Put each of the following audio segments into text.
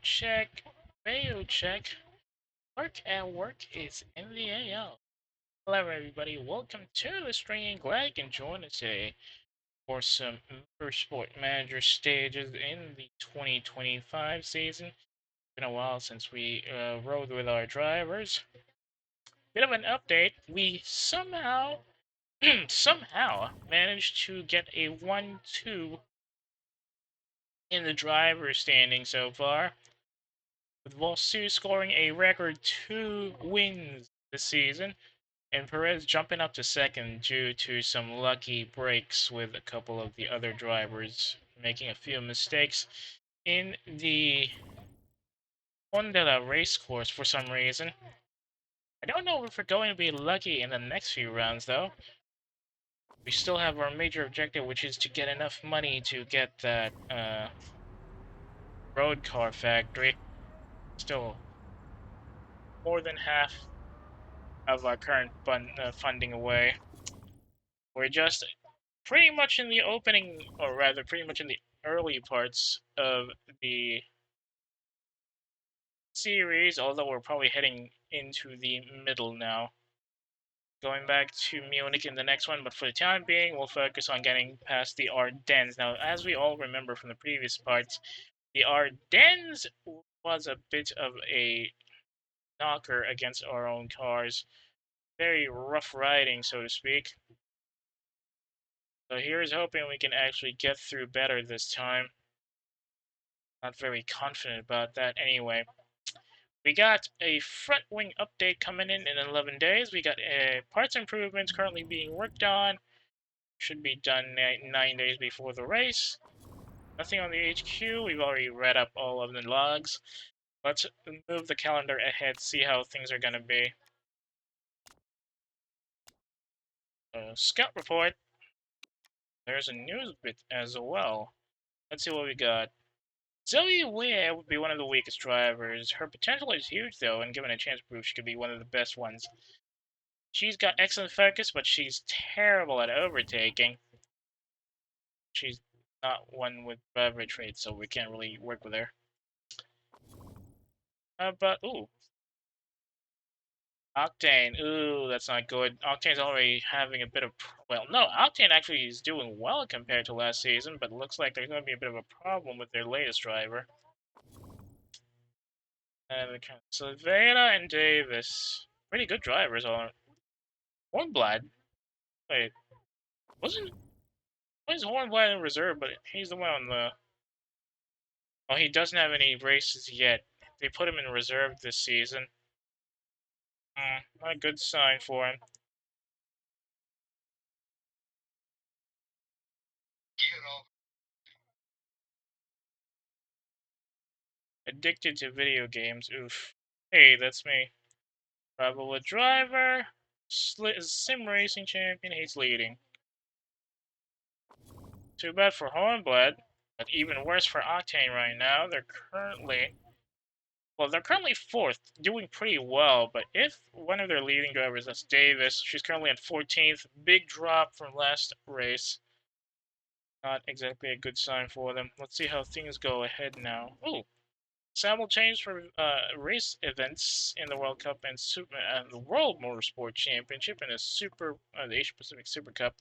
check, radio check. Work at work is in the AL. Hello, everybody. Welcome to the stream. Glad you can join us today for some Motorsport Manager stages in the 2025 season. Been a while since we rode with our drivers. Bit of an update. We somehow managed to get a 1-2 in the driver's standing so far, with Vosu scoring a record 2 wins this season, and Perez jumping up to second due to some lucky breaks with a couple of the other drivers making a few mistakes in the Honda race course for some reason. I don't know if we're going to be lucky in the next few rounds, though. We still have our major objective, which is to get enough money to get that road car factory. Still more than half of our current funding away. We're just pretty much in the opening, or rather, pretty much in the early parts of the series, although we're probably heading into the middle now. Going back to Munich in the next one, but for the time being, we'll focus on getting past the Ardennes. Now, as we all remember from the previous parts, the Ardennes was a bit of a knocker against our own cars. Very rough riding, so to speak. So here's hoping we can actually get through better this time. Not very confident about that anyway. We got a front wing update coming in 11 days. We got parts improvements currently being worked on. Should be done 9 days before the race. Nothing on the HQ. We've already read up all of the logs. Let's move the calendar ahead, see how things are going to be. Scout report. There's a news bit as well. Let's see what we got. Zoe Weir would be one of the weakest drivers. Her potential is huge, though, and given a chance to prove, she could be one of the best ones. She's got excellent focus, but she's terrible at overtaking. She's not one with driver traits, so we can't really work with her. Ooh. Octane, ooh, that's not good. Octane's already having a bit of, well, no, Octane actually is doing well compared to last season, but it looks like there's going to be a bit of a problem with their latest driver. So Vela and Davis, pretty good drivers, aren't Hornblad? Wait, wasn't Hornblad in reserve? But he's the one on the. Oh, he doesn't have any races yet. They put him in reserve this season. Not a good sign for him. Addicted to video games. Oof. Hey, that's me. Travel with driver. Sim racing champion. He's leading. Too bad for Hornblad, but even worse for Octane right now. They're currently fourth, doing pretty well, but if one of their leading drivers, that's Davis, she's currently at 14th, big drop from last race. Not exactly a good sign for them. Let's see how things go ahead now. Ooh, saddle change for race events in the World Cup and the World Motorsport Championship and the Asia Pacific Super Cup.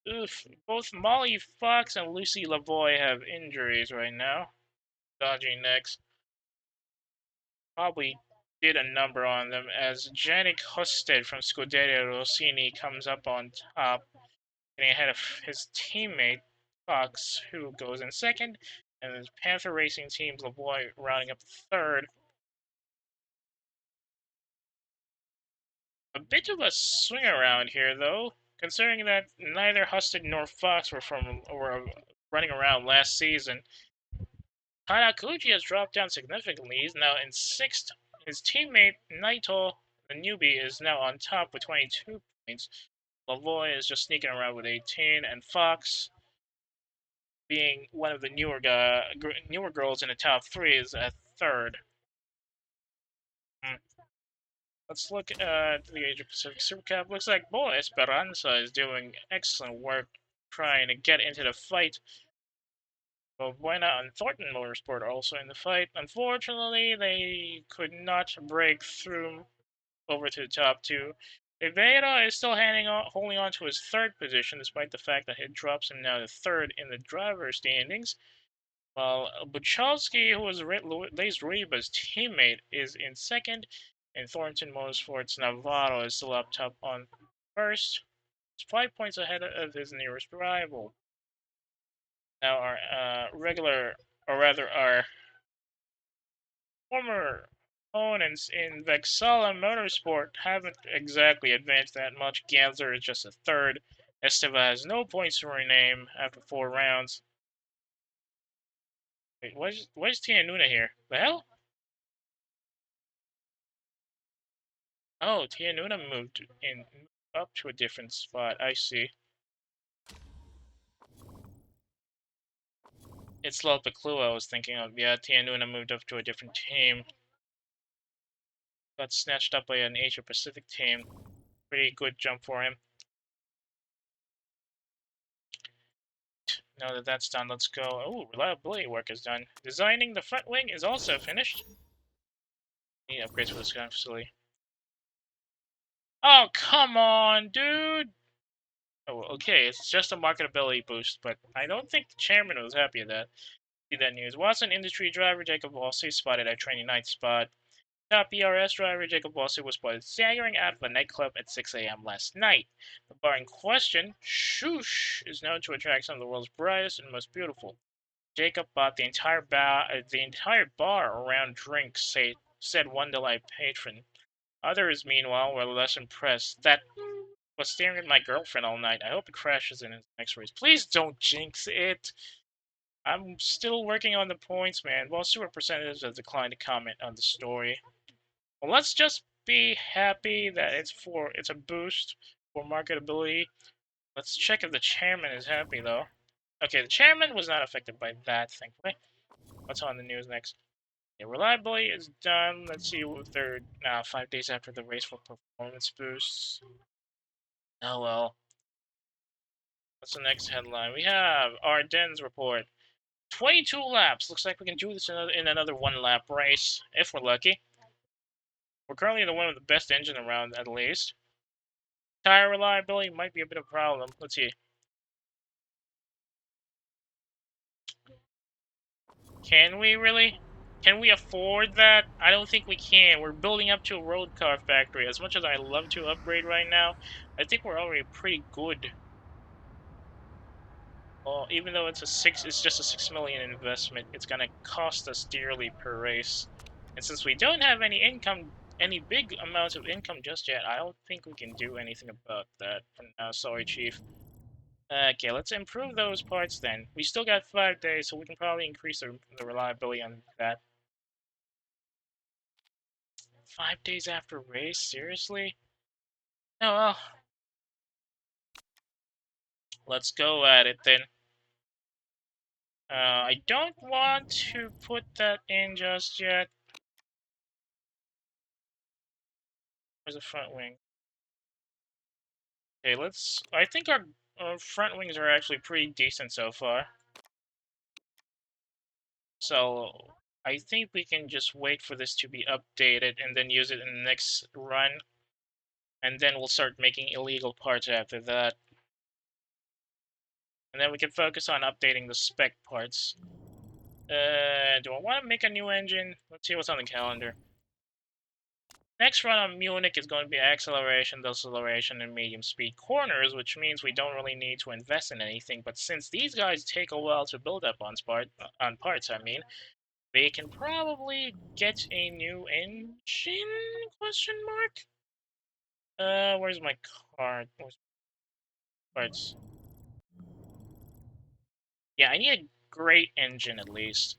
Oof, both Molly Fox and Lucy Lavoie have injuries right now. Dodging necks. Probably did a number on them as Janik Husted from Scuderia Rossini comes up on top, getting ahead of his teammate Fox, who goes in second, and the Panther Racing Team's Lavoie rounding up third. A bit of a swing around here, though, considering that neither Husted nor Fox were running around last season. Hanakuchi has dropped down significantly. He's now in sixth. His teammate Naito, the newbie, is now on top with 22 points. Lavoie is just sneaking around with 18, and Fox, being one of the newer girls in the top three, is at third. Let's look at the Asia Pacific Super Cup. Looks like Boa Esperanza is doing excellent work trying to get into the fight Well, Buena and Thornton Motorsport are also in the fight. Unfortunately, they could not break through over to the top two. Eveda is still holding on to his third position, despite the fact that it drops him now to third in the driver standings. While Buchalski, who was Lace Reba's teammate, is in second, and Thornton Motorsports Navarro is still up top on first. He's 5 points ahead of his nearest rival. Now, our our former opponents in Vexala Motorsport haven't exactly advanced that much. Gansler is just a third. Esteva has no points to rename after 4 rounds. Wait, where's Tia Nuna here? The hell? Oh, Tia Nuna moved up to a different spot. I see. It's Lil Clue I was thinking of. Yeah, Tia Nuna moved up to a different team. Got snatched up by an Asia Pacific team. Pretty good jump for him. Now that that's done, let's go. Oh, reliability work is done. Designing the front wing is also finished. Need upgrades for this gun facility. Oh, come on, dude! Oh, okay, it's just a marketability boost, but I don't think the chairman was happy with that. See that news. Watson industry driver Jacob Walsey spotted at 29th spot. Top ERS driver Jacob Walsey was spotted staggering out of a nightclub at 6 a.m. last night. The bar in question, Shoosh, is known to attract some of the world's brightest and most beautiful. Jacob bought the entire bar around drinks, said one delight patron. Others, meanwhile, were less impressed. That was staring at my girlfriend all night. I hope it crashes in his next race. Please don't jinx it. I'm still working on the points, man. Well, super percentages have declined to comment on the story. Well, let's just be happy that it's a boost for marketability. Let's check if the chairman is happy though. Okay, the chairman was not affected by that, thankfully. What's on the news next? Yeah, reliability is done. Let's see what they're now 5 days after the race for performance boosts. Oh well. What's the next headline? We have Ardennes report. 22 laps. Looks like we can do this in another 1 lap race, if we're lucky. We're currently the one with the best engine around, at least. Tire reliability might be a bit of a problem. Let's see. Can we really? Can we afford that? I don't think we can. We're building up to a road car factory. As much as I love to upgrade right now, I think we're already pretty good. Well, even though it's just a 6 million investment, it's gonna cost us dearly per race. And since we don't have any income, any big amounts of income just yet, I don't think we can do anything about that for now. Sorry, Chief. Okay, let's improve those parts then. We still got 5 days, so we can probably increase the reliability on that. 5 days after race? Seriously? Oh well. Let's go at it then. I don't want to put that in just yet. Where's the front wing? Okay, I think our front wings are actually pretty decent so far. So, I think we can just wait for this to be updated and then use it in the next run. And then we'll start making illegal parts after that. And then we can focus on updating the spec parts. Do I want to make a new engine? Let's see what's on the calendar. Next run on Munich is going to be acceleration, deceleration, and medium speed corners, which means we don't really need to invest in anything. But since these guys take a while to build up on parts, we can probably get a new engine? Question mark. Where's my card? Where's parts? Yeah, I need a great engine at least.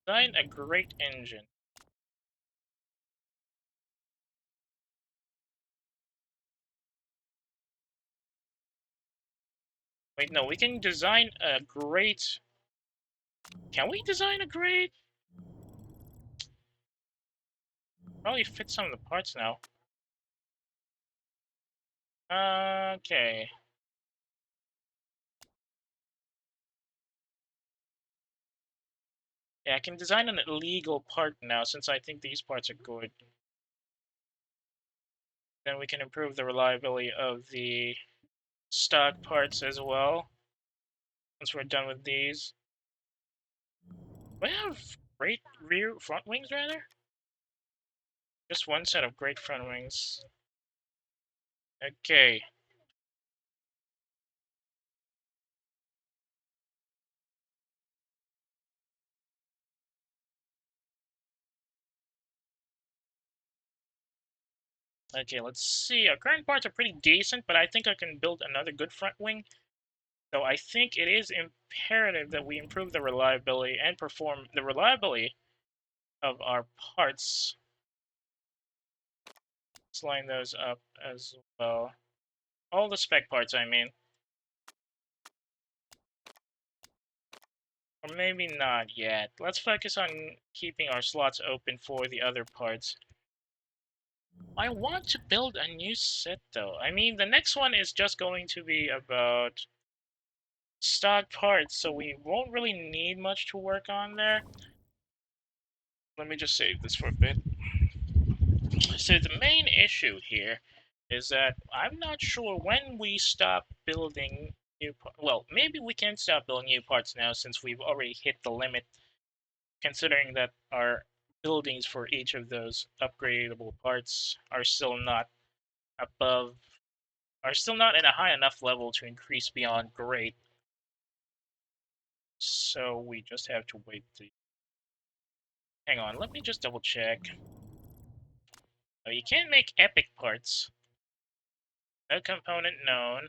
Design a great engine. Wait, no, we can design a great... Can we design a great? Probably fit some of the parts now. Okay. Yeah, I can design an illegal part now since I think these parts are good. Then we can improve the reliability of the stock parts as well. Once we're done with these. We have great front wings, rather? Just one set of great front wings. Okay. Okay, let's see. Our current parts are pretty decent, but I think I can build another good front wing. So I think it is imperative that we improve the reliability and perform the reliability of our parts. Let's line those up as well. All the spec parts, I mean. Or maybe not yet. Let's focus on keeping our slots open for the other parts. I want to build a new set, though. I mean, the next one is just going to be about stock parts, so we won't really need much to work on there. Let me just save this for a bit. So the main issue here is that I'm not sure when we stop building new parts. Well, maybe we can stop building new parts now since we've already hit the limit, considering that our buildings for each of those upgradable parts are still not above, are still not at a high enough level to increase beyond great. So we just have to wait. Hang on, let me just double check. You can't make epic parts. No component known.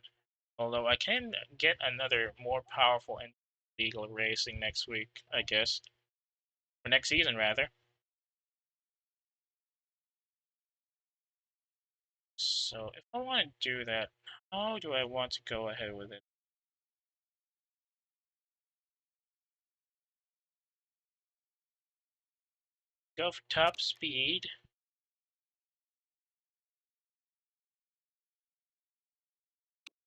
Although I can get another more powerful and legal racing next week, I guess. Or next season, rather. So if I want to do that, how do I want to go ahead with it? Go for top speed.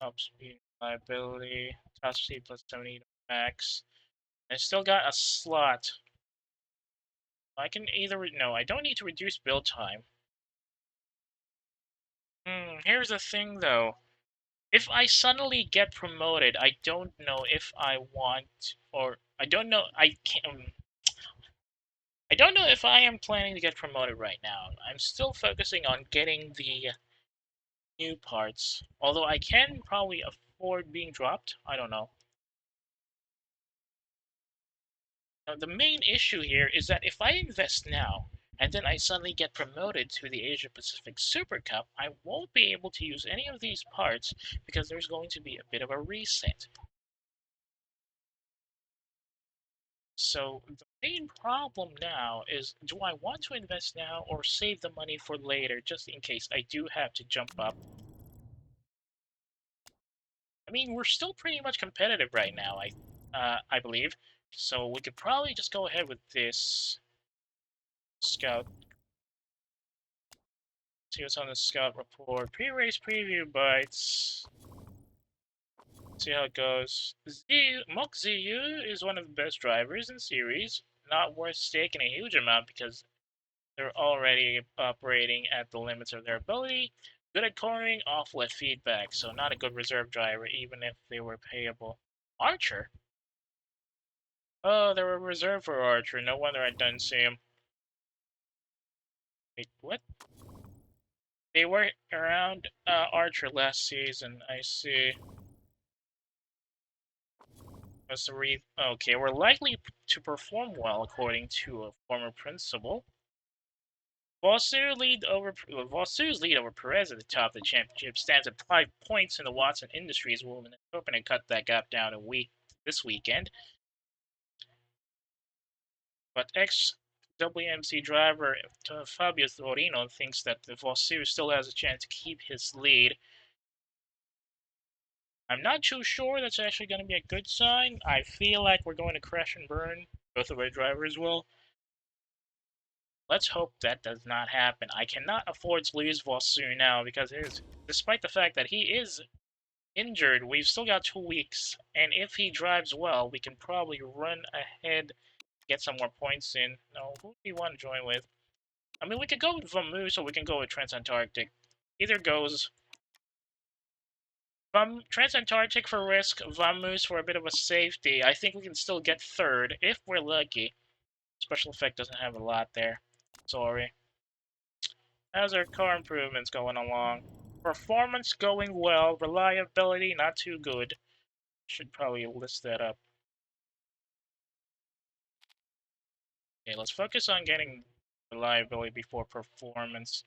Top speed reliability. Top speed plus 70 max. I still got a slot. I can either... No, I don't need to reduce build time. Here's the thing, though. If I suddenly get promoted, I don't know if I want... Or, I don't know... I don't know if I am planning to get promoted right now. I'm still focusing on getting the new parts. Although I can probably afford being dropped. I don't know. Now, the main issue here is that if I invest now, and then I suddenly get promoted to the Asia Pacific Super Cup, I won't be able to use any of these parts because there's going to be a bit of a reset. So the main problem now is, do I want to invest now or save the money for later just in case I do have to jump up? I mean, we're still pretty much competitive right now, I believe. So we could probably just go ahead with this scout. See what's on the scout report. Pre-race preview bites. See how it goes. Mok Ziyu is one of the best drivers in series. Not worth staking a huge amount because they're already operating at the limits of their ability. Good at cornering, awful at feedback, so not a good reserve driver even if they were payable. Archer? Oh, they were reserved for Archer. No wonder I didn't see him. Wait, what? They were around Archer last season. I see. Okay, we're likely to perform well according to a former principal. Vosu's lead over Perez at the top of the championship stands at 5 points in the Watson Industries Women's Open and cut that gap down this weekend. But ex-WMC driver Fabio Torino thinks that Vosu still has a chance to keep his lead. I'm not too sure that's actually going to be a good sign. I feel like we're going to crash and burn. Both of our drivers will. Let's hope that does not happen. I cannot afford to lose Vosu now because despite the fact that he is injured, we've still got 2 weeks. And if he drives well, we can probably run ahead get some more points in. No, who do you want to join with? I mean, we could go with Vamoose or we can go with Transantarctic. Either goes. Transantarctic for risk, Vamoose for a bit of a safety. I think we can still get third if we're lucky. Special effect doesn't have a lot there. Sorry. How's our car improvements going along? Performance going well. Reliability not too good. Should probably list that up. Okay, let's focus on getting reliability before performance.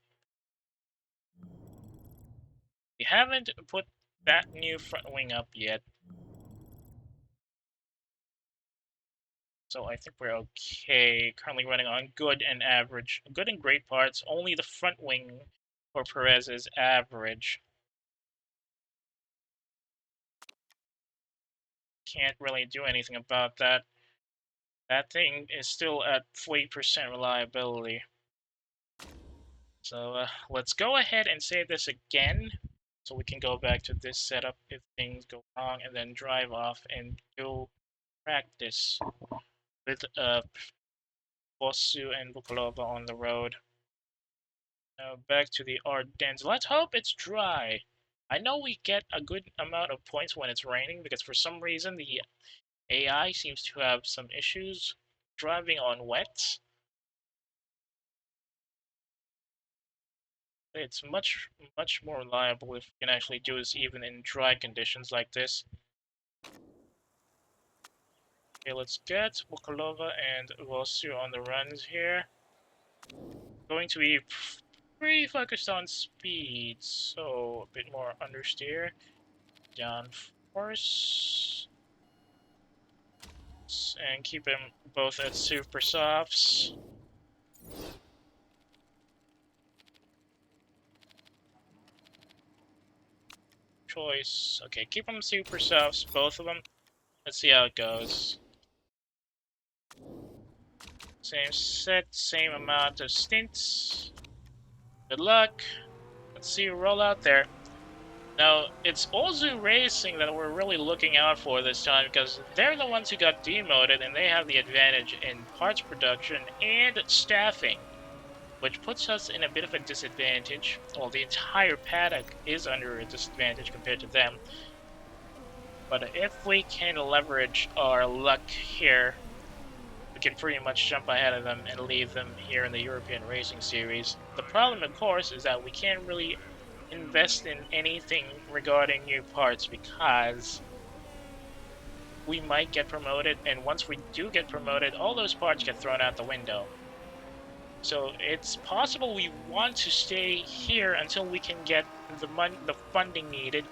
We haven't put that new front wing up yet. So I think we're okay. Currently running on good and average. Good and great parts. Only the front wing for Perez is average. Can't really do anything about that. That thing is still at 40% reliability. So let's go ahead and save this again. So we can go back to this setup if things go wrong and then drive off and go practice with Bosu and Bukalova on the road. Now back to the Ardennes. Let's hope it's dry. I know we get a good amount of points when it's raining because for some reason the AI seems to have some issues driving on wet. It's much more reliable if we can actually do this even in dry conditions like this. Okay, let's get Bukalova and Vosu on the runs here. Going to be pretty focused on speed, so a bit more understeer. Down force. And keep them both at super softs. Choice. Okay, keep them super softs, both of them. Let's see how it goes. Same set, same amount of stints. Good luck. Let's see you roll out there. Now, it's Ozu Racing that we're really looking out for this time because they're the ones who got demoted and they have the advantage in parts production and staffing, which puts us in a bit of a disadvantage. Well, the entire paddock is under a disadvantage compared to them. But if we can leverage our luck here, we can pretty much jump ahead of them and leave them here in the European Racing Series. The problem, of course, is that we can't really invest in anything regarding new parts because we might get promoted, and once we do get promoted, all those parts get thrown out the window. So it's possible we want to stay here until we can get the funding needed.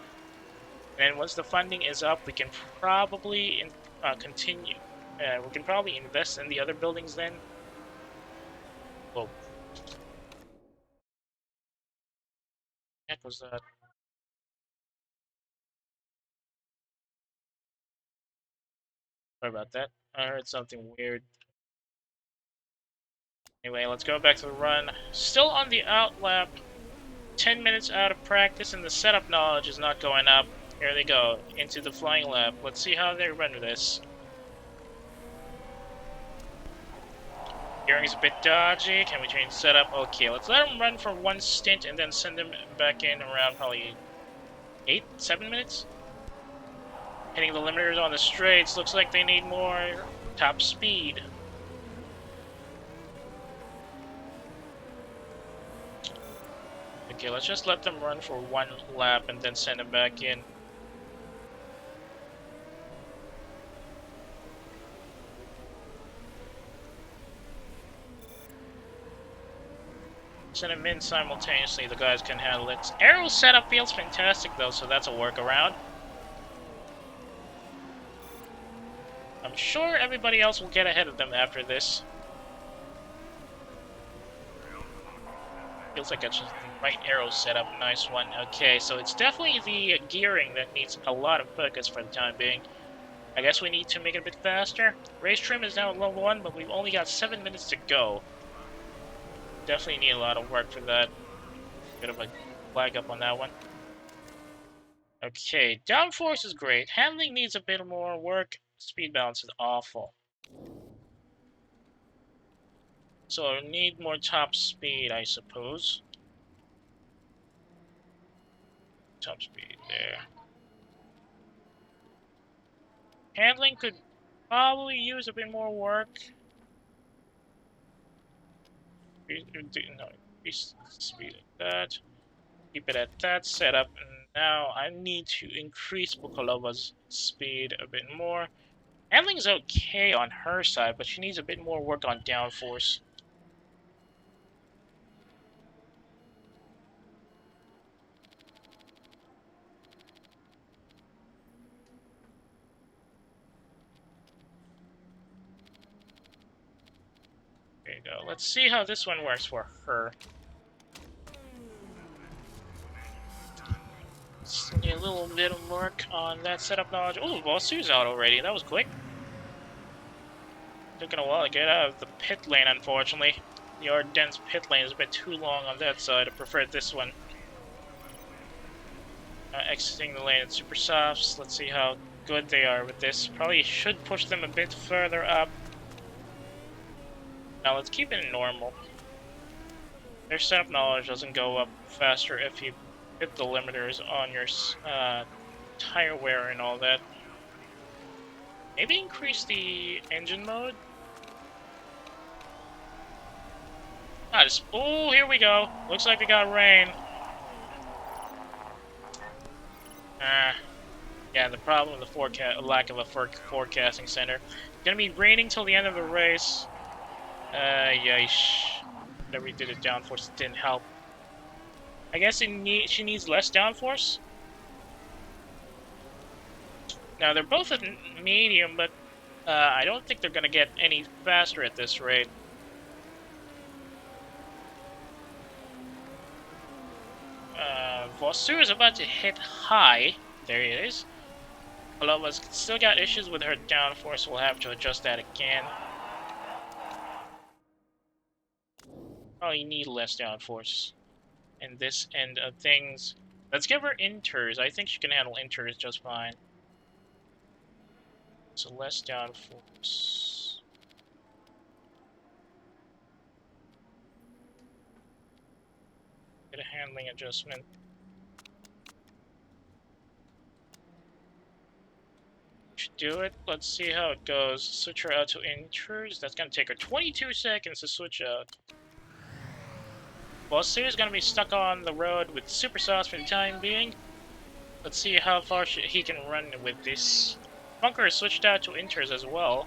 And once the funding is up, we can probably continue. We can probably invest in the other buildings then. Whoa. What heck was that? Sorry about that. I heard something weird. Anyway, let's go back to the run. Still on the out lap. 10 minutes out of practice and the setup knowledge is not going up. Here they go, into the flying lap. Let's see how they run this. Gearing's a bit dodgy. Can we change setup? Okay, let's let them run for one stint and then send them back in around probably 7 minutes. Hitting the limiters on the straights. Looks like they need more top speed. Okay, let's just let them run for one lap and then send them back in. Send them in simultaneously, the guys can handle it. Aero setup feels fantastic though, so that's a workaround. I'm sure everybody else will get ahead of them after this. Feels like it's just the right aero setup, nice one. Okay, so it's definitely the gearing that needs a lot of focus for the time being. I guess we need to make it a bit faster. Race trim is now at level 1, but we've only got 7 minutes to go. Definitely need a lot of work for that. Bit of a flag up on that one. Okay, downforce is great. Handling needs a bit more work. Speed balance is awful. So I need more top speed, I suppose. Top speed there. Handling could probably use a bit more work. No, increase the speed of that. Keep it at that setup. And now I need to increase Bukalova's speed a bit more. Handling's okay on her side, but she needs a bit more work on downforce. There you go. Let's see how this one works for her. Just need a little bit of work on that setup knowledge. Oh, Vosu's out already. That was quick. Taking a while to get out of the pit lane, unfortunately. The Ardennes pit lane is a bit too long on that side. I prefer this one. Exiting the lane at Super Softs. Let's see how good they are with this. Probably should push them a bit further up. Now let's keep it normal. Their setup knowledge doesn't go up faster if you hit the limiters on your tire wear and all that. Maybe increase the engine mode? Oh, here we go. Looks like we got rain. Yeah, the problem with the lack of a forecasting center. It's gonna be raining till the end of the race. Yeesh. Whatever we did at downforce didn't help. I guess she needs less downforce. Now they're both at medium, but I don't think they're gonna get any faster at this rate. Vosu is about to hit high. There it is. Palova's still got issues with her downforce. We'll have to adjust that again. Probably need less downforce in this end of things. Let's give her inters. I think she can handle inters just fine. So less downforce. Get a handling adjustment. Should do it. Let's see how it goes. Switch her out to inters. That's gonna take her 22 seconds to switch out. Well, Sue's gonna be stuck on the road with Super Sauce for the time being. Let's see how far he can run with this. Bunker is switched out to inters as well.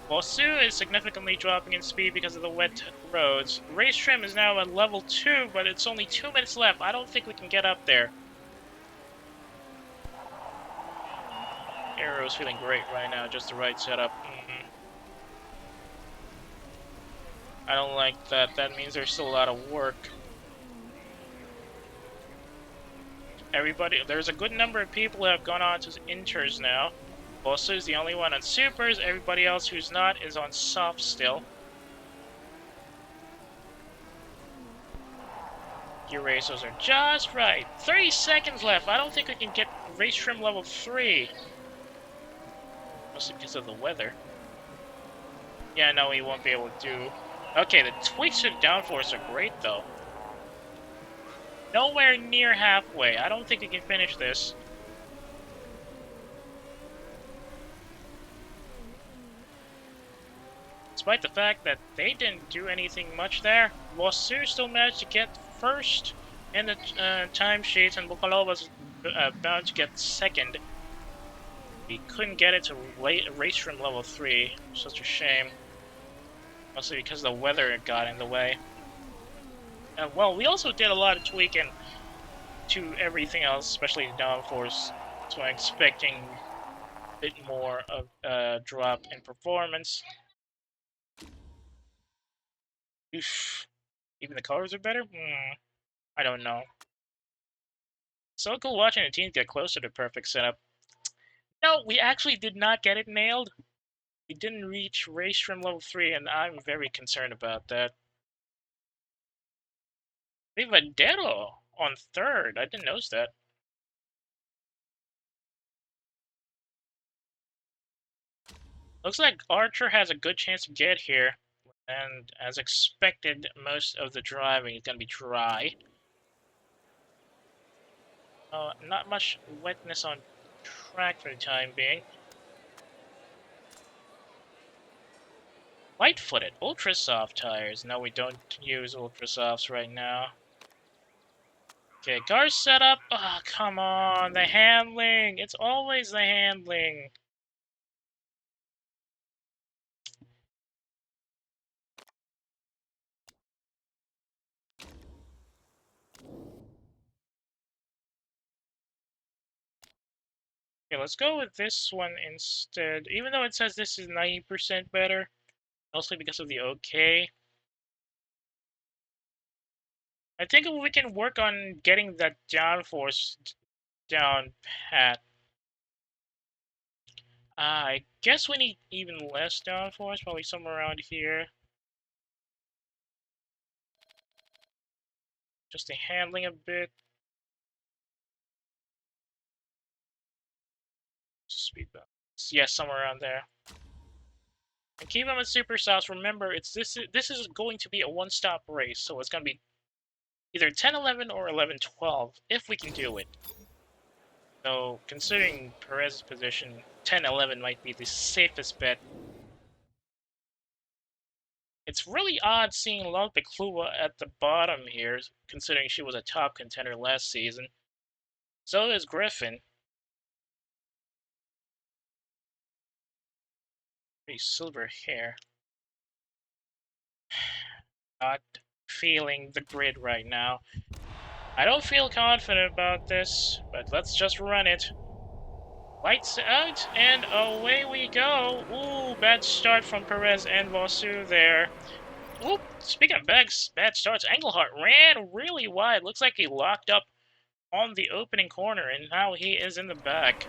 While Sue is significantly dropping in speed because of the wet roads. Race trim is now at level 2, but it's only 2 minutes left. I don't think we can get up there. Arrow's feeling great right now, just the right setup. I don't like that. That means there's still a lot of work. There's a good number of people who have gone on to inters now. Bosu is the only one on supers. Everybody else who's not is on soft still. Your racers are just right. 30 seconds left. I don't think we can get race trim level 3. Mostly because of the weather. Yeah, no, we won't be able to do. Okay, the tweaks to downforce are great though. Nowhere near halfway. I don't think we can finish this. Despite the fact that they didn't do anything much there, Vosu still managed to get first in the timesheets, and Bukalova's bound to get second. We couldn't get it to race from level 3. Such a shame. Mostly because the weather got in the way. Well, we also did a lot of tweaking to everything else, especially the downforce. So I'm expecting a bit more of a drop in performance. Oof. Even the colors are better? I don't know. So cool watching the teams get closer to perfect setup. No, we actually did not get it nailed. We didn't reach race from level 3, and I'm very concerned about that. We have a Dero on 3rd. I didn't notice that. Looks like Archer has a good chance to get here. And as expected, most of the driving is going to be dry. Not much wetness on track for the time being. Light-footed, ultra-soft tires. No, we don't use ultra-softs right now. Okay, car setup. Oh, come on. The handling. It's always the handling. Okay, let's go with this one instead. Even though it says this is 90% better, mostly because of the OK. I think we can work on getting that downforce down pat. I guess we need even less downforce, probably somewhere around here. Just the handling a bit. Speed balance. Yeah, somewhere around there. And keep them at super softs. Remember, this is going to be a one-stop race, so it's going to be either 10-11 or 11-12 if we can do it. So, considering Perez's position, 10-11 might be the safest bet. It's really odd seeing Lopeclua at the bottom here, considering she was a top contender last season. So is Griffin. Pretty silver hair. Not feeling the grid right now. I don't feel confident about this, but let's just run it. Lights out, and away we go. Ooh, bad start from Perez and Vosu there. Ooh, speaking of bad starts, Engelhardt ran really wide. Looks like he locked up on the opening corner, and now he is in the back.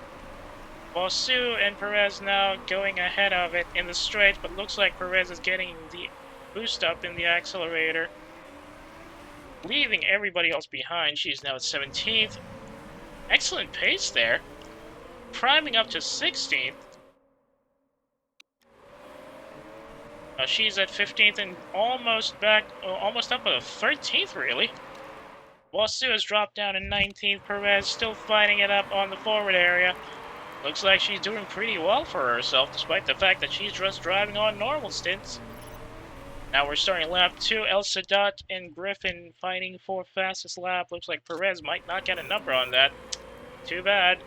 Vosu and Perez now going ahead of it in the straight, but looks like Perez is getting the boost up in the accelerator, leaving everybody else behind. She's now at 17th. Excellent pace there. Priming up to 16th. She's at 15th and almost back, almost up at 13th, really. Wasu has dropped down to 19th. Perez still fighting it up on the forward area. Looks like she's doing pretty well for herself, despite the fact that she's just driving on normal stints. Now we're starting lap 2. El Sadat and Griffin fighting for fastest lap. Looks like Perez might not get a number on that. Too bad.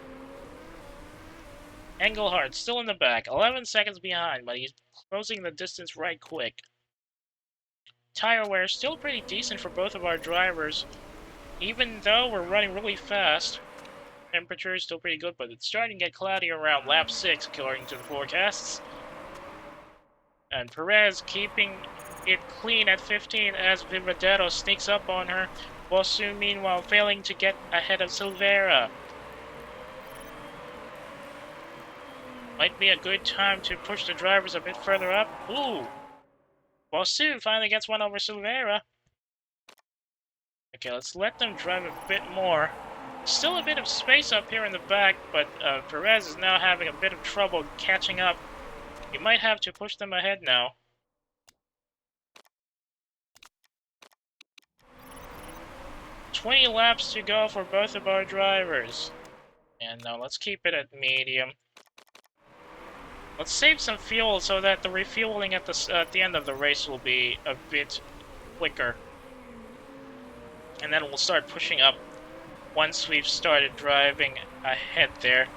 Engelhardt still in the back, 11 seconds behind, but he's closing the distance right quick. Tire wear still pretty decent for both of our drivers, even though we're running really fast. Temperature is still pretty good, but it's starting to get cloudy around lap 6, according to the forecasts. And Perez keeping it clean at 15 as Vivadero sneaks up on her, while Sue meanwhile failing to get ahead of Silvera. Might be a good time to push the drivers a bit further up. Ooh! Bosu finally gets one over Silvera. Okay, let's let them drive a bit more. Still a bit of space up here in the back, but Perez is now having a bit of trouble catching up. You might have to push them ahead now. "20 laps to go for both of our drivers. And now let's keep it at medium. Let's save some fuel so that the refueling at the end of the race will be a bit quicker. And then we'll start pushing up once we've started driving ahead there.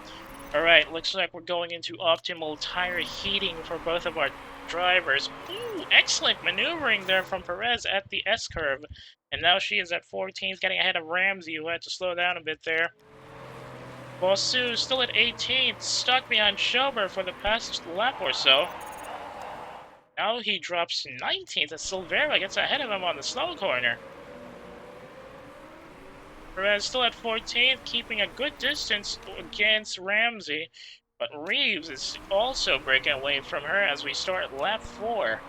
Alright, looks like we're going into optimal tire heating for both of our drivers. Ooh, excellent maneuvering there from Perez at the S-curve. And now she is at 14th, getting ahead of Ramsey, who had to slow down a bit there. Bosu still at 18th, stuck behind Schober for the past lap or so. Now he drops 19th as Silvera gets ahead of him on the slow corner. Perez still at 14th, keeping a good distance against Ramsey, but Reeves is also breaking away from her as we start lap 4.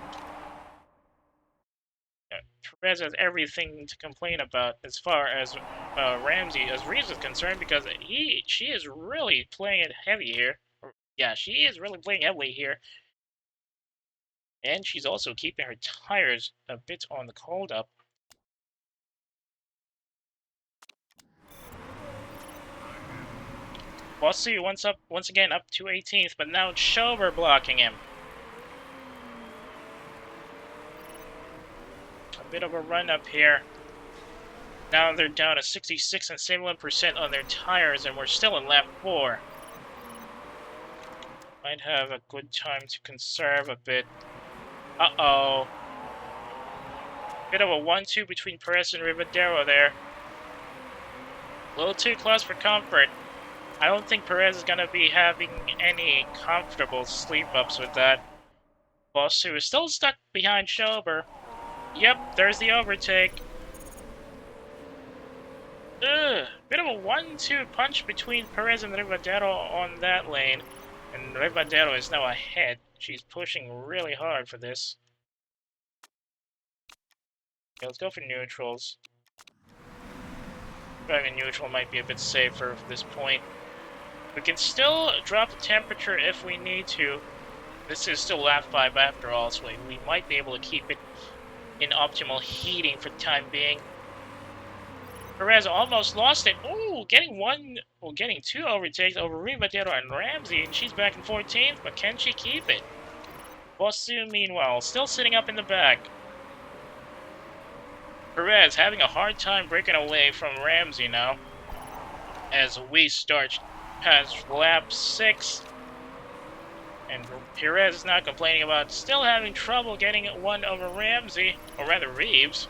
Perez has everything to complain about as far as Reeves is concerned, because she is really playing it heavy here. Yeah, she is really playing heavily here. And she's also keeping her tires a bit on the cold up. Bossu once again up to 18th, but now it's Schober blocking him. A bit of a run up here. Now they're down to 66 and 71% on their tires, and we're still in lap 4. Might have a good time to conserve a bit. Uh-oh. Bit of a 1-2 between Perez and Rivadero there. A little too close for comfort. I don't think Perez is going to be having any comfortable sleep-ups with that. Bossu is still stuck behind Schober. Yep, there's the overtake. Ugh, bit of a 1-2 punch between Perez and Rivadero on that lane. And Rivadero is now ahead. She's pushing really hard for this. Okay, let's go for neutrals. Driving neutral might be a bit safer at this point. We can still drop the temperature if we need to. This is still lap 5 after all, so we might be able to keep it in optimal heating for the time being. Perez almost lost it. Ooh, getting 2 overtakes over Rivadero and Ramsey, and she's back in 14th, but can she keep it? Bossu, meanwhile, still sitting up in the back. Perez having a hard time breaking away from Ramsey now, as we start past lap 6. And Perez is not complaining about still having trouble getting one over Ramsey, or rather Reeves.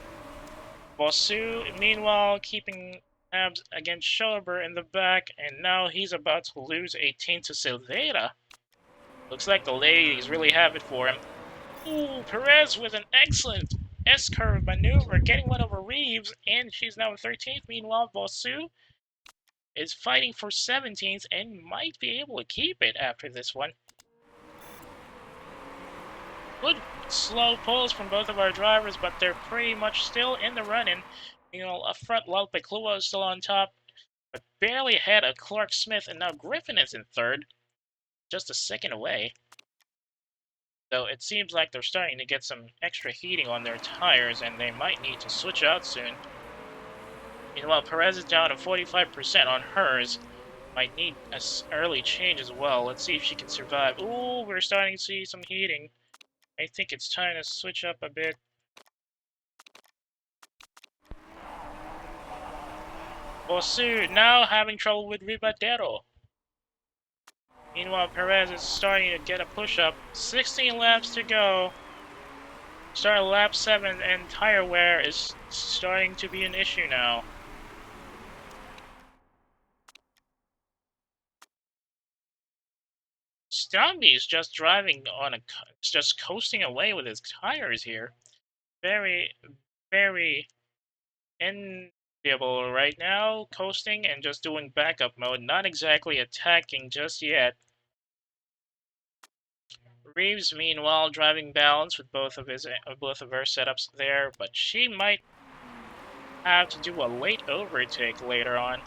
Bossu, meanwhile, keeping tabs against Schober in the back, and now he's about to lose 18 to Silveira. Looks like the ladies really have it for him. Ooh, Perez with an excellent S-curve maneuver, getting one over Reeves, and she's now in 13th. Meanwhile, Bossu is fighting for 17th and might be able to keep it after this one. Good slow pulls from both of our drivers, but they're pretty much still in the run-in. You know, up front, Lopeclua is still on top, but barely ahead of Clark Smith, and now Griffin is in 3rd, just a second away. So it seems like they're starting to get some extra heating on their tires, and they might need to switch out soon. Meanwhile, Perez is down to 45% on hers. Might need an early change as well. Let's see if she can survive. Ooh, we're starting to see some heating. I think it's time to switch up a bit. Bossu now having trouble with Ribadero. Meanwhile, Perez is starting to get a push-up. 16 laps to go. Start of lap 7, and tire wear is starting to be an issue now. Stambi's just driving on just coasting away with his tires here. Very, very enviable right now, coasting and just doing backup mode, not exactly attacking just yet. Reeves, meanwhile, driving balance with both of her setups there, but she might have to do a late overtake later on.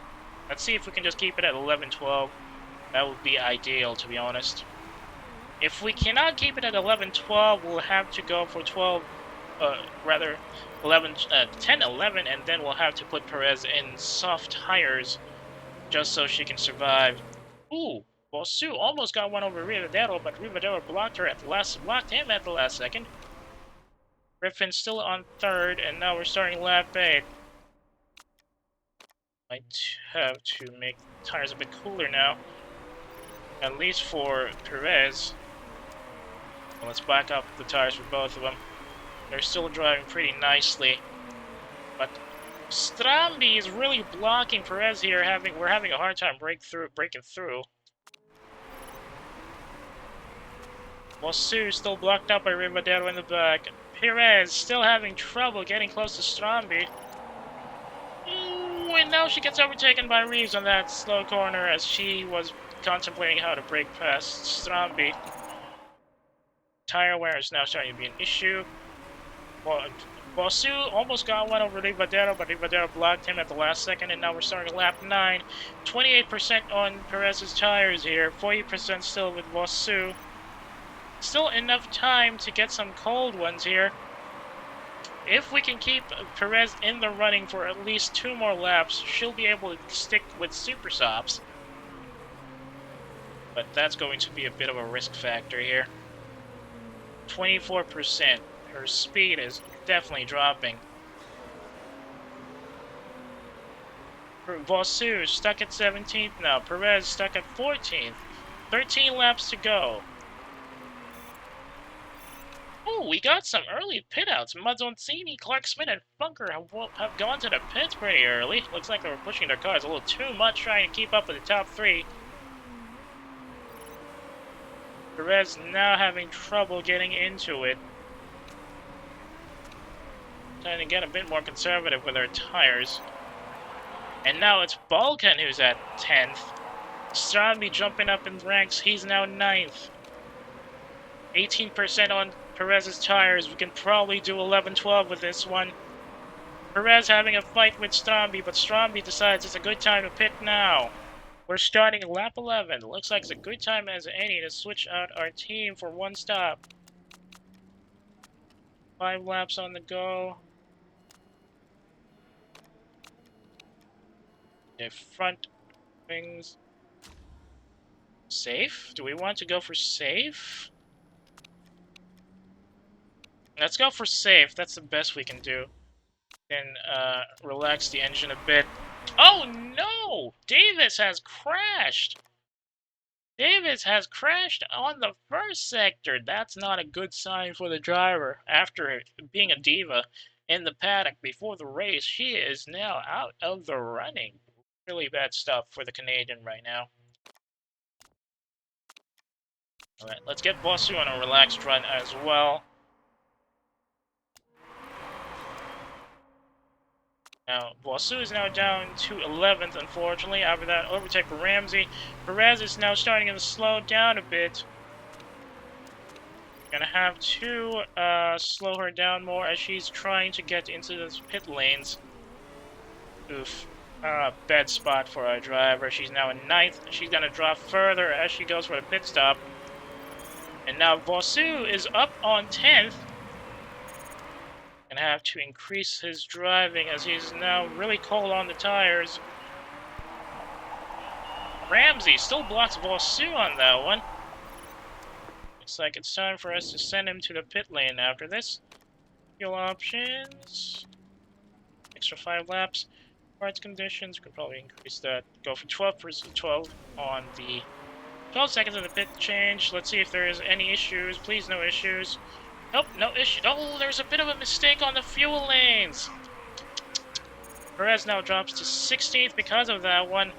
Let's see if we can just keep it at 11-12. That would be ideal, to be honest. If we cannot keep it at 11-12, we'll have to go for 10-11, and then we'll have to put Perez in soft tires just so she can survive. Ooh, Bossu almost got one over Rivadero, but Rivadero blocked him at the last second. Griffin still on 3rd, and now we're starting lap 8. Might have to make the tires a bit cooler now, at least for Perez. Well, let's back up the tires for both of them. They're still driving pretty nicely, but Strambi is really blocking Perez here. We're having a hard time breaking through. Bossu still blocked up by Rivadero in the back. Perez still having trouble getting close to Strambi. Ooh, and now she gets overtaken by Reeves on that slow corner as she was contemplating how to break past Strambi. Tire wear is now starting to be an issue. Well, Bossu almost got one over Rivadero, but Rivadero blocked him at the last second, and now we're starting lap 9. 28% on Perez's tires here, 40% still with Bossu. still enough time to get some cold ones here. If we can keep Perez in the running for at least 2 more laps, she'll be able to stick with super softs. But that's going to be a bit of a risk factor here. 24%. Her speed is definitely dropping. Vosu stuck at 17th now. Perez stuck at 14th. 13 laps to go. Oh, we got some early pit outs. Mazzoncini, Clark Smith, and Funker have gone to the pits pretty early. Looks like they were pushing their cars a little too much, trying to keep up with the top 3. Perez now having trouble getting into it. Trying to get a bit more conservative with her tires. And now it's Balkan who's at 10th. Strami jumping up in ranks. He's now 9th. 18% on Perez's tires. We can probably do 11-12 with this one. Perez having a fight with Stromby, but Stromby decides it's a good time to pit now. We're starting lap 11. Looks like it's a good time as any to switch out our team for one stop. 5 laps on the go. The front wings. Safe? Do we want to go for safe? Let's go for safe. That's the best we can do. Then relax the engine a bit. Oh no! Davis has crashed! Davis has crashed on the first sector. That's not a good sign for the driver. After being a diva in the paddock before the race, she is now out of the running. Really bad stuff for the Canadian right now. Alright, let's get Bossu on a relaxed run as well. Now, Bossu is now down to 11th, unfortunately. After that overtake for Ramsey. Perez is now starting to slow down a bit. Gonna have to slow her down more as she's trying to get into the pit lanes. Oof. Bad spot for our driver. She's now in 9th. She's gonna drop further as she goes for the pit stop. And now Bossu is up on 10th. Gonna have to increase his driving as he's now really cold on the tires. Ramsey still blocks Bossu on that one. Looks like it's time for us to send him to the pit lane after this. Fuel options. Extra 5 laps. Parts conditions, we could probably increase that. Go for 12 on the 12 seconds of the pit change. Let's see if there is any issues. Please, no issues. Nope, no issue. Oh, there's a bit of a mistake on the fuel lanes. Perez now drops to 16th because of that one.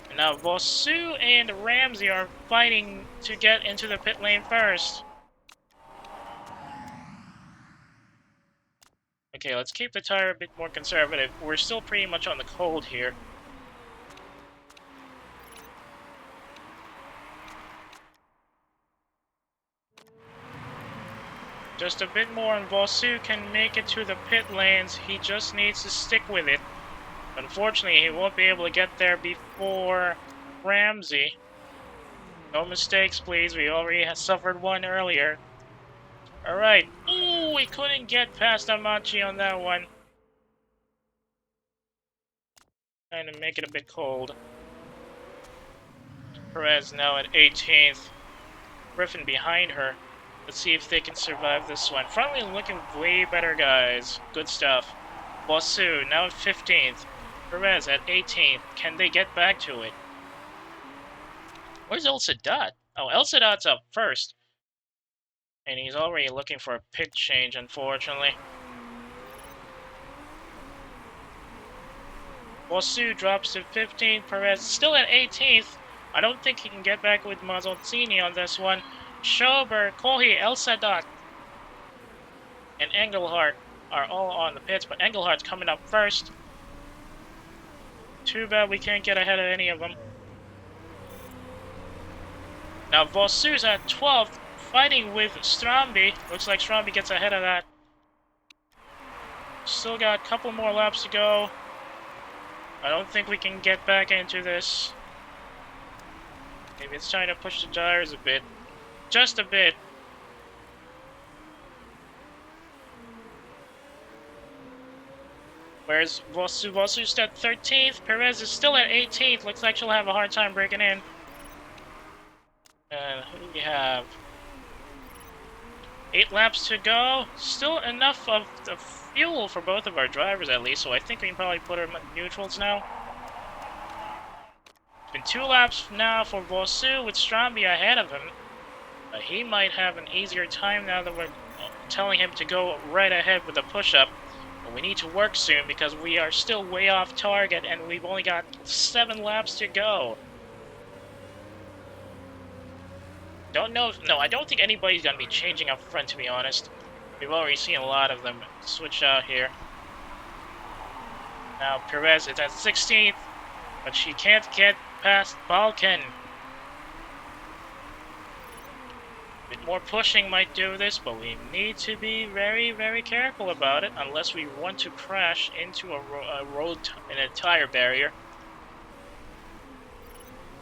And now Bossu and Ramsey are fighting to get into the pit lane first. Okay, let's keep the tire a bit more conservative. We're still pretty much on the cold here. Just a bit more and Bossu can make it to the pit lanes. He just needs to stick with it. Unfortunately, he won't be able to get there before Ramsey. No mistakes, please. We already have suffered one earlier. Alright. Ooh, we couldn't get past Amachi on that one. Trying to make it a bit cold. Perez now at 18th. Griffin behind her. Let's see if they can survive this one. Front wheel looking way better, guys. Good stuff. Bossu now at 15th. Perez at 18th. Can they get back to it? Where's El Sadat? Oh, El Sadat's up first. And he's already looking for a pit change, unfortunately. Bossu drops to 15th. Perez still at 18th. I don't think he can get back with Mazzoncini on this one. Schober, Kohi, El Sadat, and Engelhardt are all on the pits, but Engelhardt's coming up first. Too bad we can't get ahead of any of them. Now Bossu's at 12th, fighting with Stromby. Looks like Stromby gets ahead of that. Still got a couple more laps to go. I don't think we can get back into this. Maybe it's time to push the tires a bit. Just a bit. Whereas Vosu's at 13th, Perez is still at 18th. Looks like she'll have a hard time breaking in. And who do we have? 8 laps to go. Still enough of the fuel for both of our drivers at least, so I think we can probably put her in neutrals now. It's been 2 laps now for Vosu with Stromby ahead of him. But he might have an easier time now that we're telling him to go right ahead with a push-up. But we need to work soon because we are still way off target and we've only got 7 laps to go. Don't know if, no, I don't think anybody's going to be changing up front, to be honest. We've already seen a lot of them switch out here. Now Perez is at 16th, but she can't get past Balkan. A bit more pushing might do this, but we need to be very, very careful about it unless we want to crash into a tire barrier.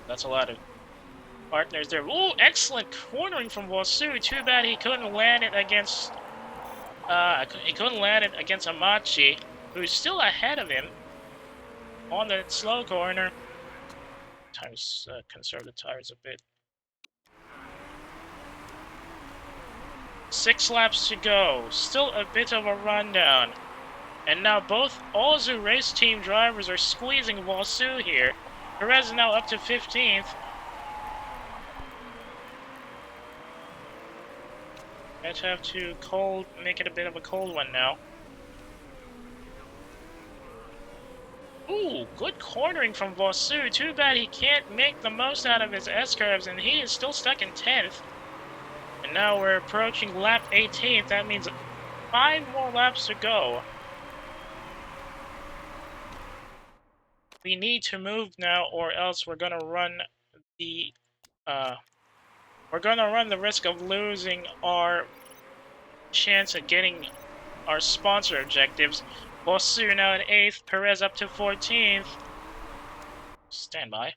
That's a lot of partners there. Ooh, excellent cornering from Vosu. Too bad he couldn't land it against Amachi, who's still ahead of him on the slow corner. Time to conserve the tires a bit. 6 laps to go. Still a bit of a rundown. And now both Ozu race team drivers are squeezing Vosu here. Perez is now up to 15th. Might have to make it a bit of a cold one now. Ooh, good cornering from Vosu. Too bad he can't make the most out of his S-curves, and he is still stuck in 10th. And now we're approaching lap 18th. That means 5 more laps to go. We need to move now, or else we're gonna run the risk of losing our chance at getting our sponsor objectives. Vosu now at 8th, Perez up to 14th. Stand by.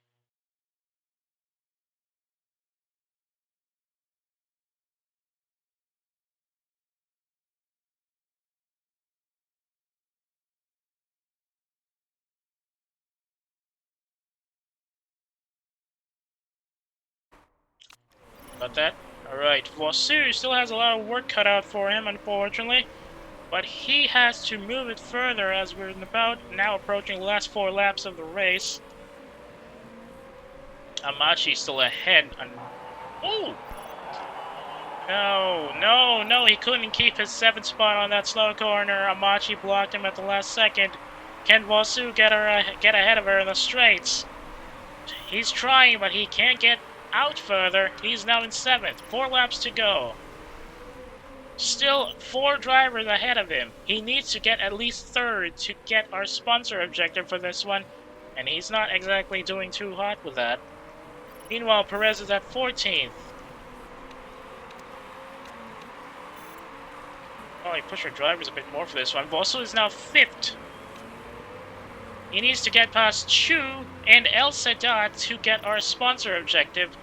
Got that? Alright, Vosu still has a lot of work cut out for him, unfortunately. But he has to move it further as we're about now approaching the last 4 laps of the race. Amachi's still ahead. Ooh! No, he couldn't keep his 7th spot on that slow corner. Amachi blocked him at the last second. Can Vosu get ahead of her in the straights? He's trying, but he can't get out further. He's now in 7th. 4 laps to go. Still 4 drivers ahead of him. He needs to get at least 3rd to get our sponsor objective for this one, and he's not exactly doing too hot with that. Meanwhile, Perez is at 14th. Probably push our drivers a bit more for this one. Vosu is now 5th. He needs to get past Chu and El Sadat to get our sponsor objective.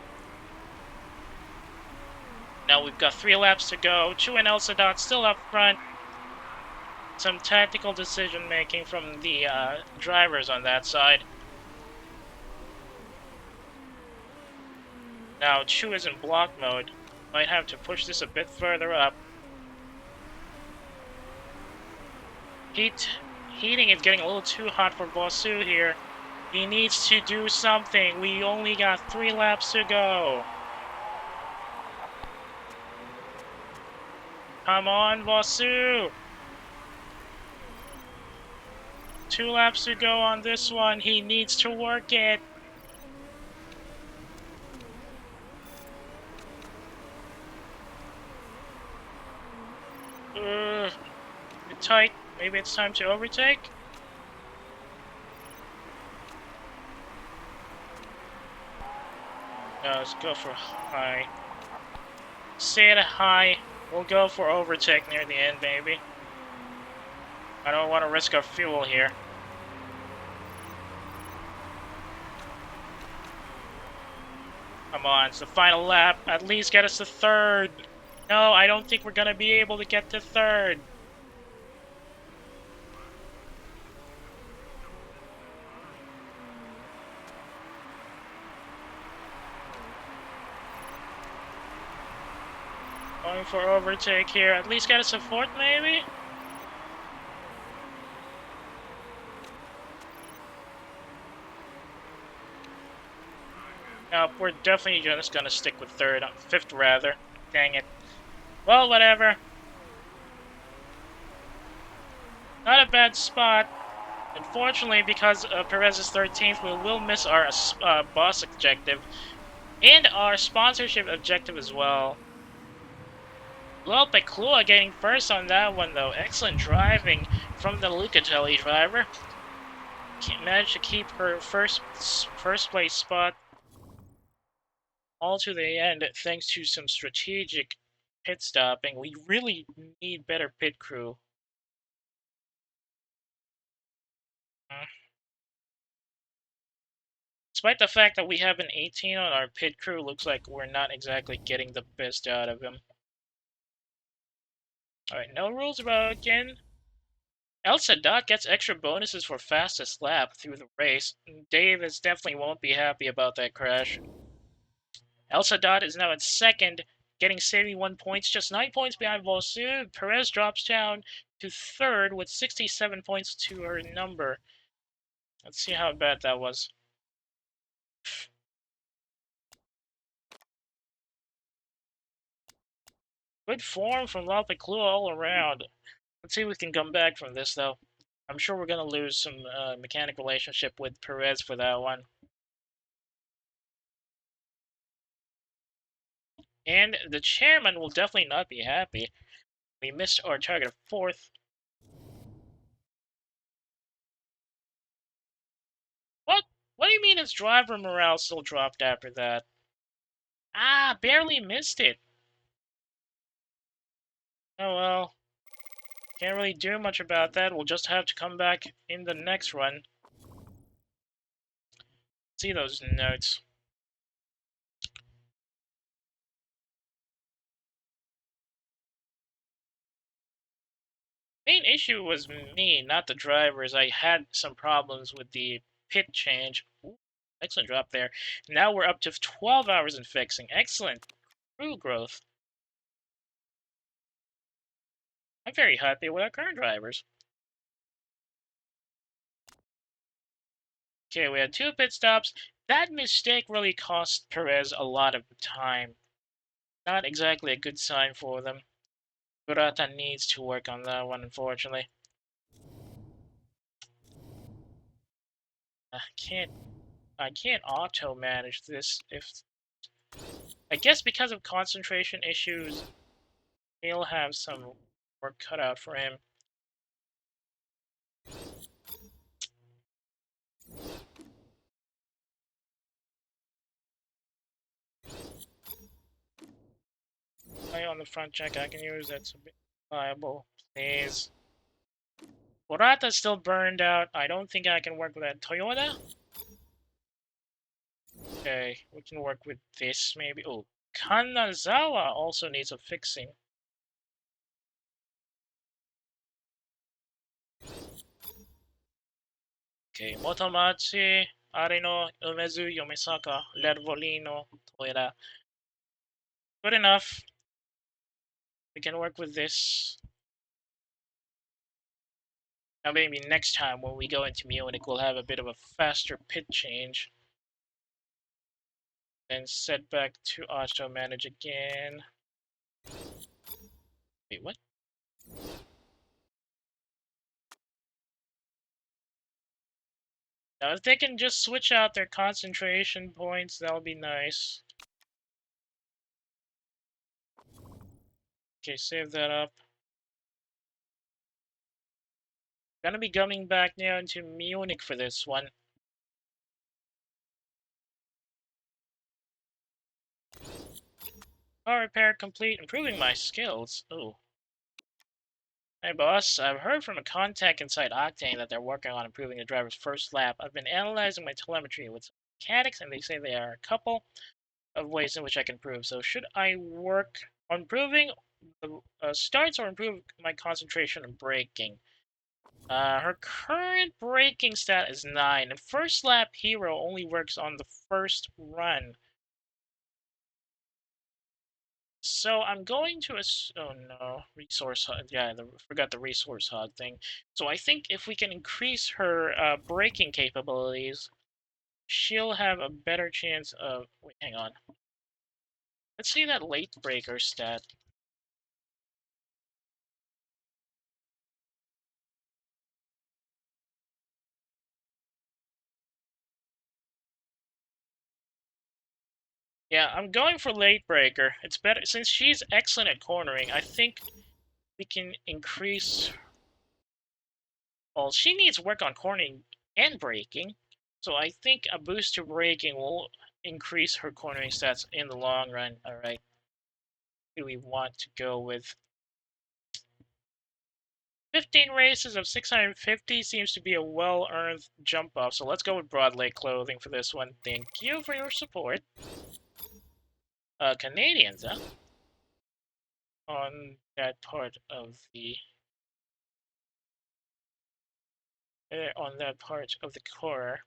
Now we've got 3 laps to go. Chu and El Sadat still up front. Some tactical decision making from the drivers on that side. Now Chu is in block mode. Might have to push this a bit further up. Heating is getting a little too hot for Vosu here. He needs to do something. We only got 3 laps to go. Come on, Vosu! 2 laps to go on this one. He needs to work it. Bit tight. Maybe it's time to overtake? No, let's go for high. Stay at a high. We'll go for overtake near the end, maybe. I don't want to risk our fuel here. Come on, it's the final lap. At least get us to 3rd. No, I don't think we're going to be able to get to 3rd. Going for overtake here. At least get a support, maybe? Nope, we're definitely just gonna stick with third. Fifth, rather. Dang it. Well, whatever. Not a bad spot. Unfortunately, because Perez is 13th, we will miss our boss objective. And our sponsorship objective as well. Well, Peclua getting first on that one, though. Excellent driving from the Lucatelli driver. Managed to keep her first place spot all to the end thanks to some strategic pit stopping. We really need better pit crew. Despite the fact that we have an 18 on our pit crew, looks like we're not exactly getting the best out of him. Alright, no rules broken. El Sadat gets extra bonuses for fastest lap through the race. Davis definitely won't be happy about that crash. El Sadat is now in second, getting 71 points, just 9 points behind Volsu. Perez drops down to third with 67 points to her number. Let's see how bad that was. Good form from Lapiclua all around. Let's see if we can come back from this, though. I'm sure we're going to lose some mechanic relationship with Perez for that one. And the chairman will definitely not be happy. We missed our target of fourth. What? What do you mean his driver morale still dropped after that? Ah, barely missed it. Oh well. Can't really do much about that. We'll just have to come back in the next run. See those notes. Main issue was me, not the drivers. I had some problems with the pit change. Ooh, excellent drop there. Now we're up to 12 hours in fixing. Excellent crew growth. I'm very happy with our current drivers. Okay, we had 2 pit stops. That mistake really cost Perez a lot of time. Not exactly a good sign for them. Burata needs to work on that one, unfortunately. I can't auto manage this if I guess because of concentration issues he'll have some work cut out for him. On the front check I can use, that's a bit viable. Please. Burata's still burned out. I don't think I can work with that. Toyota? Okay, we can work with this maybe. Oh, Kanazawa also needs a fixing. Okay, Motomachi, Arino, Umezu, Yomesaka, Lervolino, Toyota. Good enough. We can work with this. Now maybe next time when we go into Munich we'll have a bit of a faster pit change. Then set back to auto manage again. Wait, what? Now if they can just switch out their concentration points, that'll be nice. Okay, save that up. Gonna be coming back now into Munich for this one. Car repair complete, improving my skills. Ooh. Hey boss, I've heard from a contact inside Octane that they're working on improving the driver's first lap. I've been analyzing my telemetry with mechanics and they say there are a couple of ways in which I can improve. So should I work on improving the starts or improve my concentration and braking? Her current braking stat is 9. And first lap hero only works on the first run. So I'm going to oh no, resource hog. Yeah, forgot the resource hog thing. So I think if we can increase her braking capabilities, she'll have a better chance of. Wait, hang on. Let's see that late breaker stat. Yeah, I'm going for late breaker. It's better since she's excellent at cornering. I think we can increase. Well, she needs work on cornering and braking, so I think a boost to braking will increase her cornering stats in the long run. All right, who do we want to go with? 15 races of 650 seems to be a well-earned jump up, so let's go with Broad Lake Clothing for this one. Thank you for your support. Canadians, huh? On that part of the core.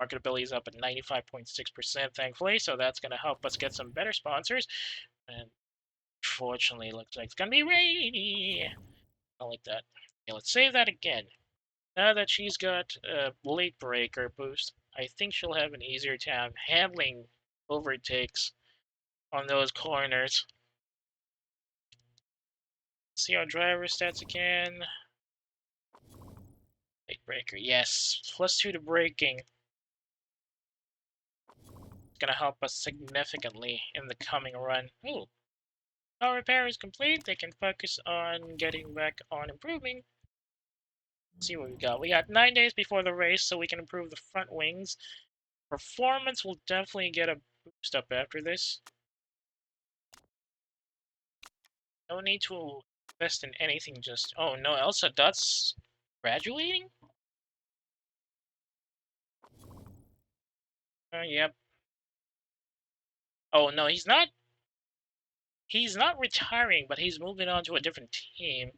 Marketability is up at 95.6%, thankfully, so that's going to help us get some better sponsors. And fortunately, it looks like it's going to be rainy. I like that. Okay, let's save that again. Now that she's got a late breaker boost, I think she'll have an easier time handling overtakes on those corners. See our driver stats again. Late breaker, yes. +2 to braking. It's going to help us significantly in the coming run. Ooh. Our repair is complete. They can focus on getting back on improving. Let's see what we got. We got 9 days before the race, so we can improve the front wings. Performance will definitely get a boost up after this. No need to invest in anything just... Oh no, Elsa Dutt's graduating? Yep. Oh no, he's not... He's not retiring, but he's moving on to a different team.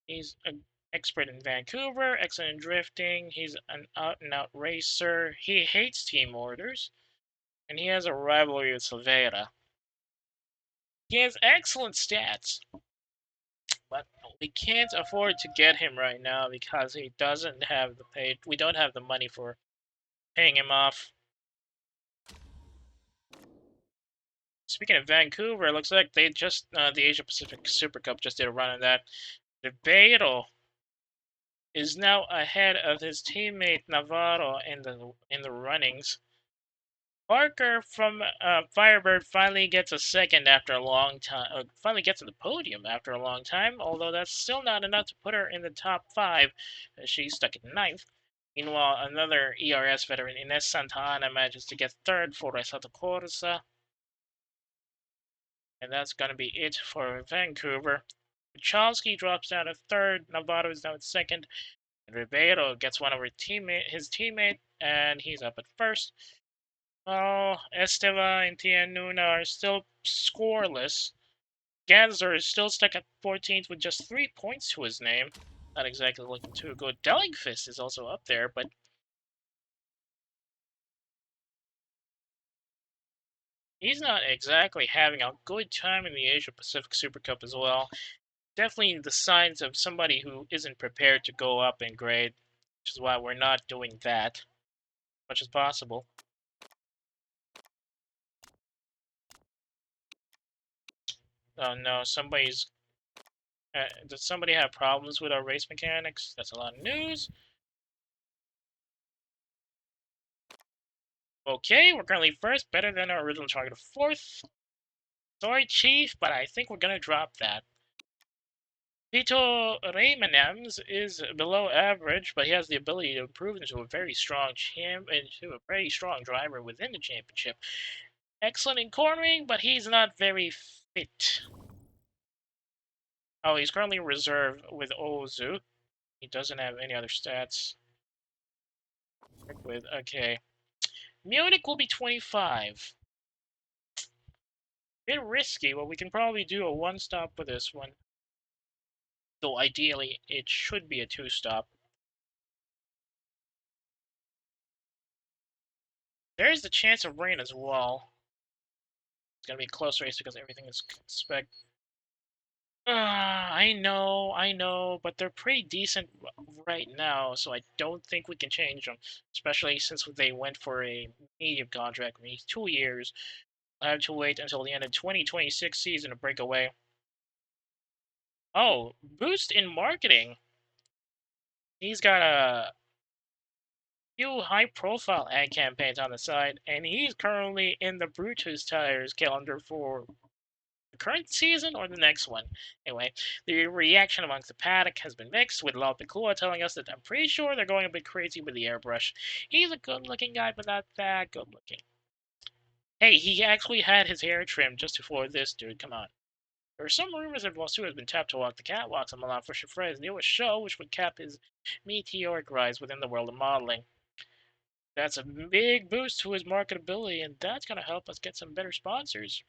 He's an expert in Vancouver, excellent in drifting. He's an out-and-out racer. He hates team orders, and he has a rivalry with Silveira. He has excellent stats, but we can't afford to get him right now because he doesn't have the pay. We don't have the money for paying him off. Speaking of Vancouver, it looks like they just the Asia Pacific Super Cup just did a run on that. The Beto is now ahead of his teammate Navarro in the runnings. Parker from Firebird finally gets a second after a long time. Finally gets to the podium after a long time, although that's still not enough to put her in the top 5, as she's stuck in 9th. Meanwhile, another ERS veteran, Ines Santana, manages to get 3rd for Resato Corsa. And that's going to be it for Vancouver. Chalski drops down to 3rd, Navarro is down at 2nd, and Ribeiro gets one of his teammate, and he's up at 1st. Well, Esteva and Tianuna are still scoreless. Ganser is still stuck at 14th with just 3 points to his name. Not exactly looking too good. Delingfist is also up there, but he's not exactly having a good time in the Asia Pacific Super Cup as well. Definitely the signs of somebody who isn't prepared to go up in grade, which is why we're not doing that as much as possible. Oh no, does somebody have problems with our race mechanics? That's a lot of news. Okay, we're currently 1st, better than our original target of 4th. Sorry, Chief, but I think we're gonna drop that. Tito Raymanems is below average, but he has the ability to improve into a very strong driver within the championship. Excellent in cornering, but he's not very fit. Oh, he's currently reserved with Ozu. He doesn't have any other stats. With okay, Munich will be 25. Bit risky, but we can probably do a 1-stop with this one. Though ideally, it should be a 2-stop. There is the chance of rain as well. It's gonna be a close race because everything is spec. I know, but they're pretty decent right now, so I don't think we can change them. Especially since they went for a medium contract, means 2 years. I have to wait until the end of 2026 season to break away. Oh, boost in marketing. He's got a few high-profile ad campaigns on the side, and he's currently in the Brutus Tires calendar for the current season or the next one. Anyway, the reaction amongst the paddock has been mixed, with Lopiclua telling us that I'm pretty sure they're going a bit crazy with the airbrush. He's a good-looking guy, but not that good-looking. Hey, he actually had his hair trimmed just before this, dude. Come on. There are some rumors that Vasu has been tapped to walk the catwalks on Milan for Chaffre's newest show, which would cap his meteoric rise within the world of modeling. That's a big boost to his marketability, and that's going to help us get some better sponsors.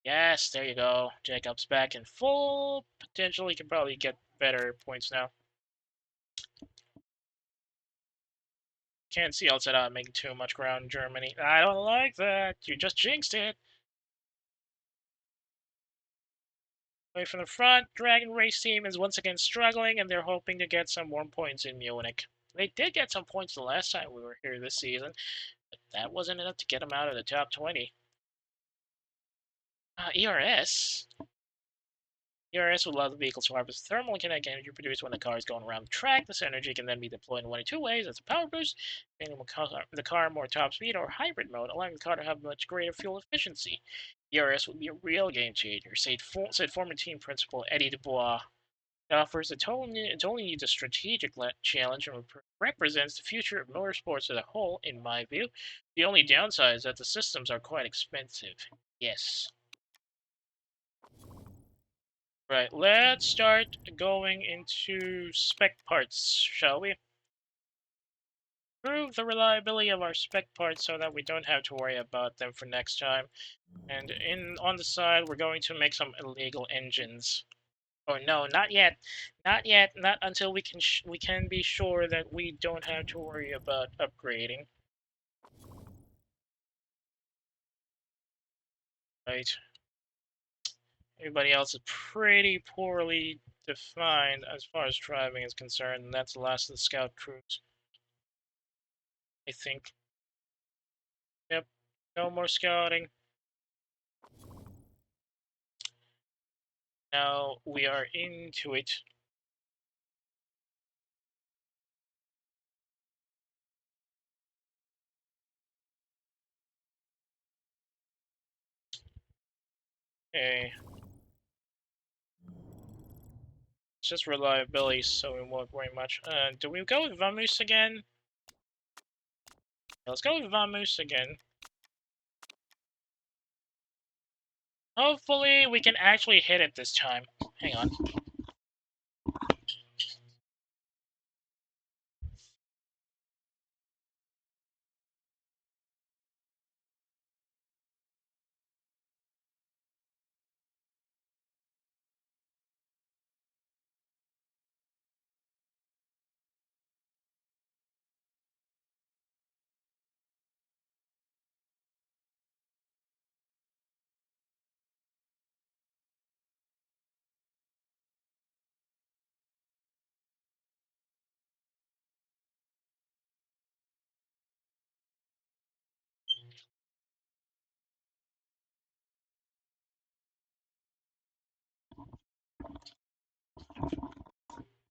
Yes, there you go. Jacob's back in full potential. He can probably get better points now. Can't see outside out making too much ground in Germany. I don't like that. You just jinxed it. Away from the front, Dragon Race team is once again struggling, and they're hoping to get some more points in Munich. They did get some points the last time we were here this season, but that wasn't enough to get them out of the top 20. ERS? ERS will allow the vehicle to harvest thermal and kinetic energy produced when the car is going around the track. This energy can then be deployed in one of two ways as a power boost, making the car more top speed, or hybrid mode, allowing the car to have much greater fuel efficiency. ERS would be a real game changer, said former team principal Eddie Dubois. It offers it only needs a strategic challenge and represents the future of motorsports as a whole, in my view. The only downside is that the systems are quite expensive. Yes. Right, let's start going into spec parts, shall we? Prove the reliability of our spec parts so that we don't have to worry about them for next time. And on the side, we're going to make some illegal engines. Oh no, not yet. Not yet. Not until we can be sure that we don't have to worry about upgrading. Right. Everybody else is pretty poorly defined as far as driving is concerned, and that's the last of the scout crews. I think. Yep. No more scouting. Now we are into it. Okay. It's just reliability, so we won't worry much. Do we go with Vamoose again? Let's go with Vamoose again. Hopefully we can actually hit it this time. Hang on.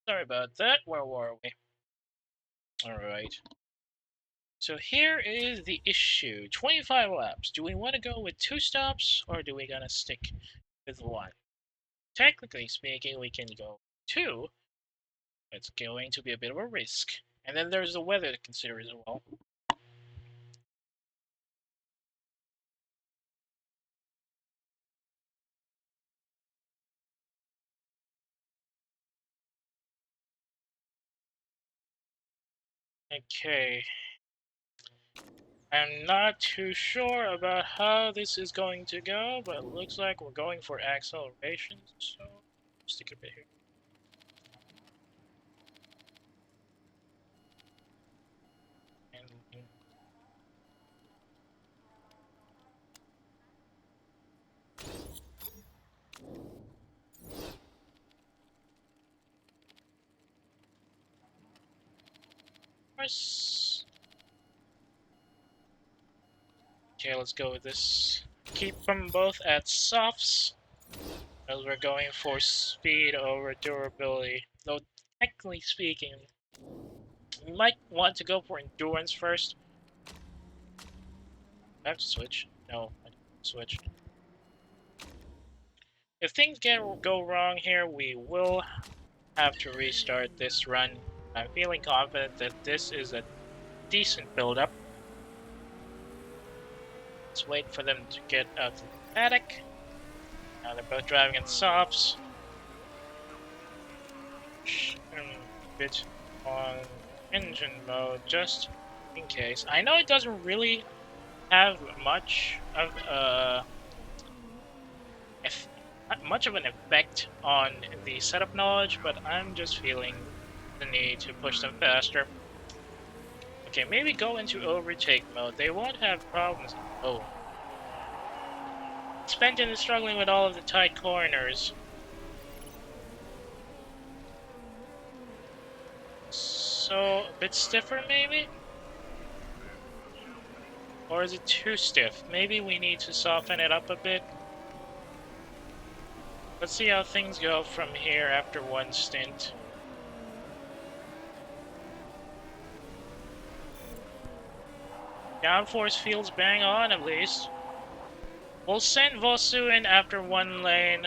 Sorry about that. Where were we? Alright. So here is the issue. 25 laps. Do we want to go with 2 stops, or do we gonna stick with 1? Technically speaking, we can go 2. It's going to be a bit of a risk. And then there's the weather to consider as well. Okay. I'm not too sure about how this is going to go, but it looks like we're going for acceleration, so stick a bit here. And course. Okay, let's go with this. Keep them both at softs, as we're going for speed over durability. Though, technically speaking, we might want to go for endurance first. I have to switch? No, I didn't switch. If things go wrong here, we will have to restart this run. I'm feeling confident that this is a decent build-up. Let's wait for them to get out of the paddock. Now they're both driving in softs. A bit on engine mode, just in case. I know it doesn't really have much of an effect on the setup knowledge, but I'm just feeling the need to push them faster. Okay, maybe go into overtake mode. They won't have problems. Oh. Suspension is struggling with all of the tight corners. So, a bit stiffer maybe? Or is it too stiff? Maybe we need to soften it up a bit. Let's see how things go from here after one stint. Downforce feels bang on at least. We'll send Vosu in after one lane,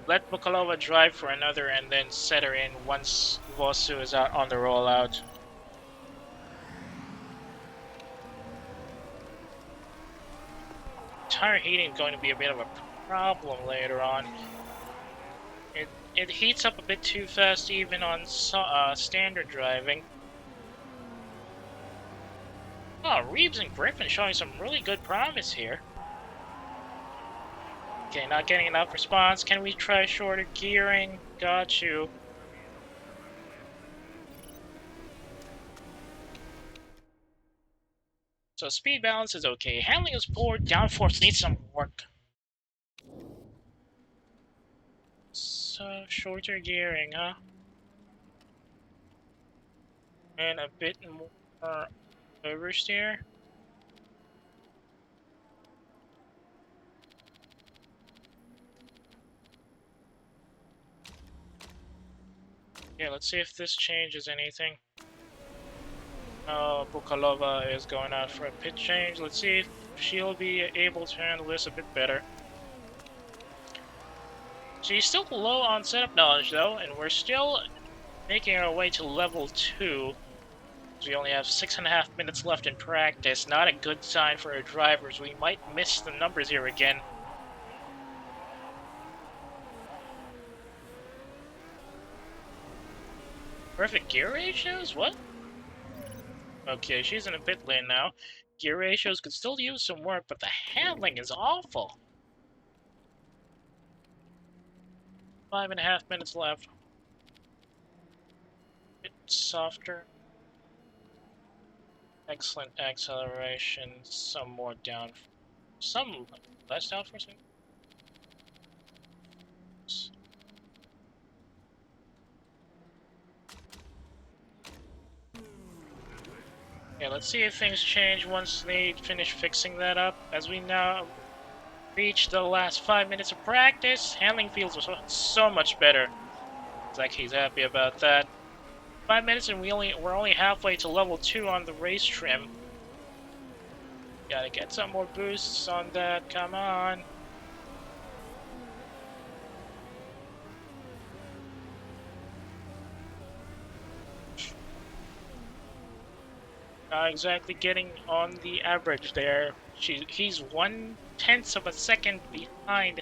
let Bukalova drive for another, and then set her in once Vosu is out on the rollout. Tire heating is going to be a bit of a problem later on. It heats up a bit too fast even on standard driving. Oh, Reeves and Griffin showing some really good promise here. Okay, not getting enough response. Can we try shorter gearing? Got you. So speed balance is okay. Handling is poor. Downforce needs some work. So shorter gearing, huh? And a bit more oversteer. Yeah, let's see if this changes anything. Bukalova is going out for a pit change. Let's see if she'll be able to handle this a bit better. She's still low on setup knowledge though, and we're still making our way to level 2. We only have 6.5 minutes left in practice. Not a good sign for our drivers. We might miss the numbers here again. Perfect gear ratios? What? Okay, she's in a pit lane now. Gear ratios could still use some work, but the handling is awful. 5.5 minutes left. Bit softer. Excellent acceleration. Some more down. Some less downforce. Yeah, let's see if things change once they finish fixing that up. As we now reach the last 5 minutes of practice, handling feels so much better. It's like he's happy about that. 5 minutes and we're only halfway to level 2 on the race trim. Gotta get some more boosts on that, come on. Not exactly getting on the average there. He's 1/10 of a second behind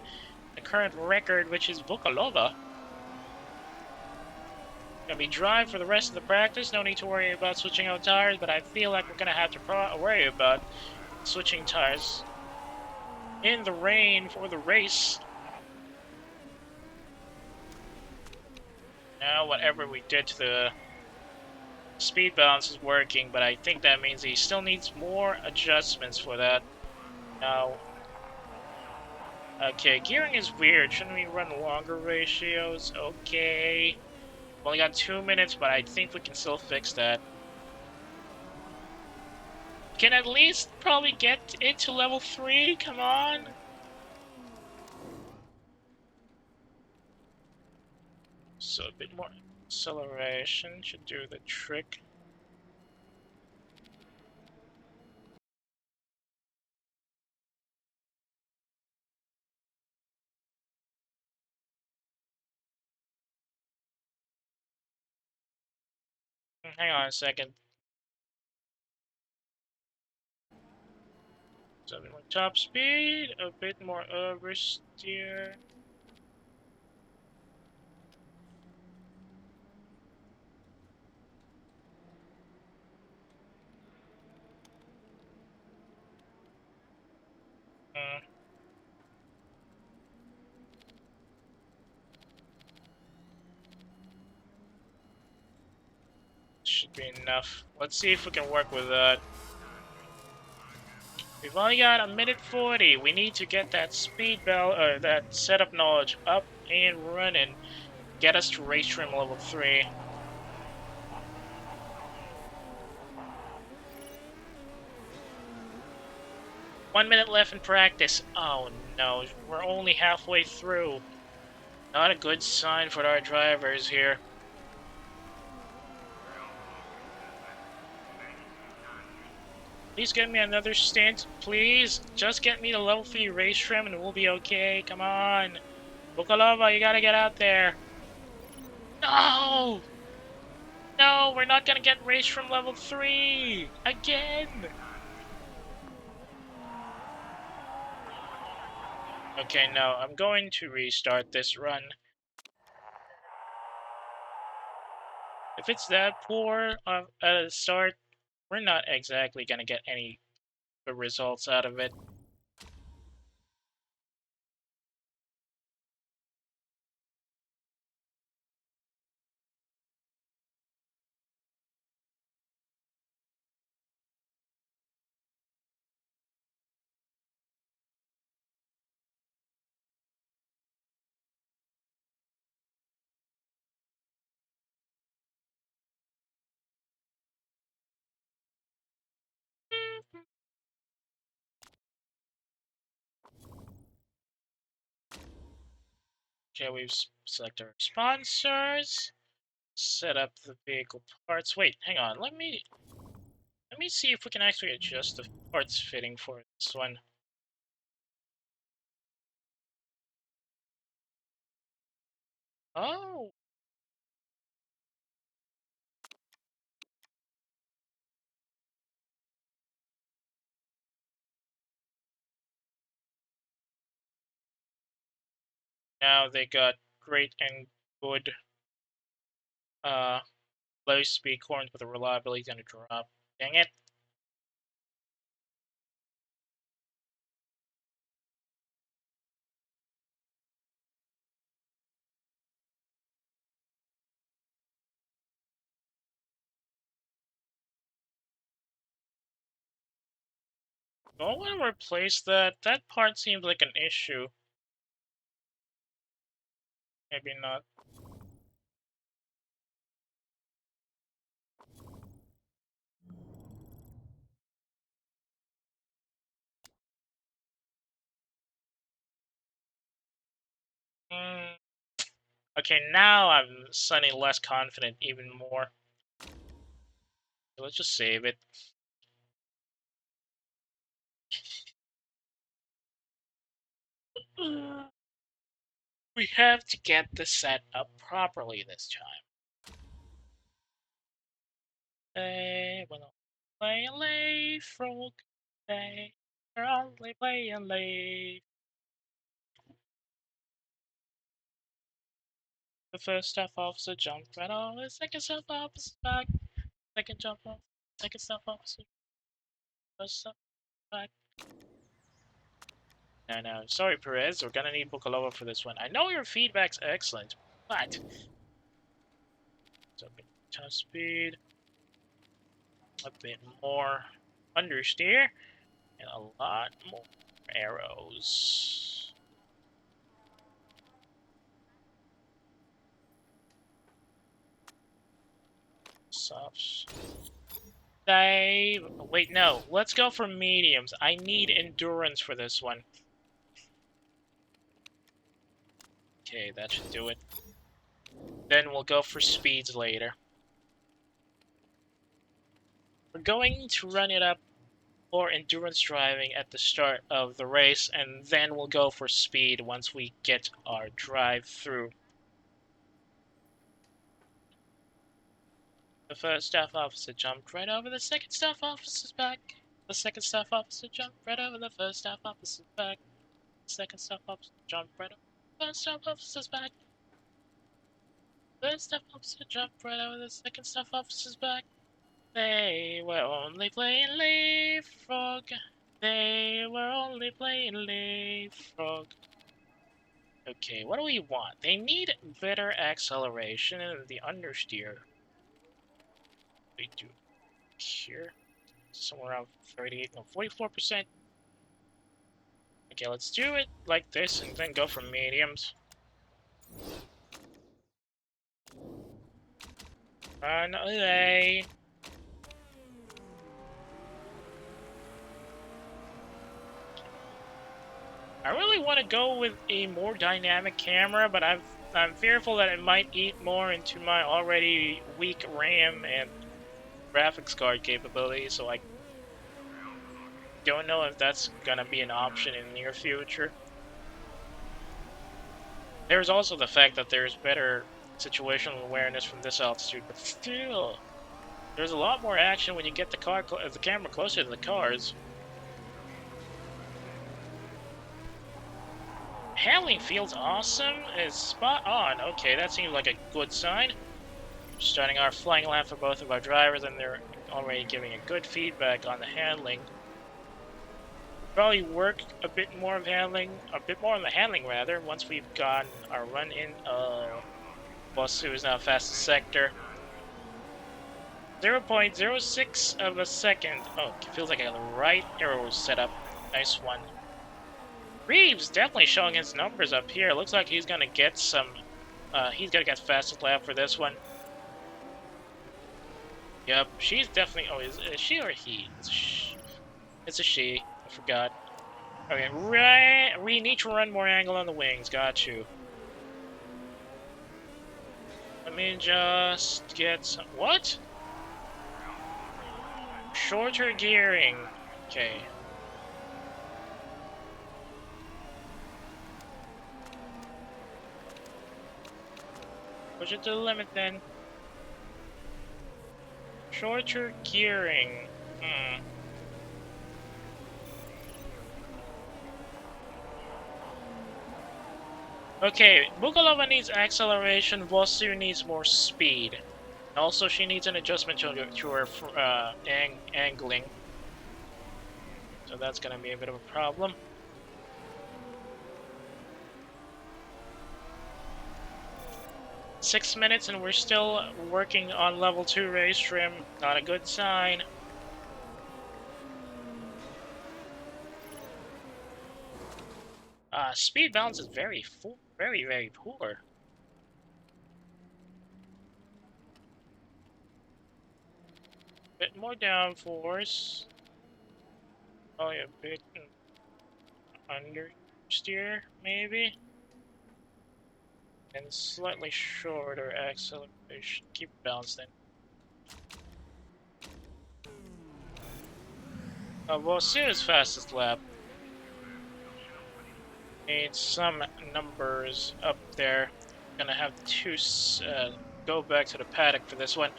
the current record, which is Bukalova. Gonna be dry for the rest of the practice. No need to worry about switching out tires, but I feel like we're gonna have to worry about switching tires in the rain for the race. Now, whatever we did to the speed balance is working, but I think that means he still needs more adjustments for that. Now, okay, gearing is weird. Shouldn't we run longer ratios? Okay. Only got 2 minutes, but I think we can still fix that. can at least probably get into level 3, come on! So a bit more acceleration should do the trick. Hang on a second. So a bit more top speed, a bit more oversteer. Should be enough. Let's see if we can work with that. We've only got 1:40. We need to get that speed bell, or that setup knowledge up and running. Get us to race trim level 3. One minute left in practice. Oh no, we're only halfway through. Not a good sign for our drivers here. Please get me another stint, please. Just get me to level 3 race trim and we'll be okay. Come on. Bukalova, you gotta get out there. No! No, we're not gonna get race trim level 3! Again! Okay, no, I'm going to restart this run. If it's that poor at the start, we're not exactly gonna get any good results out of it. Okay, we've selected our sponsors, set up the vehicle parts. Wait, hang on. Let me see if we can actually adjust the parts fitting for this one. Oh, now they got great and good low speed corners, but the reliability is gonna drop. Dang it. Do I want to replace that? That part seems like an issue. Maybe not. Mm. Okay, now I'm suddenly less confident even more. So let's just save it. We have to get the set up properly this time. They will play a late frog. They are only playing late. The first staff officer jumped right on. The second staff officer back. Second jump off. Second staff officer. First staff back. No. Sorry, Perez. We're gonna need Bukalova for this one. I know your feedback's excellent, but it's a bit top speed, a bit more understeer, and a lot more arrows. Softs. Wait, no. Let's go for mediums. I need endurance for this one. Okay, that should do it. Then we'll go for speeds later. We're going to run it up for endurance driving at the start of the race, and then we'll go for speed once we get our drive through. The first staff officer jumped right over the second staff officer's back. The second staff officer jumped right over the first staff officer's back. The second staff officer jumped right over the first staff officer's back. The third staff officer jumped right over the second staff officer's back. They were only playing leapfrog. They were only playing leapfrog. Okay, what do we want? They need better acceleration and the understeer. We do here. Somewhere around 38, no, 44%. Okay, let's do it like this and then go for mediums. Run away. I really want to go with a more dynamic camera, but I'm fearful that it might eat more into my already weak RAM and graphics card capability, so I don't know if that's gonna be an option in the near future. There's also the fact that there's better situational awareness from this altitude, but still, there's a lot more action when you get the camera closer to the cars. Handling feels awesome. Is spot on. Okay, that seems like a good sign. Starting our flying lap for both of our drivers, and they're already giving a good feedback on the handling. Probably work a bit more on the handling rather, once we've gotten our run in. Bosu is now fastest sector. 0.06 of a second. Oh, it feels like I got the right arrow set up. Nice one. Reeves definitely showing his numbers up here. Looks like he's gonna get some. He's gonna get fastest lap for this one. Yep, she's definitely. Oh, is she or he? It's a she. I forgot. Okay, right. We need to run more angle on the wings. Got you. Let me just get some. What? Shorter gearing. Okay. Push it to the limit then. Shorter gearing. Okay, Bukalova needs acceleration, Vosu needs more speed. Also, she needs an adjustment to her angling. So that's gonna be a bit of a problem. Six minutes and we're still working on level 2 race trim. Not a good sign. Speed balance is very poor. Bit more downforce. Probably a bit understeer, maybe. And slightly shorter acceleration. Keep it balanced then. We'll see his fastest lap. Need some numbers up there. Gonna have to go back to the paddock for this one.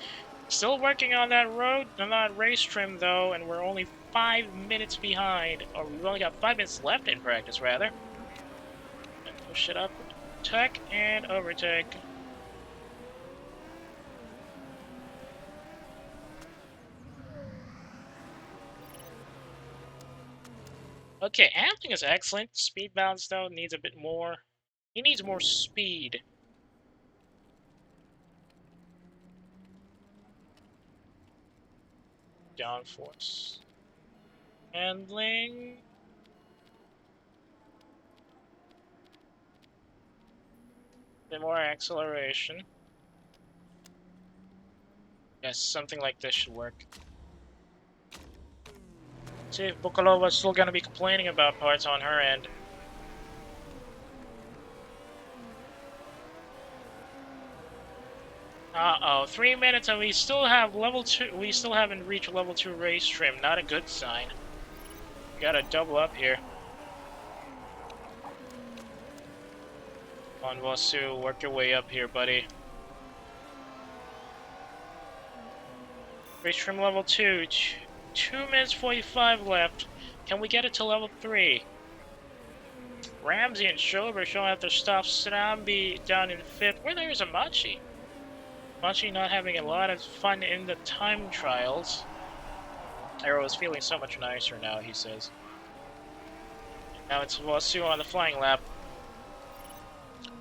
Still working on that race trim though, and we're only 5 minutes behind. Or we've only got 5 minutes left in practice, rather. And push it up. Tech and overtake. Okay, handling is excellent. Speed balance, though, needs a bit more. He needs more speed. Downforce. Handling. A bit more acceleration. Yes, something like this should work. See if Bukalova's still gonna be complaining about parts on her end. Uh-oh, 3 minutes and we still have level 2, we still haven't reached level 2 race trim, not a good sign. We gotta double up here. Come on, Vosu, work your way up here, buddy. Race trim level 2, 2 minutes 45 left. Can we get it to level 3? Ramsey and Shober showing out their stops. Srambi down in 5th. Where there's a Machi. Machi not having a lot of fun in the time trials. Arrow is feeling so much nicer now, he says. Now it's Vosu on the flying lap.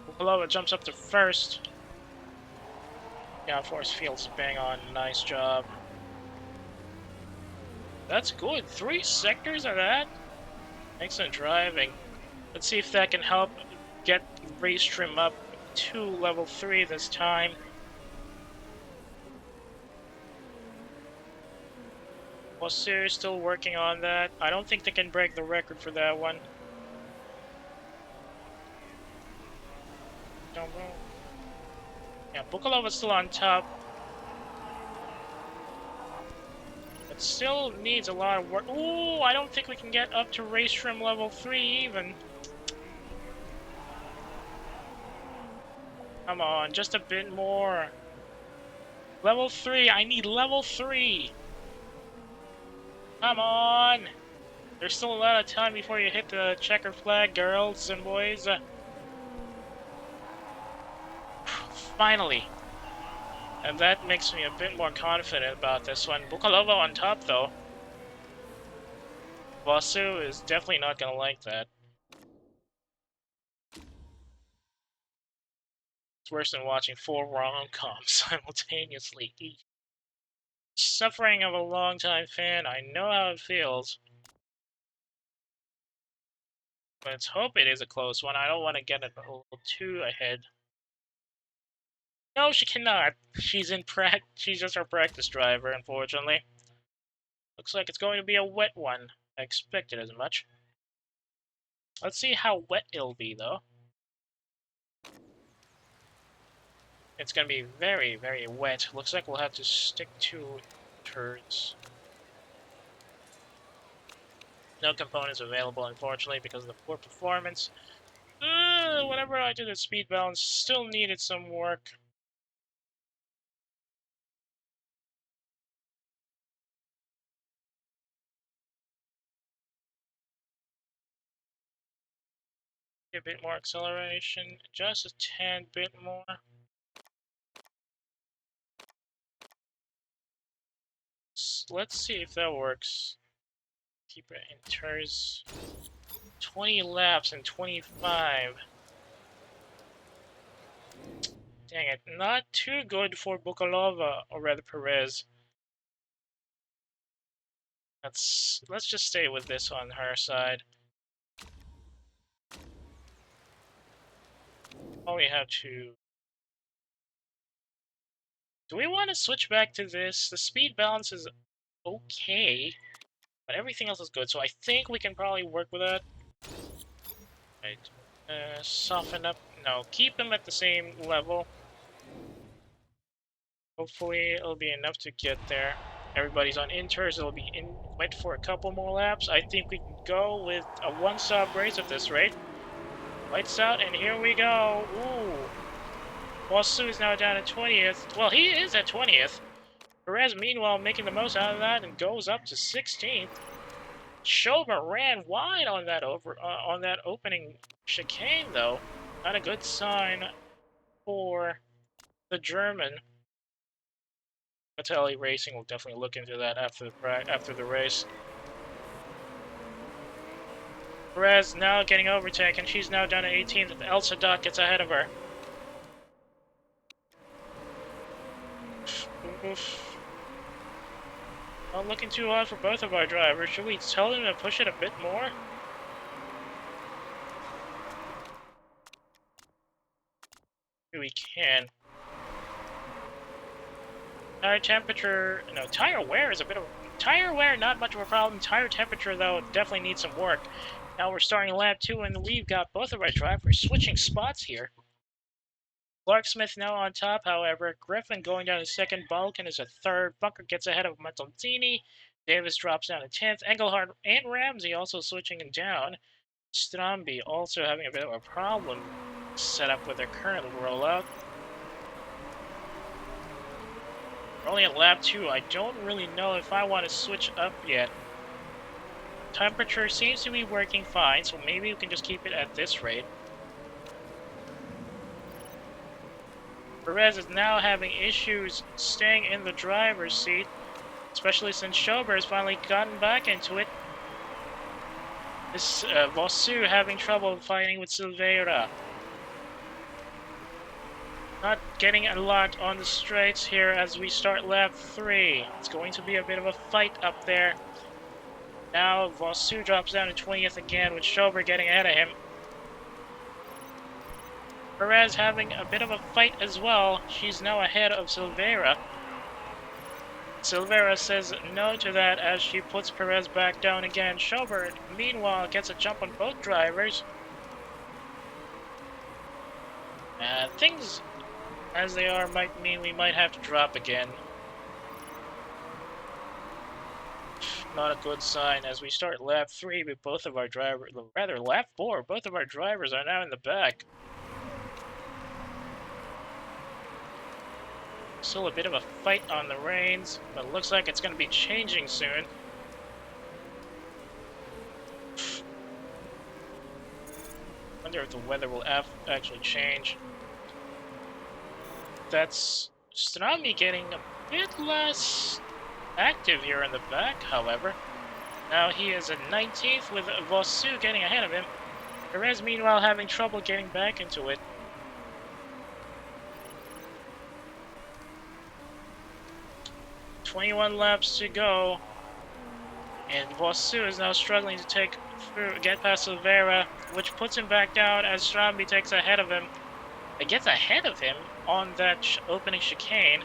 Bukalova jumps up to 1st. Yeah, Force Fields bang on. Nice job. That's good. 3 sectors of that? Excellent driving. Let's see if that can help get race trim up to level 3 this time. Vosu still working on that. I don't think they can break the record for that one. Yeah, Bukalova's still on top. It still needs a lot of work. Ooh, I don't think we can get up to race trim level 3 even. Come on, just a bit more. Level 3, I need level 3. Come on. There's still a lot of time before you hit the checker flag, girls and boys. Finally. And that makes me a bit more confident about this one. Bukalova on top, though. Vosu is definitely not going to like that. It's worse than watching 4 rom-coms simultaneously. Suffering of a long-time fan, I know how it feels. Let's hope it is a close one. I don't want to get it a little too ahead. No, she cannot. She's just our practice driver, unfortunately. Looks like it's going to be a wet one. I expected as much. Let's see how wet it'll be, though. It's going to be very, very wet. Looks like we'll have to stick to turns. No components available, unfortunately, because of the poor performance. Whatever I did at speed balance still needed some work. A bit more acceleration, just a tad bit more. Let's see if that works. Keep it in turns. 20 laps and 25. Dang it, not too good for Bukalova, or rather Perez. Let's just stay with this on her side. All we have to... Do we want to switch back to this? The speed balance is okay, but everything else is good, so I think we can probably work with that. Right. Soften up. No, keep them at the same level. Hopefully it'll be enough to get there. Everybody's on inters, it'll be wet for a couple more laps. I think we can go with a one-stop race at this rate. Lights out, and here we go. Ooh. Wasu is now down at 20th. Well, he is at 20th. Perez, meanwhile, making the most out of that and goes up to 16th. Schober ran wide on that opening chicane, though. Not a good sign for the German. Vitelli Racing will definitely look into that after the race. Perez now getting overtaken. She's now down to 18th. El Sadat gets ahead of her. Oof. Not looking too hot for both of our drivers. Should we tell them to push it a bit more? We can. Tire temperature, no, tire wear is a bit of... Tire wear, not much of a problem. Tire temperature, though, definitely needs some work. Now we're starting lap 2, and we've got both of our drivers switching spots here. Clark Smith now on top, however. Griffin going down to second. Balkan is a third. Bunker gets ahead of Montalcini. Davis drops down to 10th. Engelhardt and Ramsey also switching down. Stromby also having a bit of a problem set up with their current rollout. We're only at lap 2. I don't really know if I want to switch up yet. Temperature seems to be working fine, so maybe we can just keep it at this rate. Perez is now having issues staying in the driver's seat, especially since Schober has finally gotten back into it. This Vosu having trouble fighting with Silveira. Not getting a lot on the straights here as we start lap 3. It's going to be a bit of a fight up there. Now Vosu drops down to 20th again with Schober getting ahead of him. Perez having a bit of a fight as well. She's now ahead of Silveira. Silveira says no to that as she puts Perez back down again. Schober, meanwhile, gets a jump on both drivers. Things as they are might mean we might have to drop again. Not a good sign as we start lap 3 with both of our drivers, rather lap 4, both of our drivers are now in the back. Still a bit of a fight on the reins, but it looks like it's going to be changing soon. Wonder if the weather will actually change. That's Strami getting a bit less active here in the back, however. Now he is at 19th with Vosu getting ahead of him. Perez, meanwhile, having trouble getting back into it. "21 laps to go, and Vosu is now struggling to get past Silveira, which puts him back down as Stromby takes ahead of him. It gets ahead of him on that opening chicane.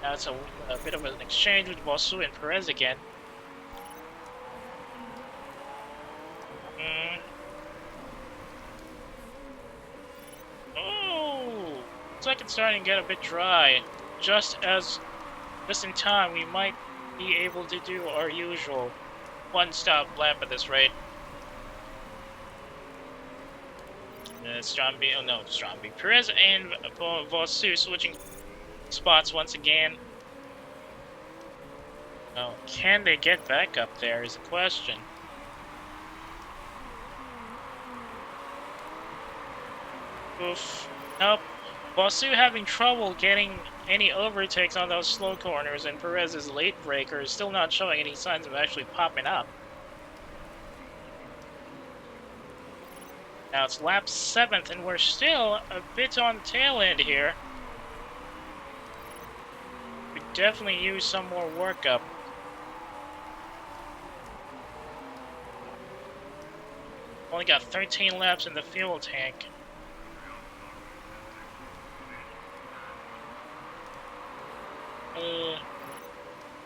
Now it's a bit of an exchange with Vosu and Perez again. Oh, looks like it's starting to get a bit dry. Just in time, we might be able to do our usual one-stop lap at this rate. Perez and Vosu switching spots once again. Oh, can they get back up there is the question. Oof. Nope. Vosu having trouble getting any overtakes on those slow corners, and Perez's late breaker is still not showing any signs of actually popping up. Now it's lap 7th, and we're still a bit on the tail end here. We definitely use some more workup. Only got 13 laps in the fuel tank.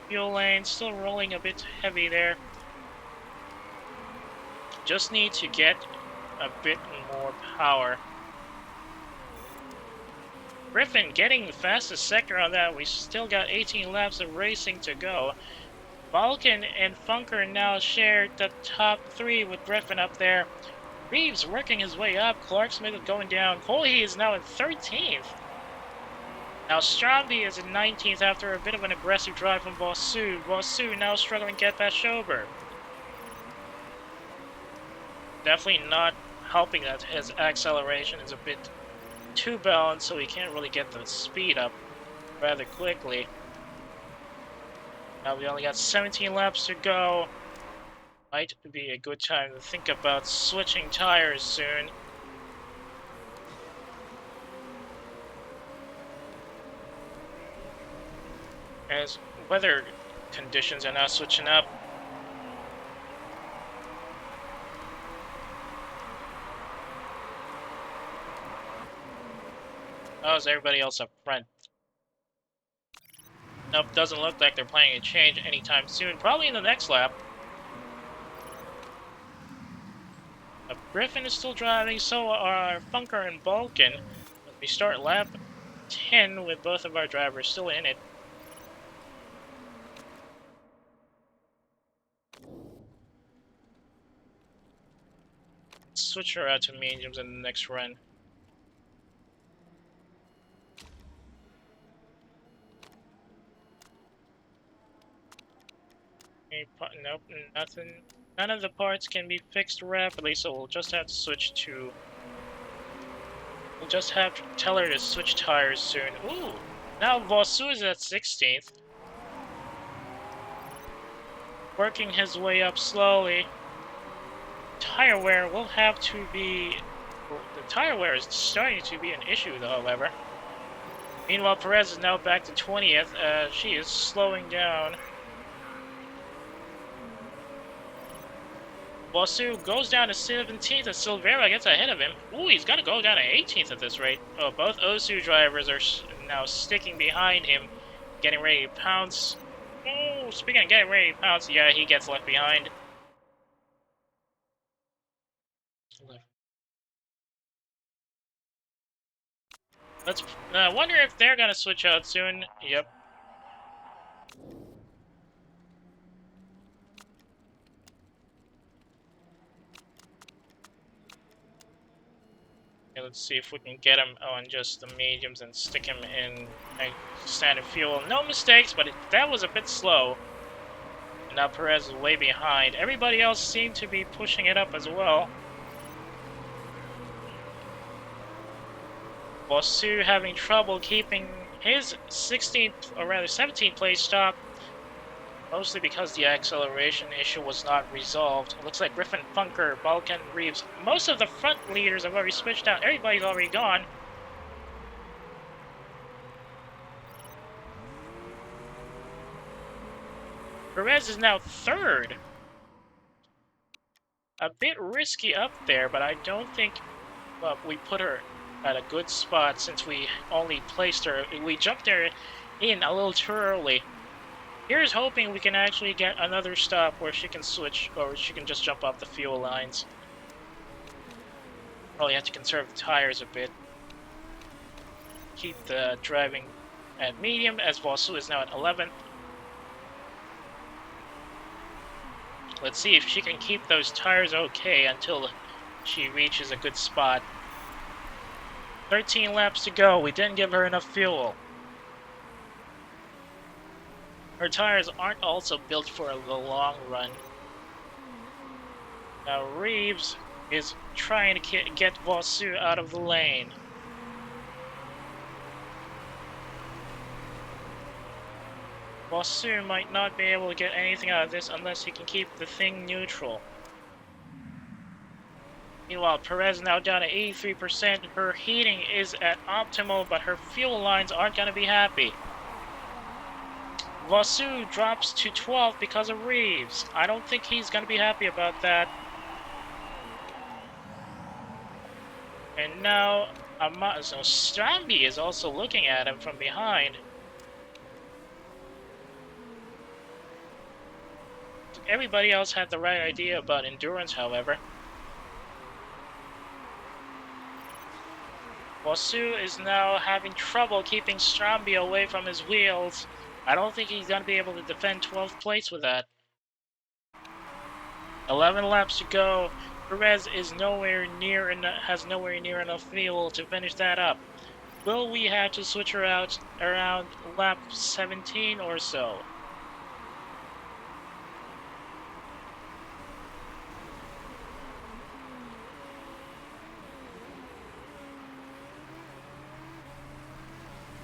Fuel lane still rolling a bit heavy there. Just need to get a bit more power. Griffin getting the fastest sector on that. We still got 18 laps of racing to go. Balkan and Funker now share the top 3 with Griffin up there. Reeves working his way up. Clark Smith is going down. Coley is now in 13th. Now Stromby is in 19th after a bit of an aggressive drive from Vosu. Vosu now struggling to get past Schober. Definitely not helping that his acceleration is a bit too balanced, so he can't really get the speed up rather quickly. Now we only got 17 laps to go. Might be a good time to think about switching tires soon. As weather conditions are now switching up. How's everybody else up front? Nope, doesn't look like they're planning to change anytime soon. Probably in the next lap. Griffin is still driving, so are Funker and Balkan. As we start lap 10 with both of our drivers still in it. Switch her out to mediums in the next run. Nope, nothing. None of the parts can be fixed rapidly, so we'll just have to switch to... We'll just have to tell her to switch tires soon. Ooh! Now Vosu is at 16th. Working his way up slowly. Tire wear will have to be... The tire wear is starting to be an issue, though, however. Meanwhile, Perez is now back to 20th. She is slowing down. Vosu goes down to 17th, and Silvera gets ahead of him. Ooh, he's got to go down to 18th at this rate. Oh, both Osu drivers are now sticking behind him, getting ready to pounce. Oh, speaking of getting ready to pounce, yeah, he gets left behind. Let's wonder if they're gonna switch out soon. Yep. Okay, let's see if we can get him on just the mediums and stick him in standard fuel. No mistakes, but that was a bit slow. And now Perez is way behind. Everybody else seemed to be pushing it up as well. Vosu having trouble keeping his 16th, or rather 17th place stock, mostly because the acceleration issue was not resolved. It looks like Griffin, Funker, Balkan, Reeves, most of the front leaders have already switched out. Everybody's already gone. Perez is now 3rd. A bit risky up there, but I don't think we put her at a good spot since we only placed her. We jumped her in a little too early. Here's hoping we can actually get another stop where she can switch, or she can just jump off the fuel lines. Probably have to conserve the tires a bit. Keep the driving at medium, as Vosu is now at 11th. Let's see if she can keep those tires okay until she reaches a good spot. 13 laps to go. We didn't give her enough fuel. Her tires aren't also built for the long run. Now Reeves is trying to get Vosu out of the lane. Vosu might not be able to get anything out of this unless he can keep the thing neutral. Meanwhile, Perez now down to 83%. Her heating is at optimal, but her fuel lines aren't going to be happy. Vosu drops to 12th because of Reeves. I don't think he's going to be happy about that. And now, so Strambi is also looking at him from behind. Everybody else had the right idea about endurance, however. Vosu is now having trouble keeping Strambi away from his wheels. I don't think he's going to be able to defend 12th place with that. 11 laps to go. Perez is has nowhere near enough fuel to finish that up. Will we have to switch her out around lap 17 or so?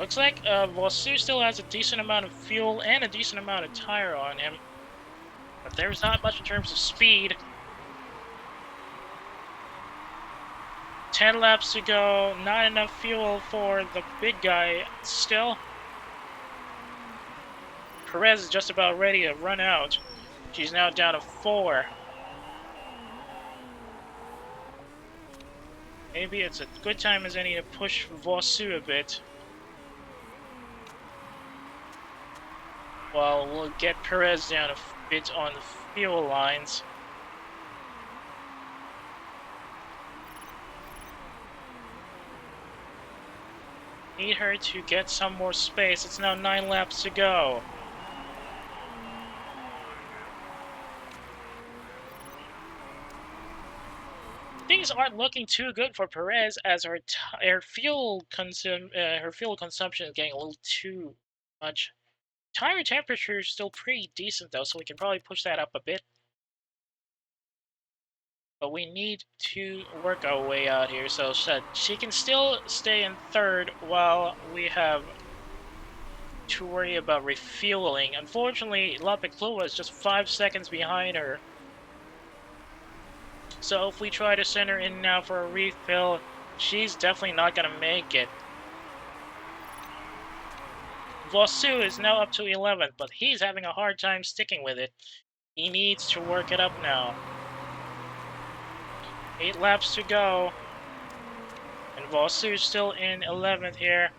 Looks like Vosu still has a decent amount of fuel and a decent amount of tire on him. But there's not much in terms of speed. 10 laps to go, not enough fuel for the big guy still. Perez is just about ready to run out. She's now down to 4. Maybe it's a good time as any to push Vosu a bit. Well, we'll get Perez down a bit on the fuel lines. Need her to get some more space. It's now 9 laps to go. Things aren't looking too good for Perez as her fuel consumption is getting a little too much. Tire temperature is still pretty decent though, so we can probably push that up a bit. But we need to work our way out here, so she can still stay in third while we have to worry about refueling. Unfortunately, Lapiclua is just 5 seconds behind her. So if we try to send her in now for a refill, she's definitely not going to make it. Vosu is now up to 11th, but he's having a hard time sticking with it. He needs to work it up now. 8 laps to go. And Vosu is still in 11th here.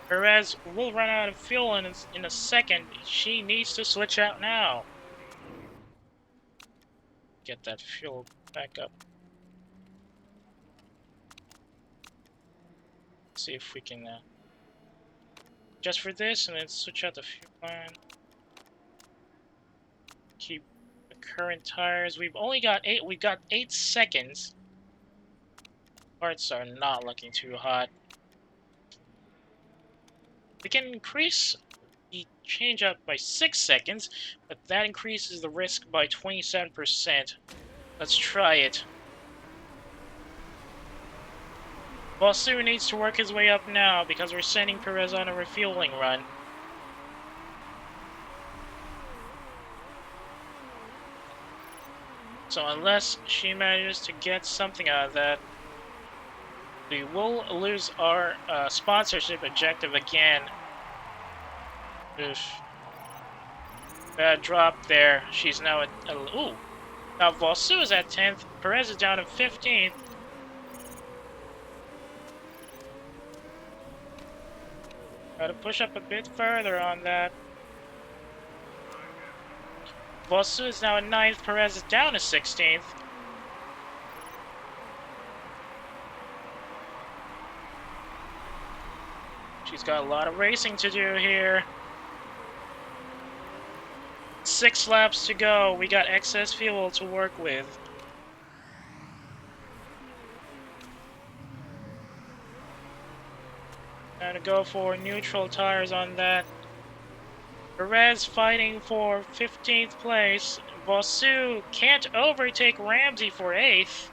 Perez will run out of fuel in a second. She needs to switch out now. Get that fuel back up. See if we can just for this and then switch out the fuel line. Keep the current tires. We've got 8 seconds. Parts are not looking too hot. We can increase the change up by 6 seconds, but that increases the risk by 27%. Let's try it. Vosu needs to work his way up now because we're sending Perez on a refueling run. So unless she manages to get something out of that, we will lose our sponsorship objective again. Oof. Bad drop there. She's now at... ooh! Now Vosu is at 10th. Perez is down to 15th. Gotta push up a bit further on that. Vosu is now at 9th. Perez is down to 16th. She's got a lot of racing to do here. 6 laps to go. We got excess fuel to work with. Gonna go for neutral tires on that. Perez fighting for 15th place. Vosu can't overtake Ramsey for 8th.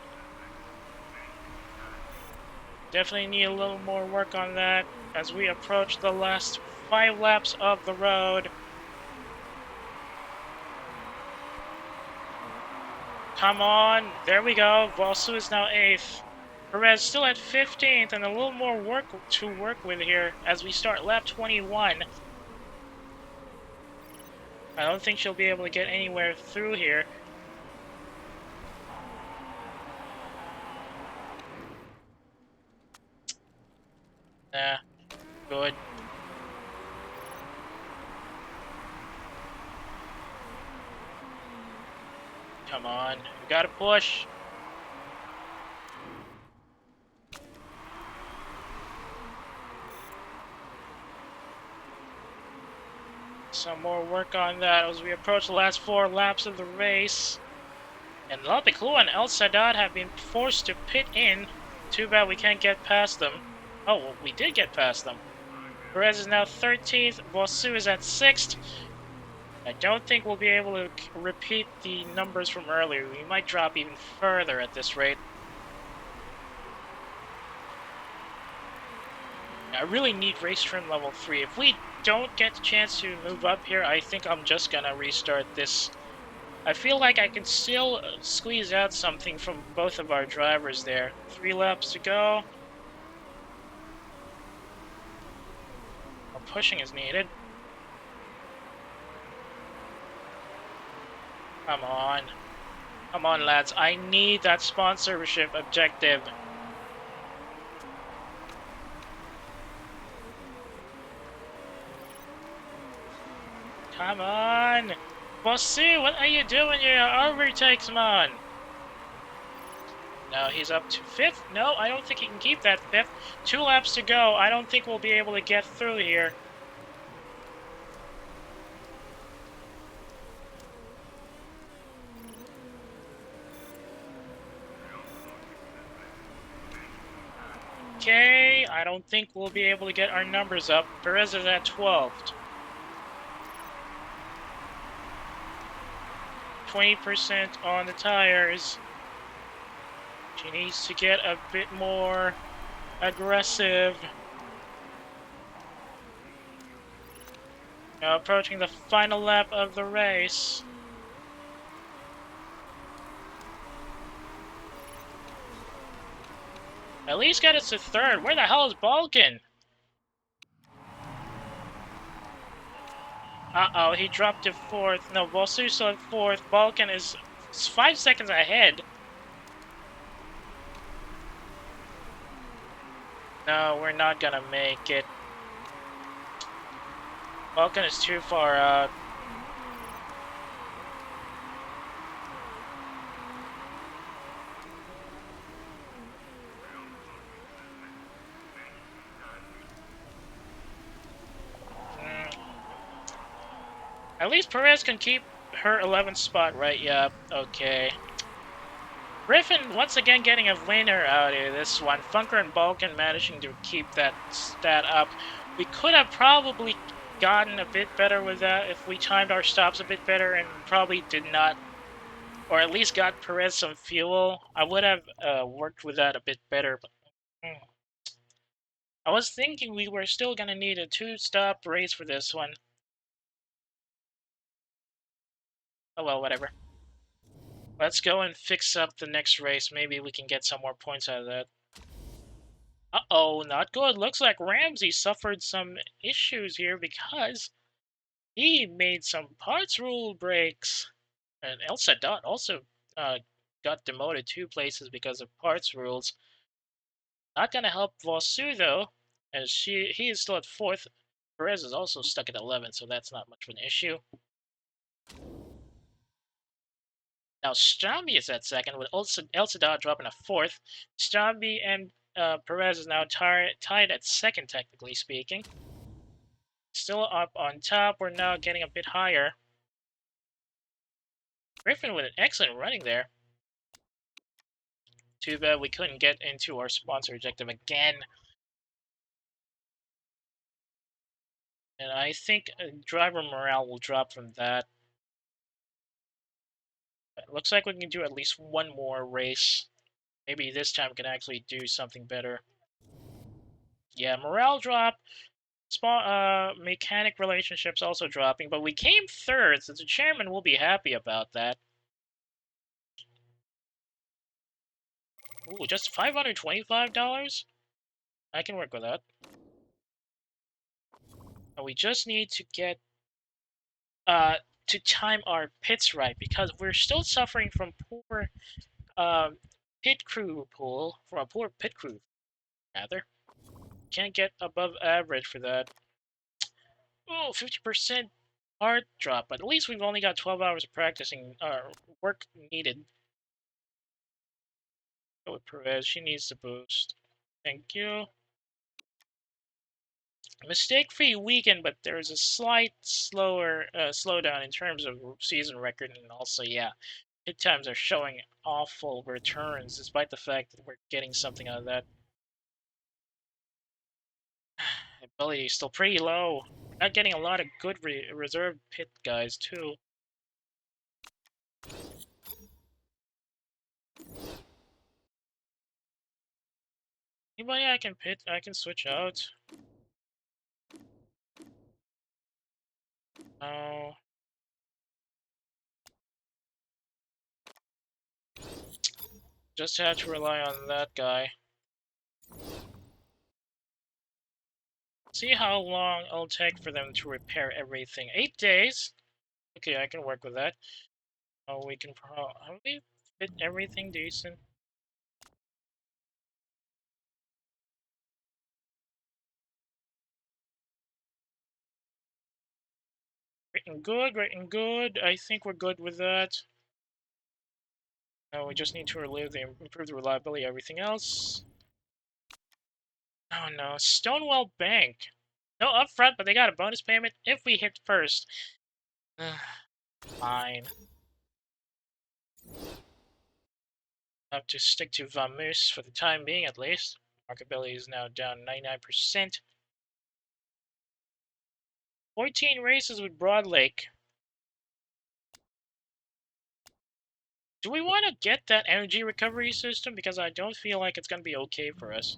Definitely need a little more work on that as we approach the last 5 laps of the road. Come on, there we go. Vosu is now 8th. Perez still at 15th and a little more work to work with here as we start lap 21. I don't think she'll be able to get anywhere through here. Nah, good. Come on, we gotta push. Some more work on that as we approach the last 4 laps of the race. And Lapiclua and El Sadat have been forced to pit in. Too bad we can't get past them. Oh, well, we did get past them. Perez is now 13th. Vosu is at 6th. I don't think we'll be able to repeat the numbers from earlier. We might drop even further at this rate. I really need race trim level 3. If we don't get the chance to move up here, I think I'm just gonna restart this. I feel like I can still squeeze out something from both of our drivers there. 3 laps to go. More pushing is needed. Come on. Come on, lads. I need that sponsorship objective. Come on! Bossy, what are you doing here? Overtakes, man! No, he's up to 5th? No, I don't think he can keep that 5th. 2 laps to go. I don't think we'll be able to get through here. Okay, I don't think we'll be able to get our numbers up. Perez is at 12th. 20% on the tires. She needs to get a bit more aggressive. Now approaching the final lap of the race. At least get us to 3rd. Where the hell is Balkan? Uh-oh, he dropped to 4th. No, Bosu's still at 4th. Balkan is 5 seconds ahead. No, we're not gonna make it. Balkan is too far out. At least Perez can keep her 11th spot, right? Yeah, okay. Griffin once again getting a winner out of this one. Funker and Balkan managing to keep that stat up. We could have probably gotten a bit better with that if we timed our stops a bit better and probably did not, or at least got Perez some fuel. I would have worked with that a bit better, but I was thinking we were still going to need a 2-stop race for this one. Oh well, whatever. Let's go and fix up the next race. Maybe we can get some more points out of that. Uh-oh, not good. Looks like Ramsey suffered some issues here because he made some parts rule breaks. And El Sadat also got demoted 2 places because of parts rules. Not gonna help Vosu though, as he is still at 4th. Perez is also stuck at 11th, so that's not much of an issue. Now Strambi is at 2nd, with El Sadat dropping to 4th. Strambi and Perez is now tied at 2nd, technically speaking. Still up on top. We're now getting a bit higher. Griffin with an excellent running there. Too bad we couldn't get into our sponsor objective again. And I think driver morale will drop from that. It looks like we can do at least one more race. Maybe this time we can actually do something better. Yeah, morale drop. Mechanic relationships also dropping, but we came 3rd, so the chairman will be happy about that. Ooh, just $525? I can work with that. And we just need to get to time our pits right, because we're still suffering from poor pit crew pool, from a poor pit crew, rather. Can't get above average for that. Oh, 50% hard drop, but at least we've only got 12 hours of practicing work needed. Go with Perez, she needs to boost. Thank you. Mistake-free weekend, but there's a slight slowdown in terms of season record, and also, yeah, pit times are showing awful returns, despite the fact that we're getting something out of that. Ability is still pretty low. We're not getting a lot of good reserve pit guys, too. Anybody I can pit, I can switch out. No. Just have to rely on that guy. See how long it'll take for them to repair everything. 8 days? Okay, I can work with that. Oh, we can probably fit everything decent. great and good, great and good. I think we're good with that. Now we just need to improve the reliability of everything else. Oh no, Stonewall Bank. No upfront, but they got a bonus payment if we hit first. Fine. Have to stick to Vamoose for the time being, at least. Markability is now down 99%. 14 races with Broad Lake. Do we want to get that energy recovery system? Because I don't feel like it's going to be okay for us.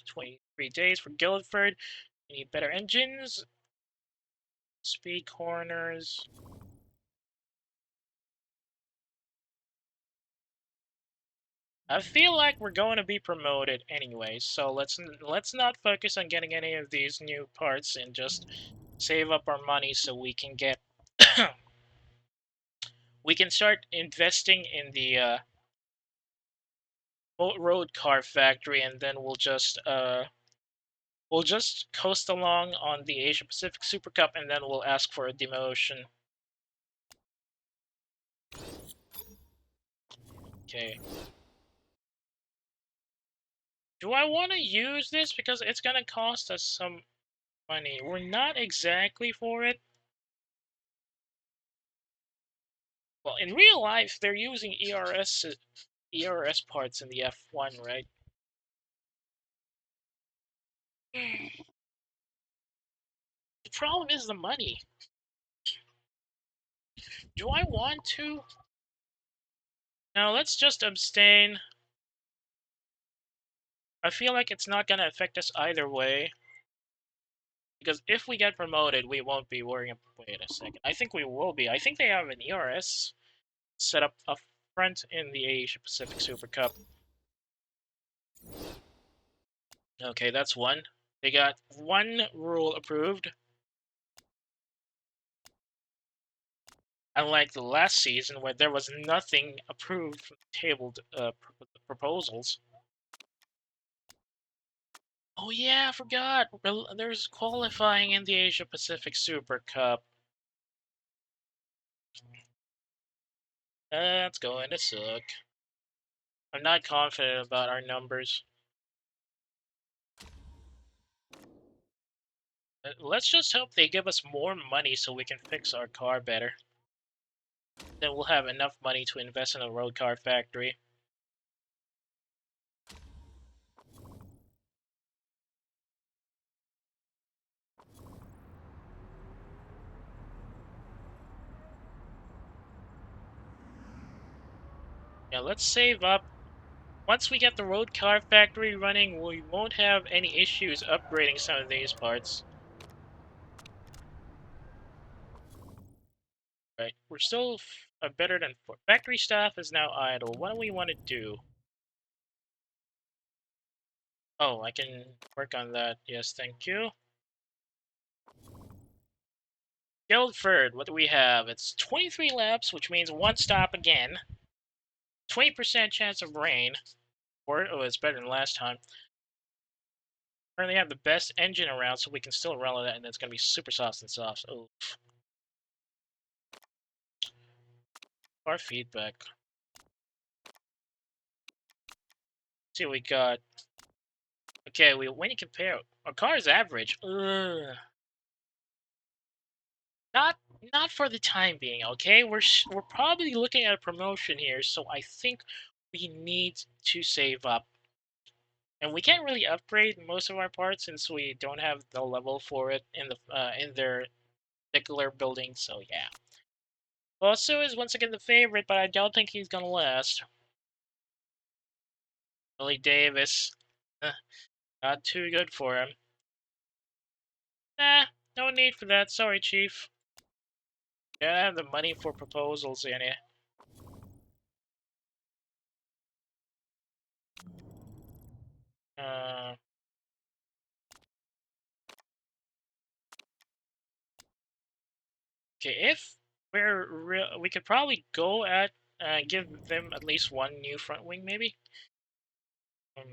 23 days for Guildford. We need better engines. Speed corners. I feel like we're going to be promoted anyway, so let's not focus on getting any of these new parts and just save up our money so we can get we can start investing in the road car factory, and then we'll just coast along on the Asia Pacific Super Cup, and then we'll ask for a demotion. Okay. Do I want to use this? Because it's going to cost us some money. We're not exactly for it. Well, in real life, they're using ERS parts in the F1, right? The problem is the money. Do I want to? Now, let's just abstain. I feel like it's not going to affect us either way. Because if we get promoted, we won't be worrying about... Wait a second. I think we will be. I think they have an ERS set up up front in the Asia Pacific Super Cup. Okay, that's one. They got one rule approved. Unlike the last season, where there was nothing approved from the tabled proposals. Oh yeah, I forgot. There's qualifying in the Asia Pacific Super Cup. That's going to suck. I'm not confident about our numbers. Let's just hope they give us more money so we can fix our car better. Then we'll have enough money to invest in a road car factory. Yeah, let's save up. Once we get the road car factory running, we won't have any issues upgrading some of these parts. Right, we're still better than 4. Factory staff is now idle. What do we want to do? Oh, I can work on that. Yes, thank you. Guildford, what do we have? It's 23 laps, which means one stop again. 20% chance of rain. Or, oh, it's better than last time. Currently have the best engine around, so we can still run that, and it's going to be super soft and soft. Oh. Car feedback. Let's see what we got. Okay, when you compare, our car is average. Ugh. Not for the time being, okay? We're probably looking at a promotion here, so I think we need to save up. And we can't really upgrade most of our parts since we don't have the level for it in their particular building, so yeah. Also is once again the favorite, but I don't think he's gonna last. Billy Davis. Not too good for him. Nah, no need for that, sorry, Chief. Don't have the money for proposals in it. Okay, if we could probably go at give them at least one new front wing, maybe. I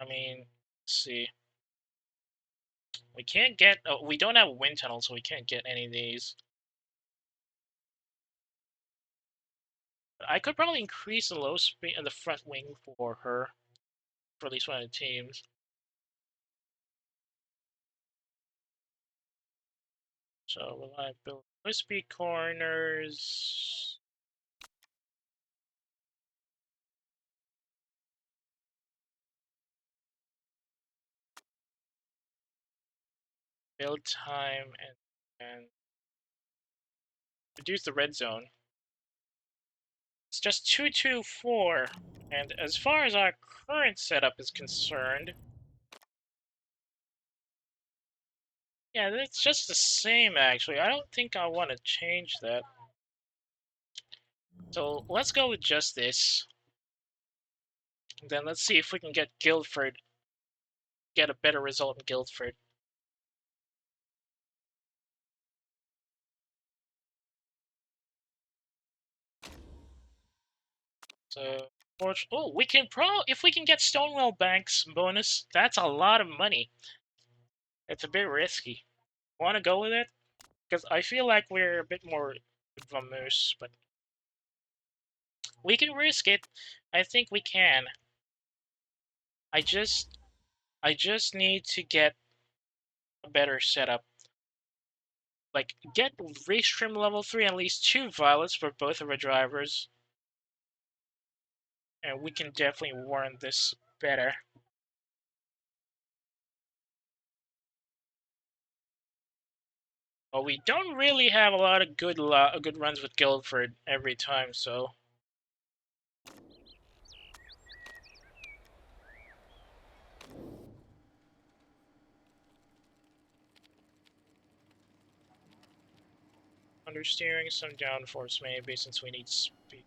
mean, let's see. We can't get... we don't have a wind tunnel, so we can't get any of these. I could probably increase the low speed and the front wing for her, for at least one of the teams. So will I build low speed corners? Build time and reduce the red zone. It's just 224, and as far as our current setup is concerned, yeah, it's just the same actually. I don't think I want to change that. So let's go with just this. And then let's see if we can get Guildford, get a better result in Guildford. So, oh, we can if we can get Stonewall Banks bonus, that's a lot of money. It's a bit risky. Want to go with it? Because I feel like we're a bit more vamoose, but we can risk it. I think we can. I just need to get a better setup. Like, get race trim level 3 and at least 2 violets for both of our drivers. And we can definitely warrant this better. But we don't really have a lot of good runs with Guildford every time, so... Understeering, some downforce maybe, since we need speed.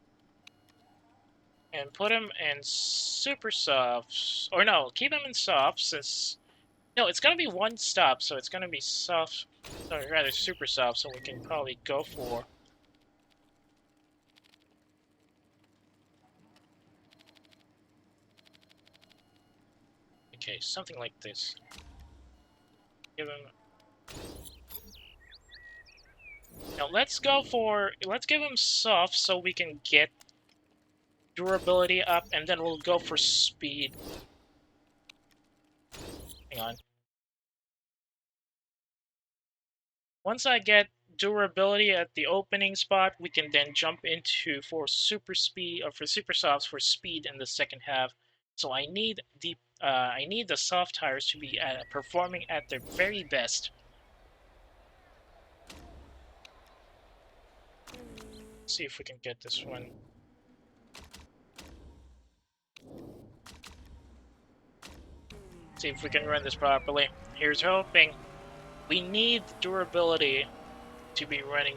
And put him in super softs. Or no, keep him in soft, since... No, it's gonna be one stop, so it's gonna be soft... Or rather, super soft, so we can probably go for... Okay, something like this. Give him... Now let's give him soft so we can get durability up, and then we'll go for speed. Hang on. Once I get durability at the opening spot, we can then jump into for super speed, or for super softs for speed in the second half. So I need the soft tires to be performing at their very best. Let's see if we can get this one. See if we can run this properly. Here's hoping. We need durability to be running.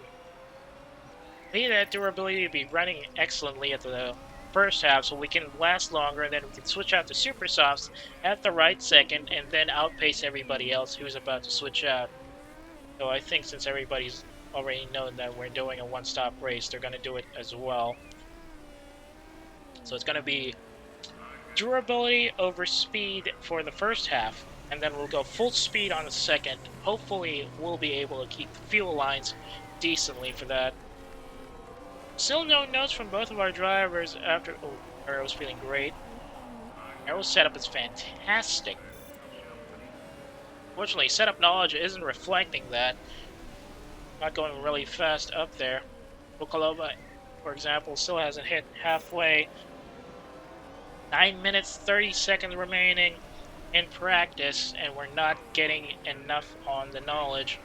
We need that durability to be running excellently at the first half so we can last longer, and then we can switch out to super softs at the right second and then outpace everybody else who's about to switch out. So I think since everybody's already known that we're doing a one-stop race, they're going to do it as well. So it's going to be durability over speed for the first half, and then we'll go full speed on the second. Hopefully we'll be able to keep the fuel lines decently for that. Still no notes from both of our drivers after... Oh, Arrow's feeling great. Arrow's setup is fantastic. Fortunately, setup knowledge isn't reflecting that. Not going really fast up there. Bukalova, for example, still hasn't hit halfway. 9 minutes, 30 seconds remaining in practice, and we're not getting enough on the knowledge.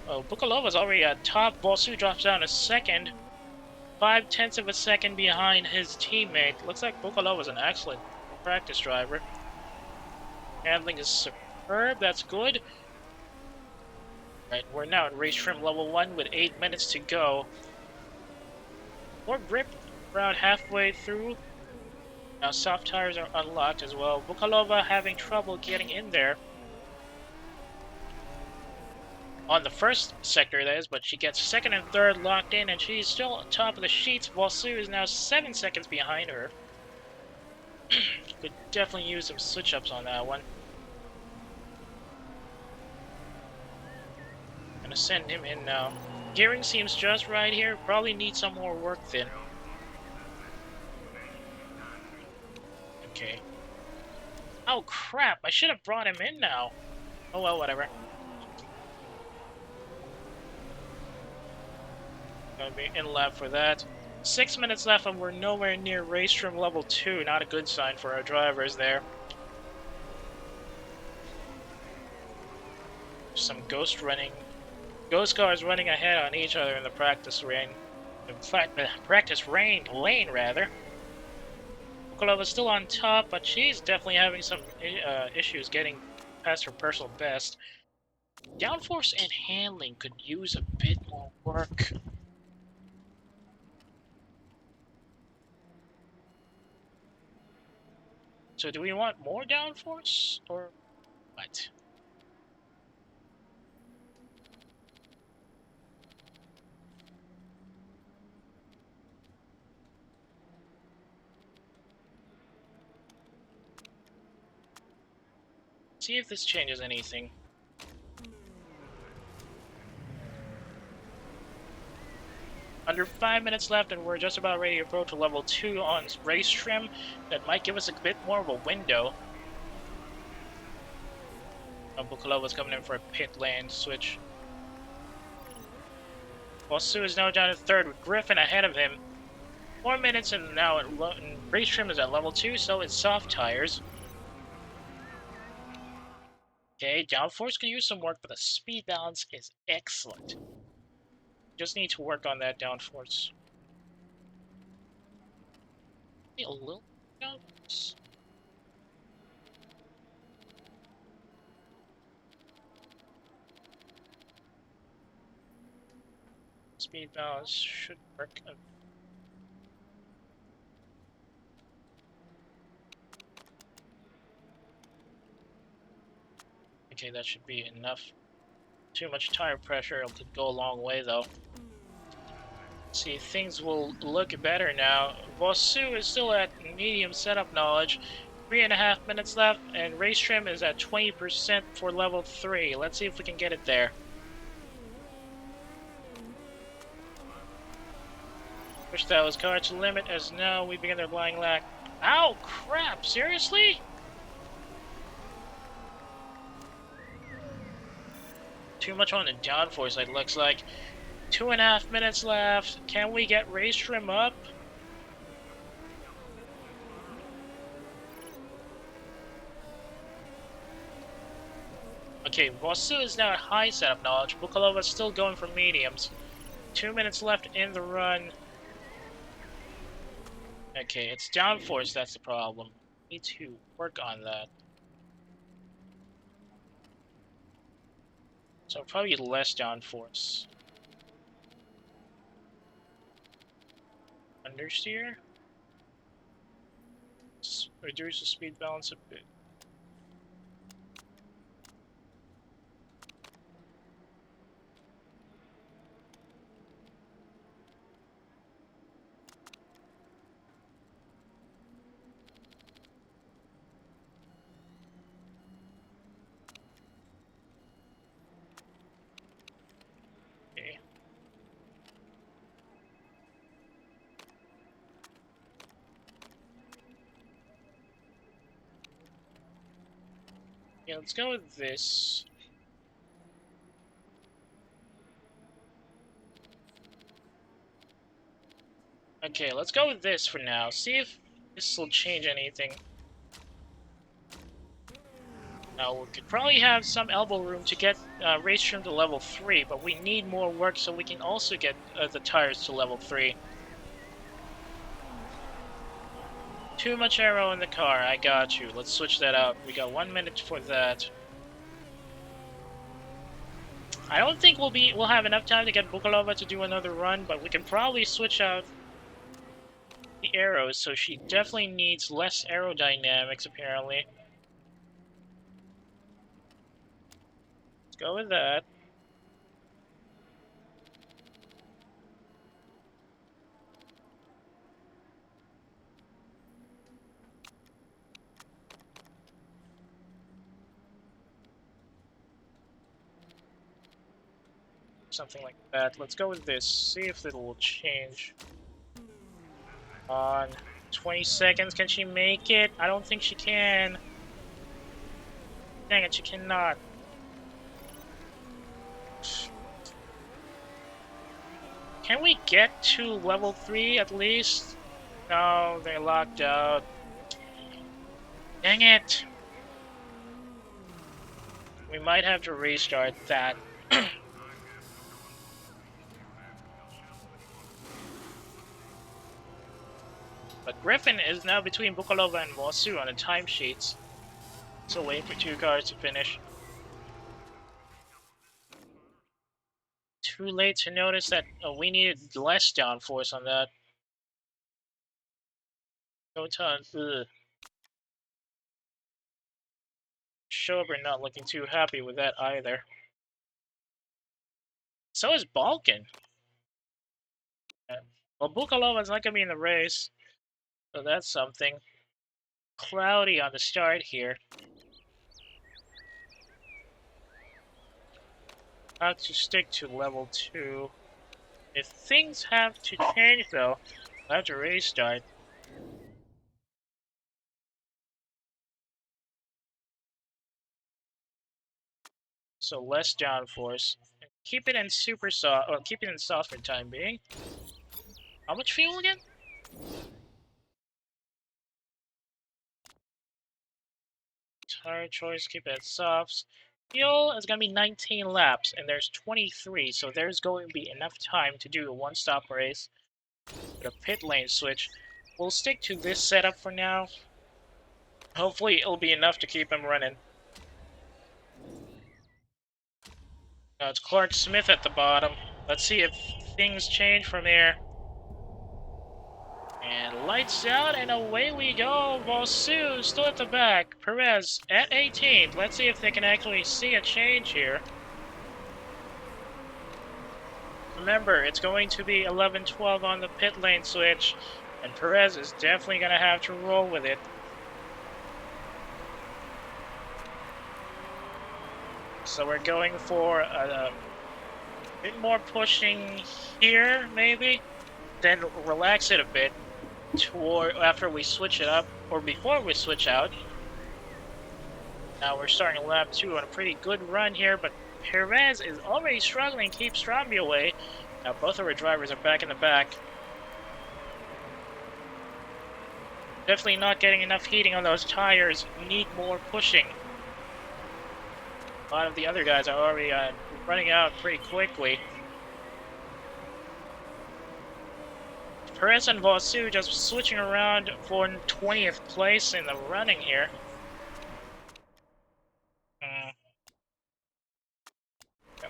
Oh, Bukalova's already at top. Bolsu drops down a second. 0.5 of a second behind his teammate. Looks like Bukalova's an excellent practice driver. Handling is superb. That's good. Right, we're now at race trim level 1 with 8 minutes to go. More grip around halfway through. Now soft tires are unlocked as well. Bukalova having trouble getting in there. On the first sector, that is, but she gets second and third locked in, and she's still on top of the sheets, while Sue is now 7 seconds behind her. Could definitely use some switch-ups on that one. Gonna send him in now. Gearing seems just right here. Probably needs some more work then. Okay. Oh crap, I should have brought him in now. Oh well, whatever. Gonna be in lab for that. 6 minutes left and we're nowhere near race trim level 2. Not a good sign for our drivers there. Some ghost cars running ahead on each other in the practice lane. In fact, the practice lane rather. Okolova's still on top, but she's definitely having some issues getting past her personal best. Downforce and handling could use a bit more work. So do we want more downforce, or what? See if this changes anything. Under 5 minutes left, and we're just about ready to go to level 2 on race trim. That might give us a bit more of a window. Bukalova's coming in for a pit lane switch. While Sue is now down to third with Griffin ahead of him. 4 minutes and now race trim is at level 2, so is soft tires. Okay, downforce can use some work, but the speed balance is excellent. Just need to work on that downforce. A little downforce. Speed balance should work. Okay, that should be enough. Too much tire pressure could go a long way, though. See, things will look better now. Vosu is still at medium setup knowledge. 3.5 minutes left, and race trim is at 20% for level 3. Let's see if we can get it there. Push that car to limit as now we begin their blind lap. Ow, crap, seriously? Too much on the downforce, it looks like. 2.5 minutes left. Can we get race trim up? Okay, Vosu is now at high setup knowledge. Bukalova's still going for mediums. 2 minutes left in the run. Okay, it's downforce that's the problem. Need to work on that. So probably less downforce. Understeer? Reduce the speed balance a bit. Okay. Yeah, let's go with this. Okay, let's go with this for now. See if this will change anything. Now, we could probably have some elbow room to get race trim to level 3, but we need more work so we can also get the tires to level 3. Too much aero in the car, I got you. Let's switch that out. We got 1 minute for that. I don't think we'll have enough time to get Bukalova to do another run, but we can probably switch out the arrows, so she definitely needs less aerodynamics, apparently. Let's go with that. something like that. Let's go with this. See if it will change. On 20 seconds, can she make it? I don't think she can. Dang it, she cannot. Can we get to level 3 at least? No, they're locked out. Dang it. We might have to restart that. But Griffin is now between Bukalova and Vosu on the timesheets. So waiting for 2 cars to finish. Too late to notice that we needed less downforce on that. No ton. Ugh. Schober not looking too happy with that either. So is Balkan. Well, Bukalova's not going to be in the race, so that's something. Cloudy on the start here. How to stick to level 2. If things have to change, though, I'll have to restart. So less downforce. Keep it in super soft, or keep it in soft for the time being. How much fuel again? Tire choice, keep it soft. Fuel is going to be 19 laps, and there's 23, so there's going to be enough time to do a one-stop race with a pit lane switch. We'll stick to this setup for now. Hopefully it'll be enough to keep him running. Now it's Clark Smith at the bottom. Let's see if things change from here. And lights out, and away we go. Vosu still at the back. Perez at 18th. Let's see if they can actually see a change here. Remember, it's going to be 11-12 on the pit lane switch, and Perez is definitely going to have to roll with it. So we're going for a bit more pushing here, maybe. Then relax it a bit toward after we switch it up, or before we switch out. Now we're starting lap 2 on a pretty good run here, but Perez is already struggling to keep Stromby away. Now both of our drivers are back in the back. Definitely not getting enough heating on those tires. Need more pushing. A lot of the other guys are already running out pretty quickly. Perez and Vosu just switching around for 20th place in the running here.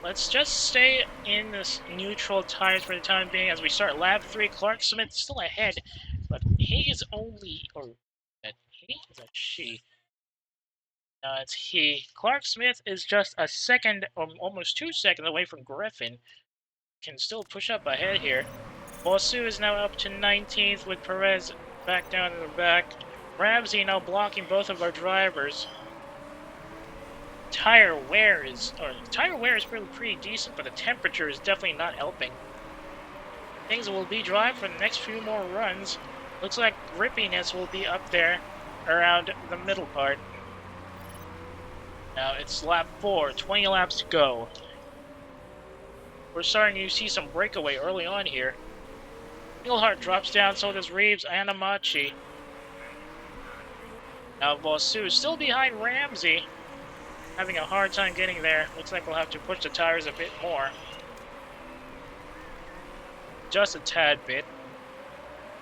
Let's just stay in this neutral tires for the time being as we start lap 3. Clark Smith still ahead, but he is only, or he? Is that she? No, it's he. Clark Smith is just a second, or almost 2 seconds away from Griffin. Can still push up ahead here. Vosu is now up to 19th with Perez back down in the back. Ramsey now blocking both of our drivers. Tire wear is really pretty decent, but the temperature is definitely not helping. Things will be dry for the next few more runs. Looks like grippiness will be up there around the middle part. Now it's lap 4, 20 laps to go. We're starting to see some breakaway early on here. Eilhart drops down, so does Reeves and Amachi. Now Vosu still behind Ramsey. Having a hard time getting there. Looks like we'll have to push the tires a bit more. Just a tad bit.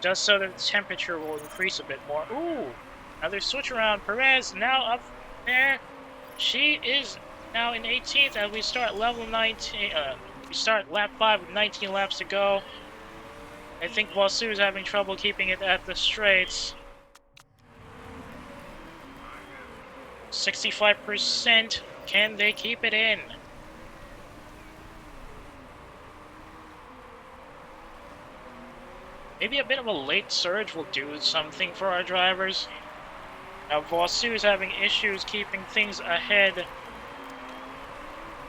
Just so the temperature will increase a bit more. Ooh! Another switch around. Perez now up there. She is now in 18th as we start level 19. We start lap 5 with 19 laps to go. I think Vosu is having trouble keeping it at the straights. 65%. Can they keep it in? Maybe a bit of a late surge will do something for our drivers. Now Vosu is having issues keeping things ahead.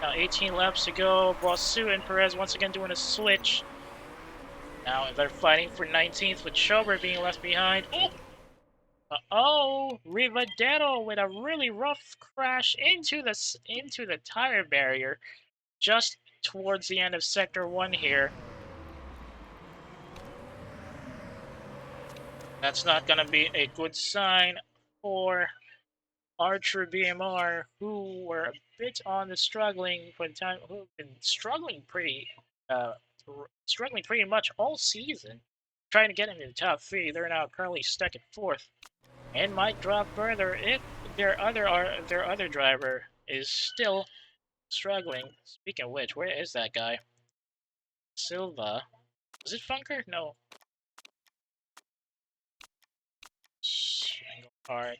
Now 18 laps to go. Bosu and Perez once again doing a switch. Now they're fighting for 19th with Schober being left behind. Oh, Rivadero with a really rough crash into the tire barrier just towards the end of Sector 1 here. That's not going to be a good sign for Archer BMR, who were a bit on the struggling for the time, who've been struggling pretty much all season, trying to get into the top 3. They're now currently stuck at 4th, and might drop further if their other driver is still struggling. Speaking of which, where is that guy? Silva. Is it Funker? No. Engelhart.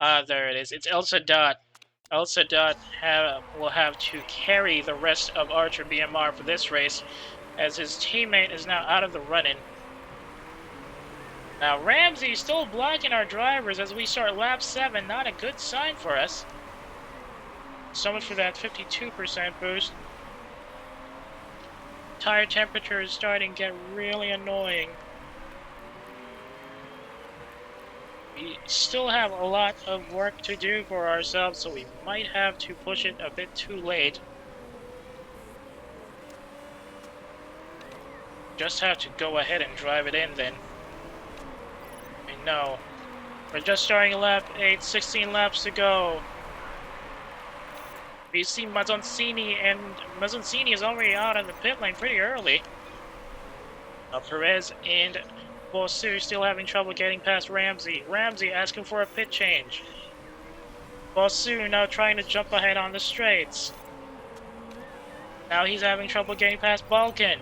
No. There it is. It's Elsa Dot. Elsa Dot will have to carry the rest of Archer BMR for this race, as his teammate is now out of the run-in. Now Ramsey still blocking our drivers as we start lap 7. Not a good sign for us. So much for that 52% boost. Tire temperature is starting to get really annoying. We still have a lot of work to do for ourselves, so we might have to push it a bit too late. Just have to go ahead and drive it in then. I know. We're just starting lap 8, 16 laps to go. We see Mazzoncini, and Mazzoncini is already out on the pit lane pretty early. Perez and Bosu still having trouble getting past Ramsey. Ramsey asking for a pit change. Bosu now trying to jump ahead on the straights. Now he's having trouble getting past Balkan.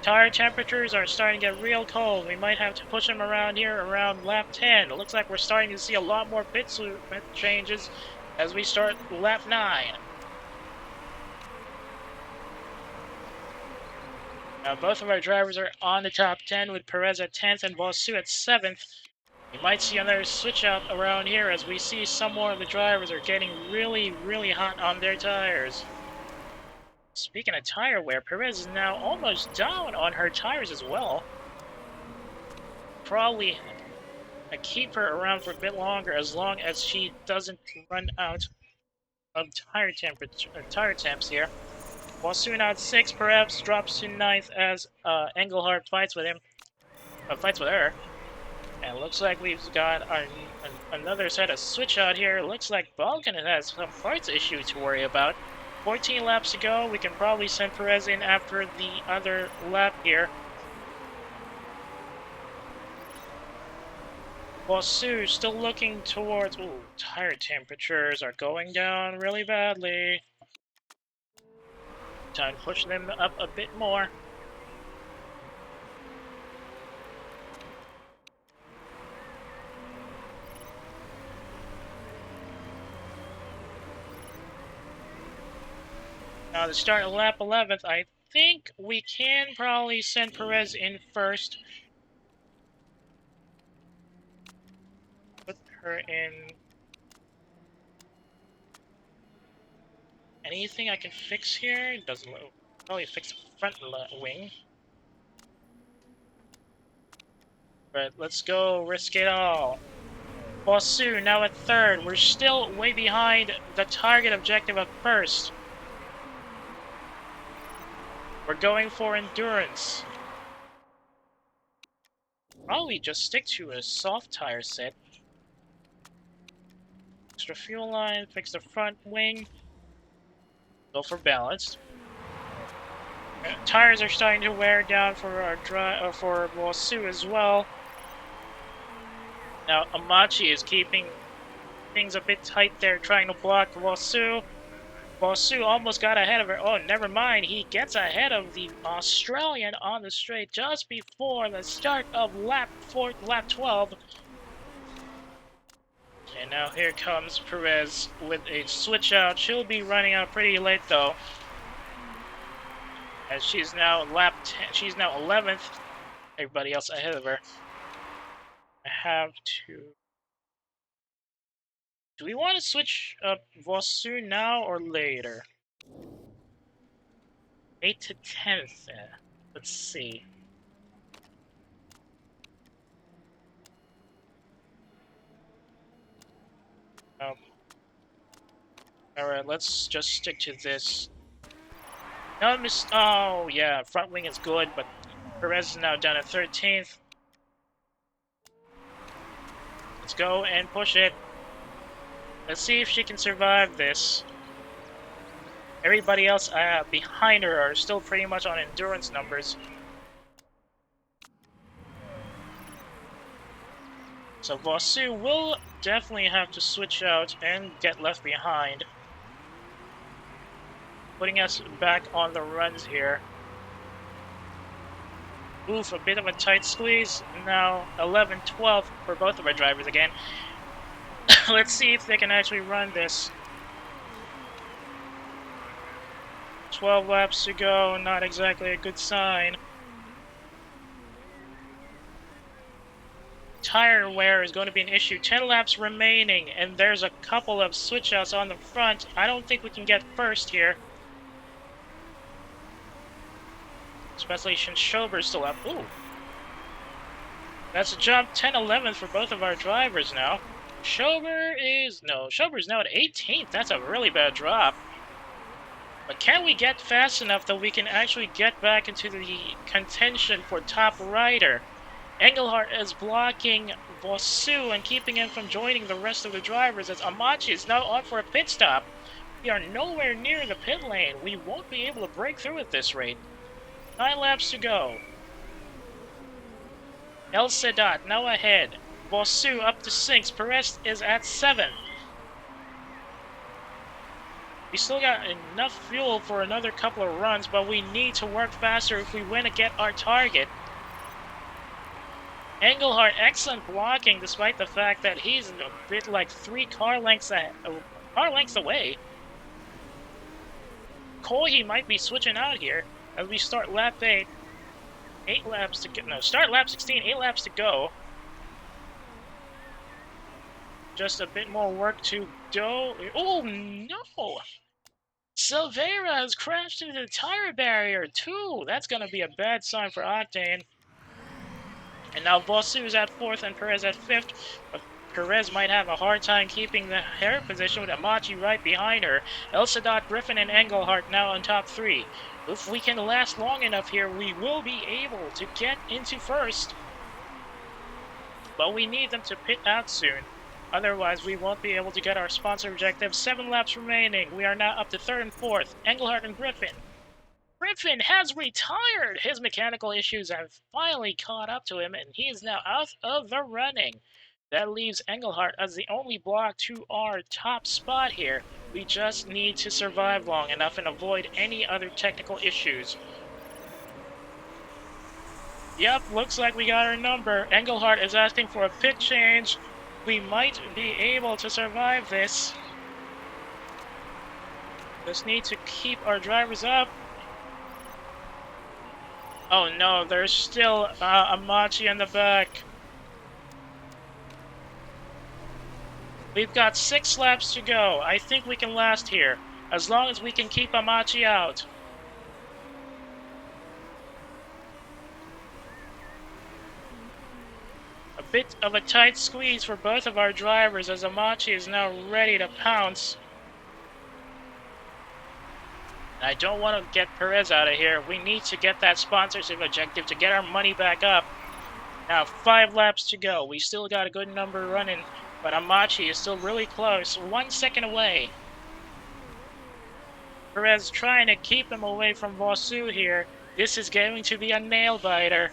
Tire temperatures are starting to get real cold. We might have to push him around here around lap 10. It looks like we're starting to see a lot more pit changes as we start lap 9. Now both of our drivers are on the top 10 with Perez at 10th and Bosu at 7th. We might see another switch out around here as we see some more of the drivers are getting really, really hot on their tires. Speaking of tire wear, Perez is now almost down on her tires as well. Probably keep her around for a bit longer as long as she doesn't run out of tire temps here. Bosu at 6, perhaps drops to 9th as Engelhart fights with her. And it looks like we've got another set of switch out here. It looks like Balkan has some parts issue to worry about. 14 laps to go. We can probably send Perez in after the other lap here. Bosu still looking towards... Ooh, tire temperatures are going down really badly. Time to push them up a bit more. Now to start lap 11th, I think we can probably send Perez in first. Put her in. Anything I can fix here? Doesn't look. Probably fix the front wing. But let's go risk it all. Bosu now at 3rd. We're still way behind the target objective of 1st. We're going for endurance. Probably just stick to a soft tire set. Extra fuel line, fix the front wing. Go for balance. Tires are starting to wear down for our for Bosu as well. Now Amachi is keeping things a bit tight there, trying to block Bosu. Bosu almost got ahead of her. Oh, never mind. He gets ahead of the Australian on the straight just before the start of lap 12. And now here comes Perez with a switch out. She'll be running out pretty late though, as she's now lap 10. She's now 11th. Everybody else ahead of her. I have to Do we want to switch up Vosu now or later? 8 to 10th. Let's see. Alright, let's just stick to this. No, oh, yeah, front wing is good, but Perez is now down at 13th. Let's go and push it. Let's see if she can survive this. Everybody else behind her are still pretty much on endurance numbers. So Vosu will definitely have to switch out and get left behind. Putting us back on the runs here. Oof, a bit of a tight squeeze. Now 11-12 for both of our drivers again. Let's see if they can actually run this. 12 laps to go, not exactly a good sign. Tire wear is going to be an issue. 10 laps remaining, and there's a couple of switch outs on the front. I don't think we can get first here. Especially since Schober's still up. Ooh. That's a jump 10-11 for both of our drivers now. Schober's now at 18th. That's a really bad drop. But can we get fast enough that we can actually get back into the contention for top rider? Engelhardt is blocking Vosu and keeping him from joining the rest of the drivers as Amachi is now on for a pit stop. We are nowhere near the pit lane. We won't be able to break through at this rate. 9 laps to go. El Sadat now ahead. Vosu up to 6. Perez is at 7. We still got enough fuel for another couple of runs, but we need to work faster if we want to get our target. Engelhardt, excellent blocking, despite the fact that he's a bit like 3 car lengths away. Kohi might be switching out here as we start lap 8. 8 laps to go. No, start lap 16, 8 laps to go. Just a bit more work to do. Oh no! Silveira has crashed into the tire barrier too. That's going to be a bad sign for Octane. And now Vosu is at 4th and Perez at 5th. But Perez might have a hard time keeping the hair position with Amachi right behind her. El Sadat, Griffin, and Engelhardt now on top 3. If we can last long enough here, we will be able to get into first. But we need them to pit out soon. Otherwise, we won't be able to get our sponsor objective. 7 laps remaining. We are now up to 3rd and 4th. Engelhardt and Griffin. Griffin has retired! His mechanical issues have finally caught up to him, and he is now out of the running. That leaves Engelhardt as the only block to our top spot here. We just need to survive long enough and avoid any other technical issues. Yep, looks like we got our number. Engelhardt is asking for a pit change. We might be able to survive this. Just need to keep our drivers up. Oh no, there's still Amachi in the back. We've got 6 laps to go. I think we can last here, as long as we can keep Amachi out. A bit of a tight squeeze for both of our drivers as Amachi is now ready to pounce. I don't want to get Perez out of here. We need to get that sponsorship objective to get our money back up. Now 5 laps to go. We still got a good number running, but Amachi is still really close. 1 second away. Perez trying to keep him away from Vosu here. This is going to be a nail biter.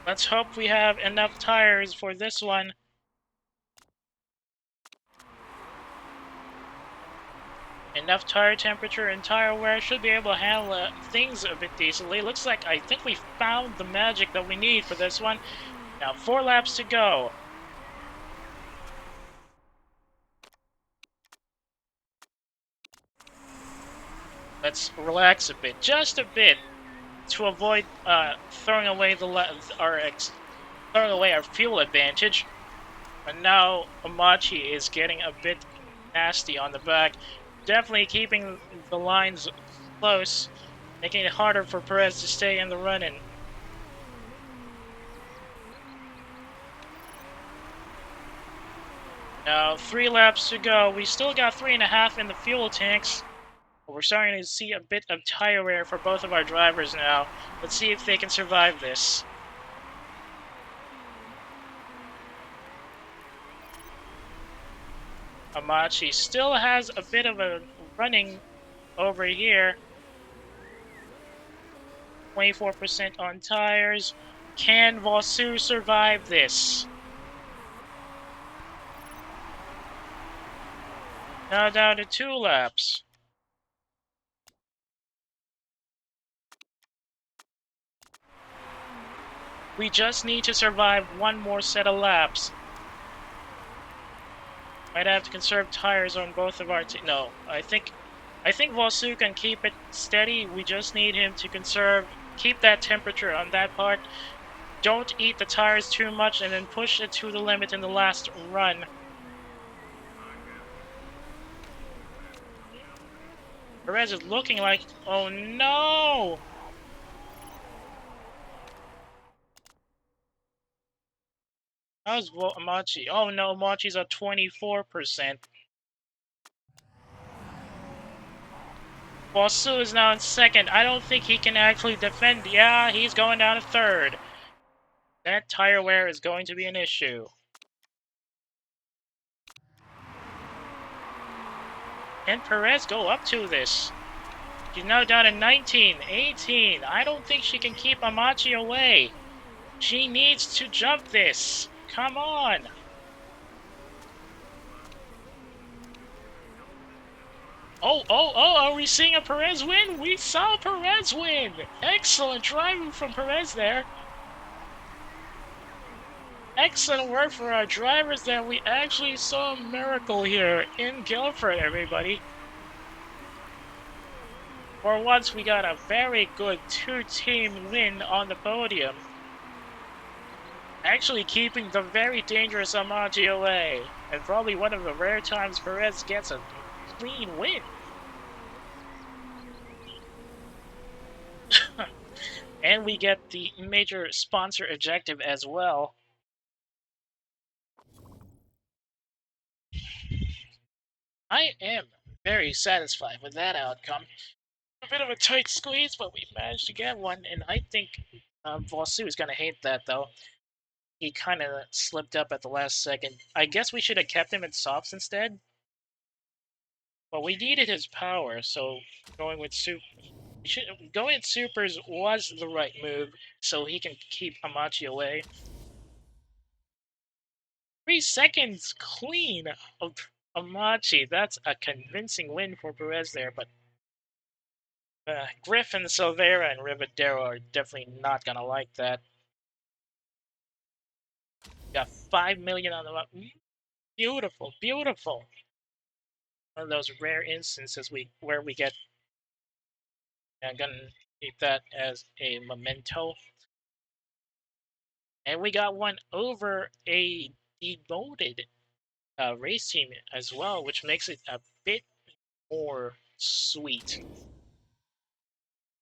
Let's hope we have enough tires for this one. Enough tire temperature and tire wear should be able to handle things a bit decently. Looks like I think we found the magic that we need for this one. Now 4 laps to go. Let's relax a bit, just a bit, to avoid throwing away our throwing away our fuel advantage. And now Amachi is getting a bit nasty on the back. Definitely keeping the lines close, making it harder for Perez to stay in the run-in. Now, 3 laps to go. We still got 3.5 in the fuel tanks. But we're starting to see a bit of tire wear for both of our drivers now. Let's see if they can survive this. Amachi still has a bit of a running over here. 24% on tires. Can Vosu survive this? Now down to 2 laps. We just need to survive 1 more set of laps. Might have to conserve tires on both of our no, I think Vosu can keep it steady. We just need him to keep that temperature on that part. Don't eat the tires too much and then push it to the limit in the last run. Perez is looking like, oh no! How's Machi? Oh no, Machi's at 24%. Wasu is now in second. I don't think he can actually defend. Yeah, he's going down to third. That tire wear is going to be an issue. Can Perez go up to this? She's now down to 19, 18. I don't think she can keep Amachi away. She needs to jump this. Come on. Oh, are we seeing a Perez win? We saw Perez win. Excellent driving from Perez there. Excellent work for our drivers there. We actually saw a miracle here in Guilford, everybody. For once, we got a very good 2-team win on the podium. Actually keeping the very dangerous Amaji away. And probably one of the rare times Perez gets a clean win. And we get the major sponsor objective as well. I am very satisfied with that outcome. A bit of a tight squeeze, but we managed to get one, and I think Vosu is going to hate that, though. He kind of slipped up at the last second. I guess we should have kept him in softs instead. But we needed his power, so going with going with supers was the right move, so he can keep Amachi away. 3 seconds clean of Amachi. That's a convincing win for Perez there, but Griffin, Silvera, and Rivadero are definitely not gonna like that. Got 5 million on the map. Beautiful, beautiful. One of those rare instances where we get. I'm gonna keep that as a memento. And we got one over a devoted race team as well, which makes it a bit more sweet.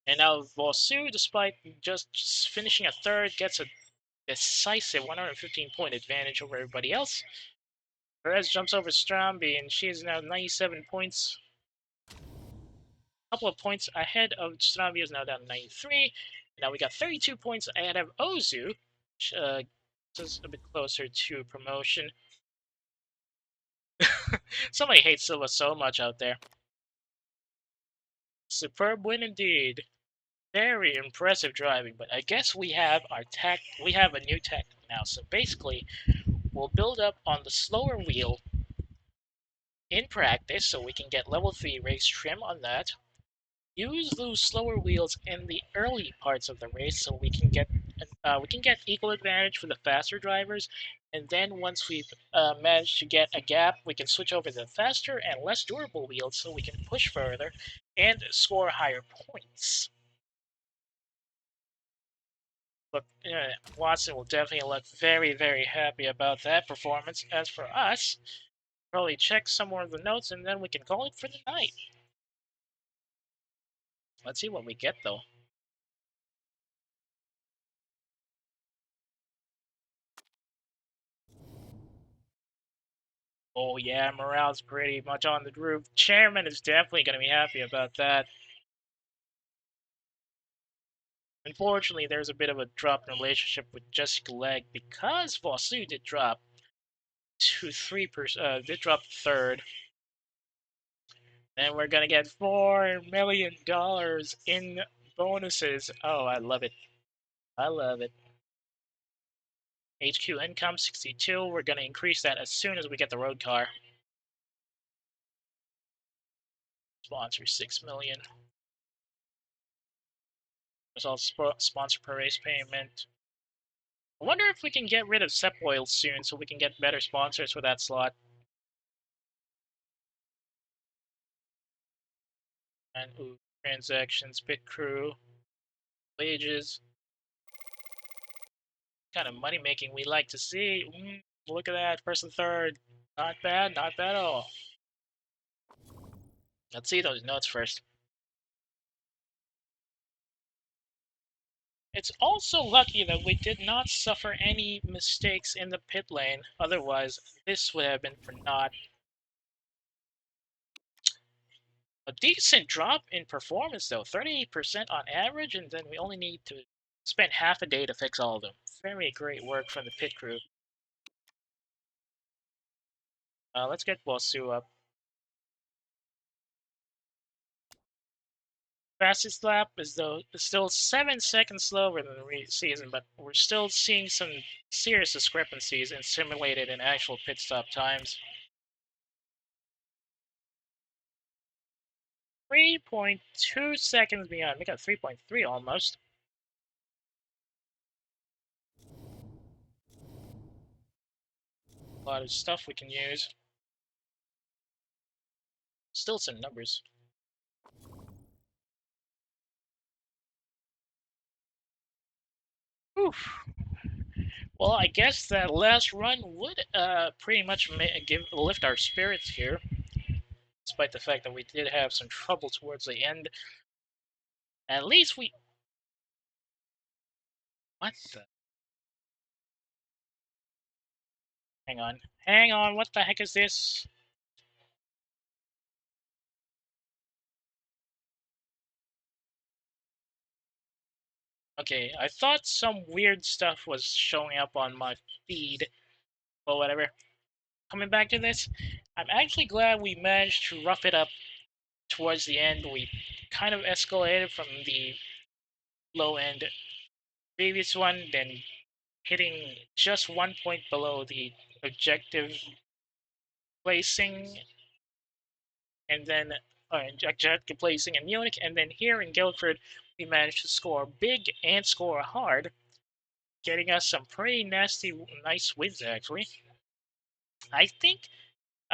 And now Vosu, despite just finishing a third, gets a decisive 115-point advantage over everybody else. Perez jumps over Strambi, and she is now 97 points. A couple of points ahead of Strambi, is now down to 93. Now we got 32 points ahead of Ozu, which is a bit closer to promotion. Somebody hates Silva so much out there. Superb win indeed. Very impressive driving, but I guess we have we have a new tech now. So basically, we'll build up on the slower wheel in practice so we can get level 3 race trim on that. Use those slower wheels in the early parts of the race so we can get equal advantage for the faster drivers, and then once we've managed to get a gap, we can switch over to the faster and less durable wheels so we can push further and score higher points. But Watson will definitely look very, very happy about that performance. As for us, probably check some more of the notes and then we can call it for the night. Let's see what we get though. Oh yeah, morale's pretty much on the roof. Chairman is definitely going to be happy about that. Unfortunately, there's a bit of a drop in relationship with Jessica Legg because Vosu did drop to 3%, did drop third. And we're gonna get $4 million in bonuses. Oh, I love it. I love it. HQ income 62. We're gonna increase that as soon as we get the road car. Sponsor 6 million. There's also sponsor per race payment. I wonder if we can get rid of Sep Oil soon so we can get better sponsors for that slot. And ooh, transactions, pit crew, wages. Kind of money making we like to see. Look at that, first and third. Not bad, not bad at all. Let's see those notes first. It's also lucky that we did not suffer any mistakes in the pit lane, otherwise this would have been for naught. A decent drop in performance though, 38% on average, and then we only need to spend half a day to fix all of them. Very great work from the pit crew. Let's get Bosu up. Fastest lap is though still 7 seconds slower than the season, but we're still seeing some serious discrepancies in simulated and actual pit stop times. 3.2 seconds behind. We got 3.3 almost. A lot of stuff we can use. Still some numbers. Oof. Well, I guess that last run would pretty much lift our spirits here, despite the fact that we did have some trouble towards the end. At least we. What the? Hang on. Hang on. What the heck is this? Okay, I thought some weird stuff was showing up on my feed, but whatever. Coming back to this, I'm actually glad we managed to rough it up towards the end. We kind of escalated from the low end previous one, then hitting just 1 point below the objective placing, and then objective placing in Munich, and then here in Guildford, we managed to score big and score hard, getting us some pretty nasty, nice wins actually. I think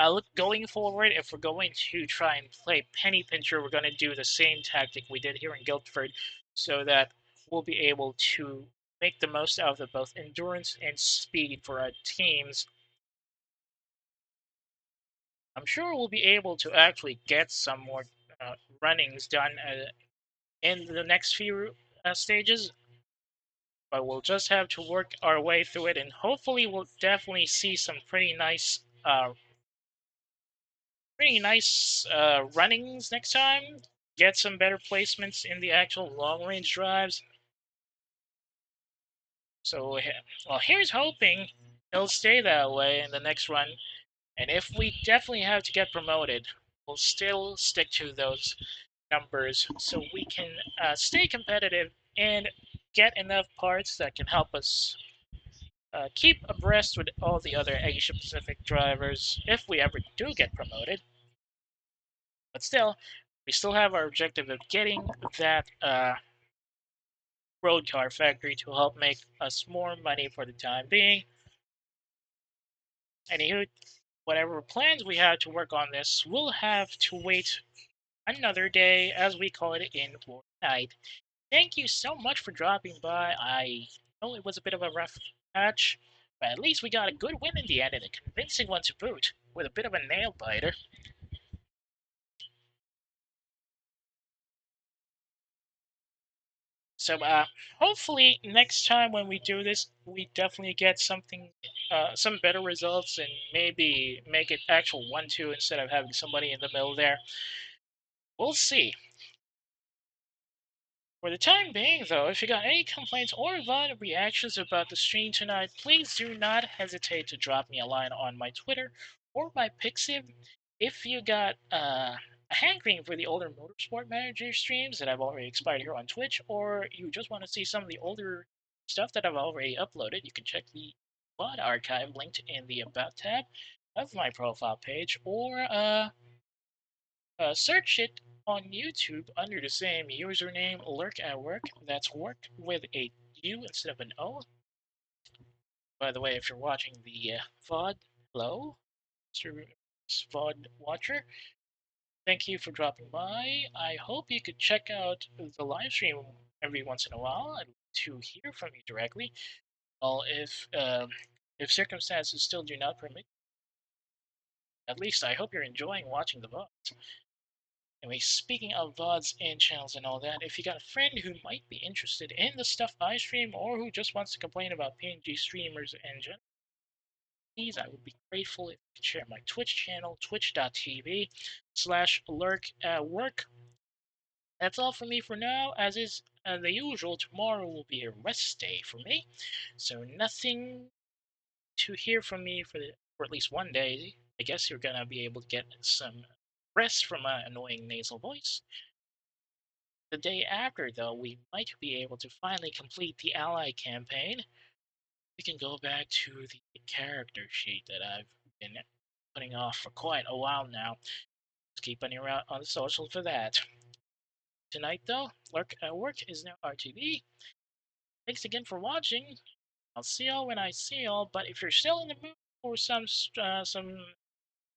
look, going forward, if we're going to try and play penny pincher, we're going to do the same tactic we did here in Guildford, so that we'll be able to make the most out of both endurance and speed for our teams. I'm sure we'll be able to actually get some more runnings done in the next few stages, but we'll just have to work our way through it, and hopefully we'll definitely see some pretty nice runnings next time. Get some better placements in the actual long range drives. So, well, here's hoping it'll stay that way in the next run. And if we definitely have to get promoted, we'll still stick to those numbers so we can stay competitive and get enough parts that can help us keep abreast with all the other Asia Pacific drivers if we ever do get promoted. But still, we still have our objective of getting that road car factory to help make us more money for the time being. Anywho, whatever plans we have to work on this, we'll have to wait another day, as we call it in Fortnite. Thank you so much for dropping by. I know it was a bit of a rough patch, but at least we got a good win in the end and a convincing one to boot, with a bit of a nail biter. So, hopefully next time when we do this, we definitely get some better results, and maybe make it actual 1-2 instead of having somebody in the middle there. We'll see. For the time being, though, if you got any complaints or VOD reactions about the stream tonight, please do not hesitate to drop me a line on my Twitter or my Pixiv. If you got a hankering for the older Motorsport Manager streams that I've already expired here on Twitch, or you just want to see some of the older stuff that I've already uploaded, you can check the VOD archive linked in the About tab of my profile page, or search it on YouTube under the same username, Lurk at Work. That's work with a U instead of an O. By the way, if you're watching the VOD, hello, Mr. VOD watcher. Thank you for dropping by. I hope you could check out the live stream every once in a while. I'd like to hear from you directly. Well, if circumstances still do not permit, at least I hope you're enjoying watching the VODs. Anyway, speaking of VODs and channels and all that, if you got a friend who might be interested in the stuff I stream, or who just wants to complain about PNG streamers and general, please, I would be grateful if you could share my Twitch channel, twitch.tv/lurk@work. That's all for me for now. As is the usual, tomorrow will be a rest day for me, so nothing to hear from me for at least one day. I guess you're gonna be able to get some rest from my annoying nasal voice. The day after, though, we might be able to finally complete the ally campaign. We can go back to the character sheet that I've been putting off for quite a while now. Just keep an ear out on the social for that. Tonight, though, Lurk at Work is now RTB. Thanks again for watching. I'll see y'all when I see y'all, but if you're still in the mood for some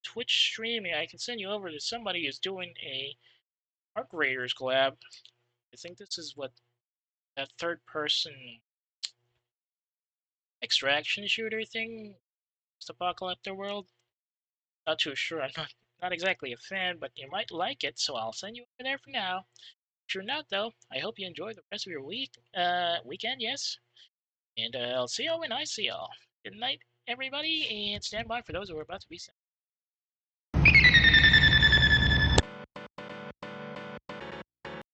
Twitch streaming, I can send you over to somebody who's doing a Arc Raiders collab. I think this is what that third person extraction shooter thing, post-apocalyptic world. Not too sure. I'm not exactly a fan, but you might like it, so I'll send you over there for now. If you're not, though, I hope you enjoy the rest of your weekend, yes. And I'll see y'all when I see y'all. Good night, everybody, and stand by for those who are about to be sent.